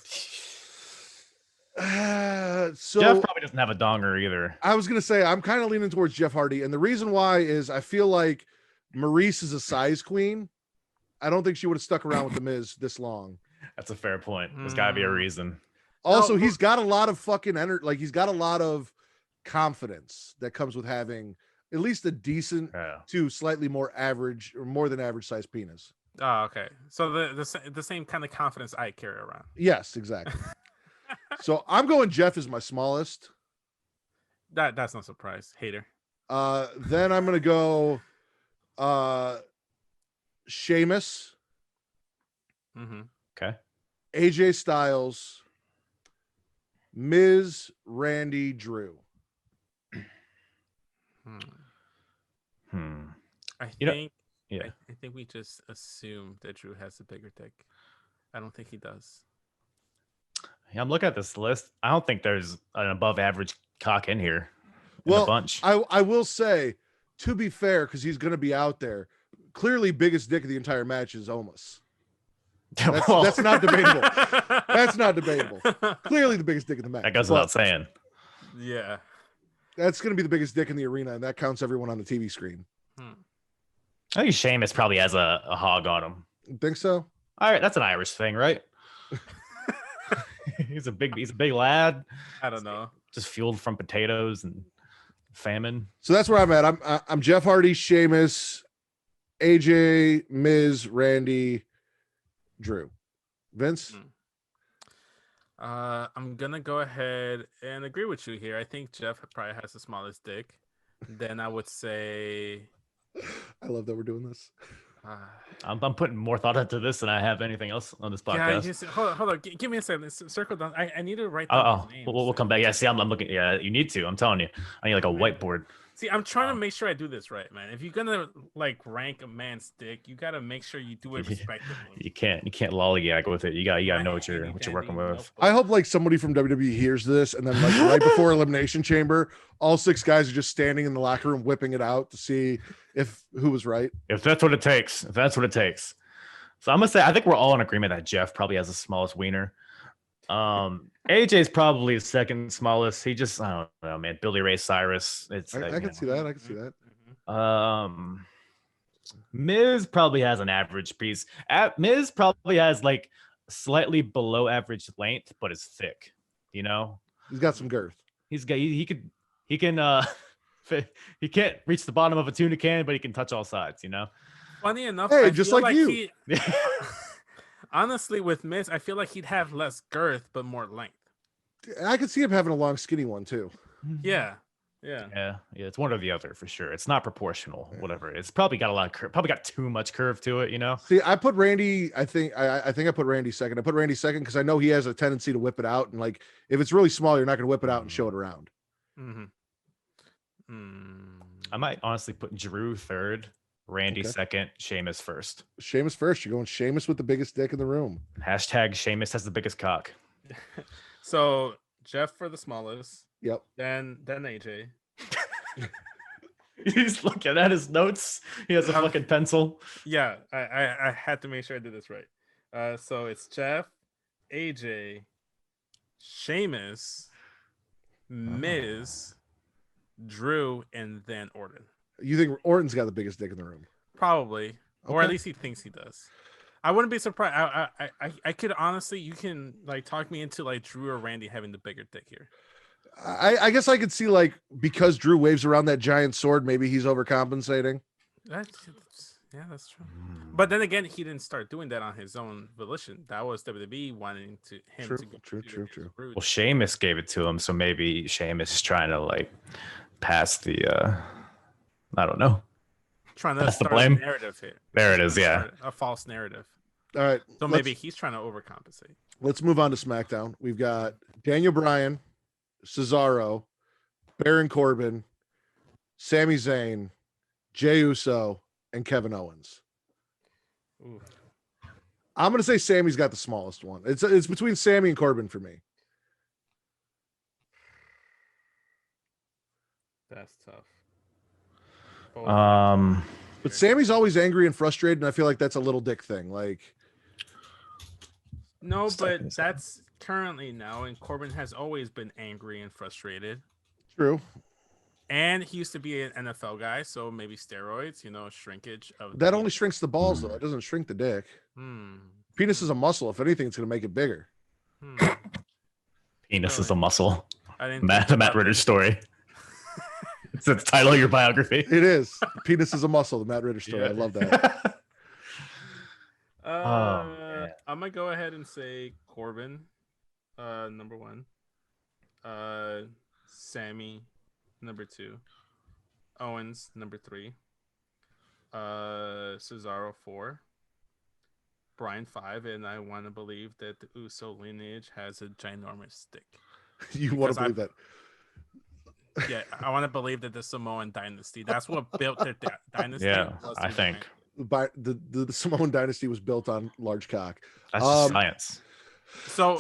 So Jeff probably doesn't have a donger either. I was gonna say I'm kind of leaning towards Jeff Hardy, and the reason why is I feel like Maurice is a size queen. I don't think she would have stuck around with the Miz this long. That's a fair point. There's got to be a reason. Also, No, he's got a lot of fucking energy. Like he's got a lot of confidence that comes with having at least a decent Yeah. to slightly more average or more than average size penis. Oh, okay. So the same kind of confidence I carry around. Yes, exactly. So I'm going Jeff is my smallest. That's no surprise. Hater. Then I'm gonna go Sheamus, Mm-hmm. Okay. AJ Styles, Miz, Randy, Drew. I You know- think Yeah. I think we just assume that Drew has a bigger dick. I don't think he does. Yeah, I'm looking at this list. I don't think there's an above average cock in here. In Well, a bunch. I will say, to be fair, because he's gonna be out there. Clearly, biggest dick of the entire match is Omos. That's not debatable. That's not debatable. Clearly, the biggest dick in the match. That goes But without saying. Yeah. that's gonna be the biggest dick in the arena, and that counts everyone on the TV screen. I think Sheamus probably has a hog on him. You think so? All right, that's an Irish thing, right? he's a big lad, I don't know. just fueled from potatoes and famine. So that's where I'm at. I'm Jeff Hardy, Sheamus, AJ, Miz, Randy, Drew, Vince. I'm gonna go ahead and agree with you here. I think Jeff probably has the smallest dick. Then I would say I love that we're doing this. I'm putting more thought into this than I have anything else on this yeah, podcast. hold on. Give me a second. Circle down. I need to write down Oh, his names. we'll come back. Yeah, see, I'm looking. Yeah, you need to. I'm telling you. I need like a whiteboard. See, I'm trying to make sure I do this right, man. If you're gonna like rank a man's dick, you gotta make sure you do it respectively. You can't lollygag with it. You gotta know what you're working with. I hope like somebody from WWE hears this, and then like right before Elimination Chamber, all 6 guys are just standing in the locker room whipping it out to see who was right. If that's what it takes. So I'm gonna say I think we're all in agreement that Jeff probably has the smallest wiener. AJ's probably the second smallest. He just, I don't know, man. Billy Ray Cyrus. It's I can see that. I can see that. Miz probably has an average piece. Miz probably has like slightly below average length, but is thick. You know, He's got some girth. he can he can't reach the bottom of a tuna can, but he can touch all sides. You know. Funny enough, Hey, I just feel like you. Honestly, with Miz, I feel like he'd have less girth but more length. I could see him having a long, skinny one too. Yeah. Yeah. It's one or the other for sure. It's not proportional. Whatever. It's probably got a lot of curve. Probably got too much curve to it. You know. See, I put Randy. I think I put Randy second. I put Randy second because I know he has a tendency to whip it out, and like if it's really small, you're not going to whip it out and show it around. I might honestly put Drew third, Randy Okay. second, Sheamus first. Sheamus first. You're going Sheamus with the biggest dick in the room. Hashtag Sheamus has the biggest cock. So Jeff for the smallest, Yep. then AJ. He's looking at his notes. He has a fucking pencil. Yeah, I had to make sure I did this right. So it's Jeff, AJ, Sheamus, Miz, Drew, and then Orton. You think Orton's got the biggest dick in the room? Probably, or Okay. at least he thinks he does. I wouldn't be surprised. I could honestly, you can like talk me into like Drew or Randy having the bigger dick here. I guess I could see like because Drew waves around that giant sword, maybe he's overcompensating. Yeah, that's true. But then again, he didn't start doing that on his own volition. That was WWE wanting him to go True. to his route. Well, Sheamus gave it to him, so maybe Sheamus is trying to like pass the I don't know. Trying to That's the start a blame. narrative here. There it is, Trying to yeah. start a false narrative. All right. So maybe he's trying to overcompensate. Let's move on to SmackDown. We've got Daniel Bryan, Cesaro, Baron Corbin, Sami Zayn, Jey Uso, and Kevin Owens. Ooh. I'm gonna say Sammy's got the smallest one. It's between Sammy and Corbin for me. That's tough. Both But Sammy's always angry and frustrated, and I feel like that's a little dick thing. Like, no, but that's currently now, and Corbin has always been angry and frustrated. true. And he used to be an NFL guy, so maybe steroids, shrinkage of That only shrinks the balls, though. It doesn't shrink the dick. Penis is a muscle. If anything, it's gonna make it bigger. Penis is a muscle. I didn't Matt Ritter's story. It's the title of your biography. It is. Penis is a muscle. The Matt Ritter story. Yeah. I love that. I'm gonna go ahead and say Corbin, number 1. Sammy, number 2. Owens, number 3. Cesaro, 4. Bryan, 5, and I want to believe that the Uso lineage has a ginormous stick. You want to believe that? Yeah, I want to believe that the Samoan dynasty, that's what built their dynasty. Yeah, was I the think. By the Samoan dynasty was built on large cock. That's just science. So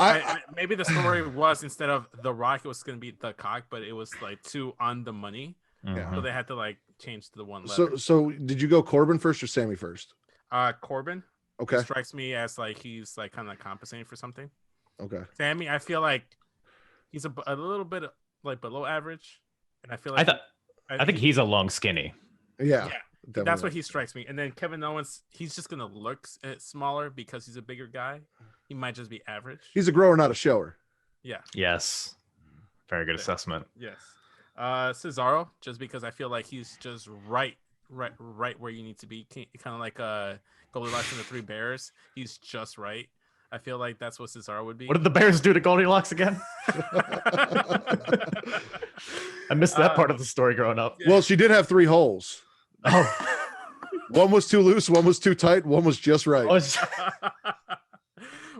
maybe the story was, instead of The Rock, it was going to be the cock, but it was like 2 on the money. Yeah. So they had to like change to the 1 letter. So did you go Corbin first or Sammy first? Corbin. Okay. Strikes me as like he's like kind of compensating for something. Okay. Sammy, I feel like he's a little bit like below average, and I feel like I think he's a long skinny. Yeah. Yeah, that's what he strikes me. And then Kevin Owens, he's just gonna look smaller because he's a bigger guy. He might just be average. He's a grower, not a shower. Yeah. Yes. Very good assessment. Yes. Cesaro, just because I feel like he's just right where you need to be. Kind of like Goldilocks and the Three Bears. He's just right. I feel like that's what Cesaro would be. What did the Bears do to Goldilocks again? I missed that part of the story growing up. Well, she did have 3 holes. Oh. One was too loose, one was too tight, one was just right.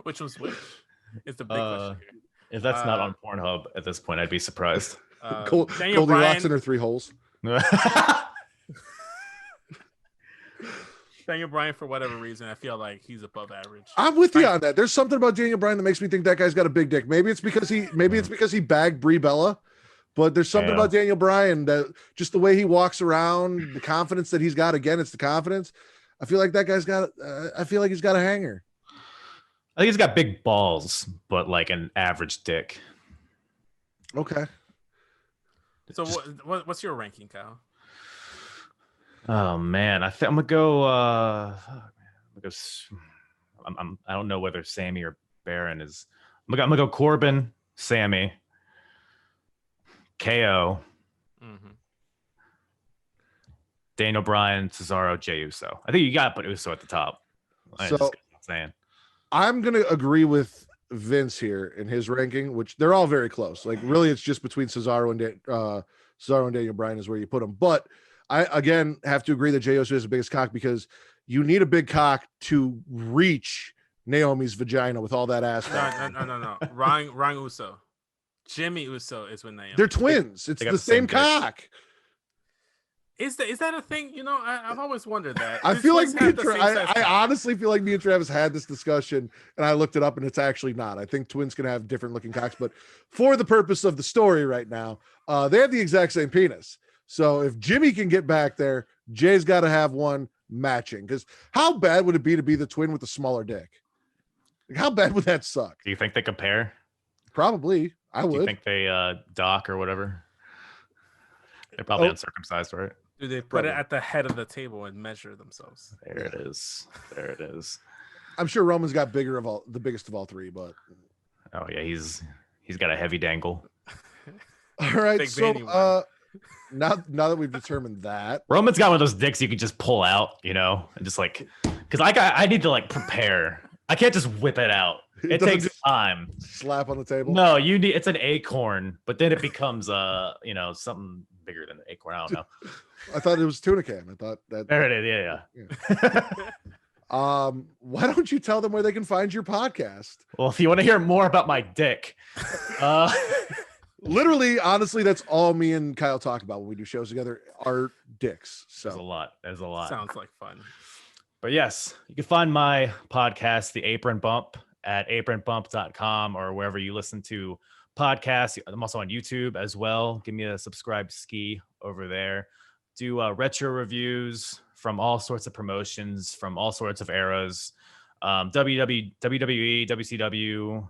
Which was which? It's the big question here. If that's not on Pornhub at this point, I'd be surprised. Daniel Goldilocks Bryan, in her 3 holes. Daniel Bryan, for whatever reason, I feel like he's above average. I'm with you on that. There's something about Daniel Bryan that makes me think that guy's got a big dick. Maybe it's because he bagged Brie Bella, but there's something about Daniel Bryan that just the way he walks around, the confidence that he's got. Again, it's the confidence. I feel like that guy's got. I feel like he's got a hanger. I think he's got big balls, but like an average dick. Okay. So what's your ranking, Kyle? Oh man, I'm gonna go. I don't know whether Sammy or Baron is. I'm gonna go Corbin, Sammy, KO, Daniel Bryan, Cesaro, Jey Uso. I think you got to put Uso at the top. Saying. I'm gonna agree with Vince here in his ranking, which they're all very close. Like really, it's just between Cesaro and Daniel Bryan is where you put them. But I again have to agree that Jey Uso is the biggest cock because you need a big cock to reach Naomi's vagina with all that ass. No. Wrong Uso. Jimmy Uso is with Naomi. They're twins. It's the same cock. Is that a thing? I've always wondered that. I feel like I honestly feel like me and Travis had this discussion, and I looked it up, and it's actually not. I think twins can have different looking cocks, but for the purpose of the story right now, they have the exact same penis. So if Jimmy can get back there, Jay's got to have one matching. Because how bad would it be to be the twin with the smaller dick? Like, how bad would that suck? Do you think they compare? Probably. I would. Do you think they dock or whatever? They're probably uncircumcised, right? Do they put it at the head of the table and measure themselves? There it is. There it is. I'm sure Roman's got the biggest of all 3, but oh yeah, he's got a heavy dangle. all right. So now that we've determined that Roman's got one of those dicks you can just pull out, and just like because I need to like prepare. I can't just whip it out. It takes time. Slap on the table. No, it's an acorn, but then it becomes something bigger than the acorn. I don't know. I thought it was tuna can. I thought that. There it is. Yeah. Why don't you tell them where they can find your podcast? Well, if you want to hear more about my dick, Literally, honestly, that's all me and Kyle talk about when we do shows together. Our dicks. there's a So lot. There's a lot. Sounds like fun. But yes, you can find my podcast, The Apron Bump, at apronbump.com or wherever you listen to podcasts. I'm also on YouTube as well. Give me a subscribe ski over there. Do retro reviews from all sorts of promotions from all sorts of eras. WWE, WCW,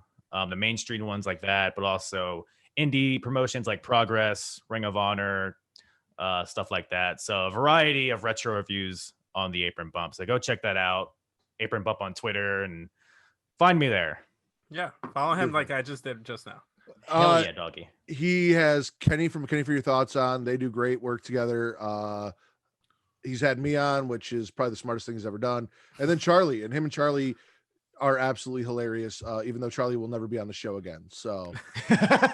the mainstream ones like that, but also indie promotions like Progress, Ring of Honor, stuff like that. So a variety of retro reviews on the Apron Bump. So go check that out. Apron Bump on Twitter and find me there. Yeah, follow him like I just did just now. Hell yeah, doggy. he has Kenny from Kenny for Your Thoughts on. They do great work together. He's had me on, which is probably the smartest thing he's ever done. And then Charlie, and him and Charlie are absolutely hilarious, even though Charlie will never be on the show again. So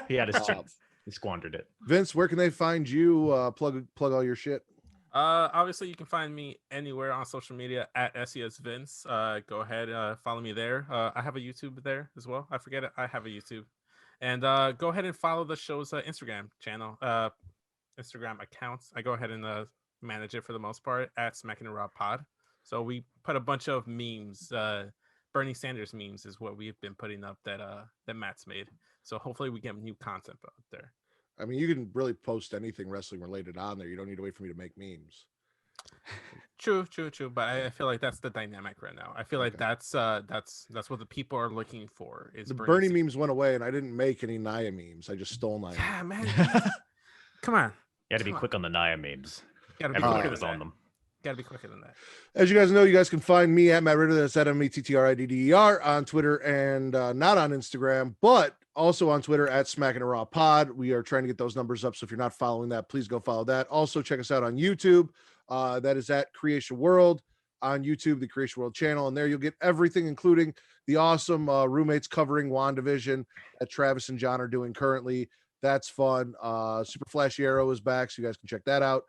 He had his chance. He squandered it. Vince, where can they find you? Plug all your shit. Obviously you can find me anywhere on social media at SES Vince. Go ahead, follow me there. I have a YouTube there as well. I forget it. I have a YouTube. And go ahead and follow the show's Instagram channel, Instagram accounts. I go ahead and manage it for the most part at Smackin It Raw Pod. So we put a bunch of memes. Bernie Sanders memes is what we've been putting up that Matt's made. So hopefully we get new content out there. I mean, you can really post anything wrestling related on there. You don't need to wait for me to make memes. True. But I feel like that's the dynamic right now. I feel like Okay. that's what the people are looking for. Is The Bernie Bernie Sanders. memes went away, and I didn't make any Naya memes. I just stole Naya. Yeah, man. Come on. You had to be Come on. quick on the Naya memes. Gotta be Everyone quicker was than on that. them. Gotta be quicker than that. As you guys know, you guys can find me at Matt Ritter. That's at METTRIDDER on Twitter and not on Instagram, but also on Twitter at Smackin It Raw Pod. We are trying to get those numbers up. So if you're not following that, please go follow that. Also, check us out on YouTube. That is at Creation World on YouTube, the Creation World channel. And there you'll get everything, including the awesome roommates covering WandaVision that Travis and John are doing currently. That's fun. Super Flashy Arrow is back, so you guys can check that out.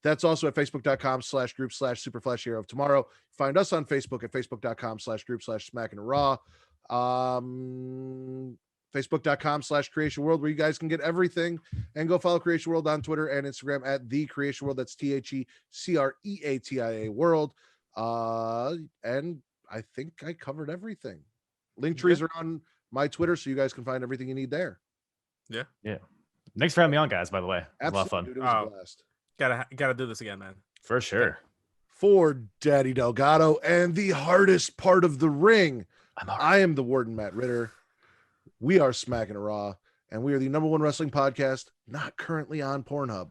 That's also at facebook.com/group/Super Flashy Arrow of Tomorrow. Find us on Facebook at facebook.com/group/Smackin It Raw. Facebook.com/Creation World, where you guys can get everything, and go follow Creation World on Twitter and Instagram at The Creation World. That's TheCreatia World. And I think I covered everything. Link trees are on my Twitter, so you guys can find everything you need there. Yeah. Thanks for having me on, guys, by the way. It was a lot of fun. Dude, it was a blast. Gotta do this again, man. For sure. For Daddy Delgado and the hardest part of the ring, I am the Warden, Matt Ritter. We are Smackin It Raw, and we are the #1 wrestling podcast not currently on Pornhub.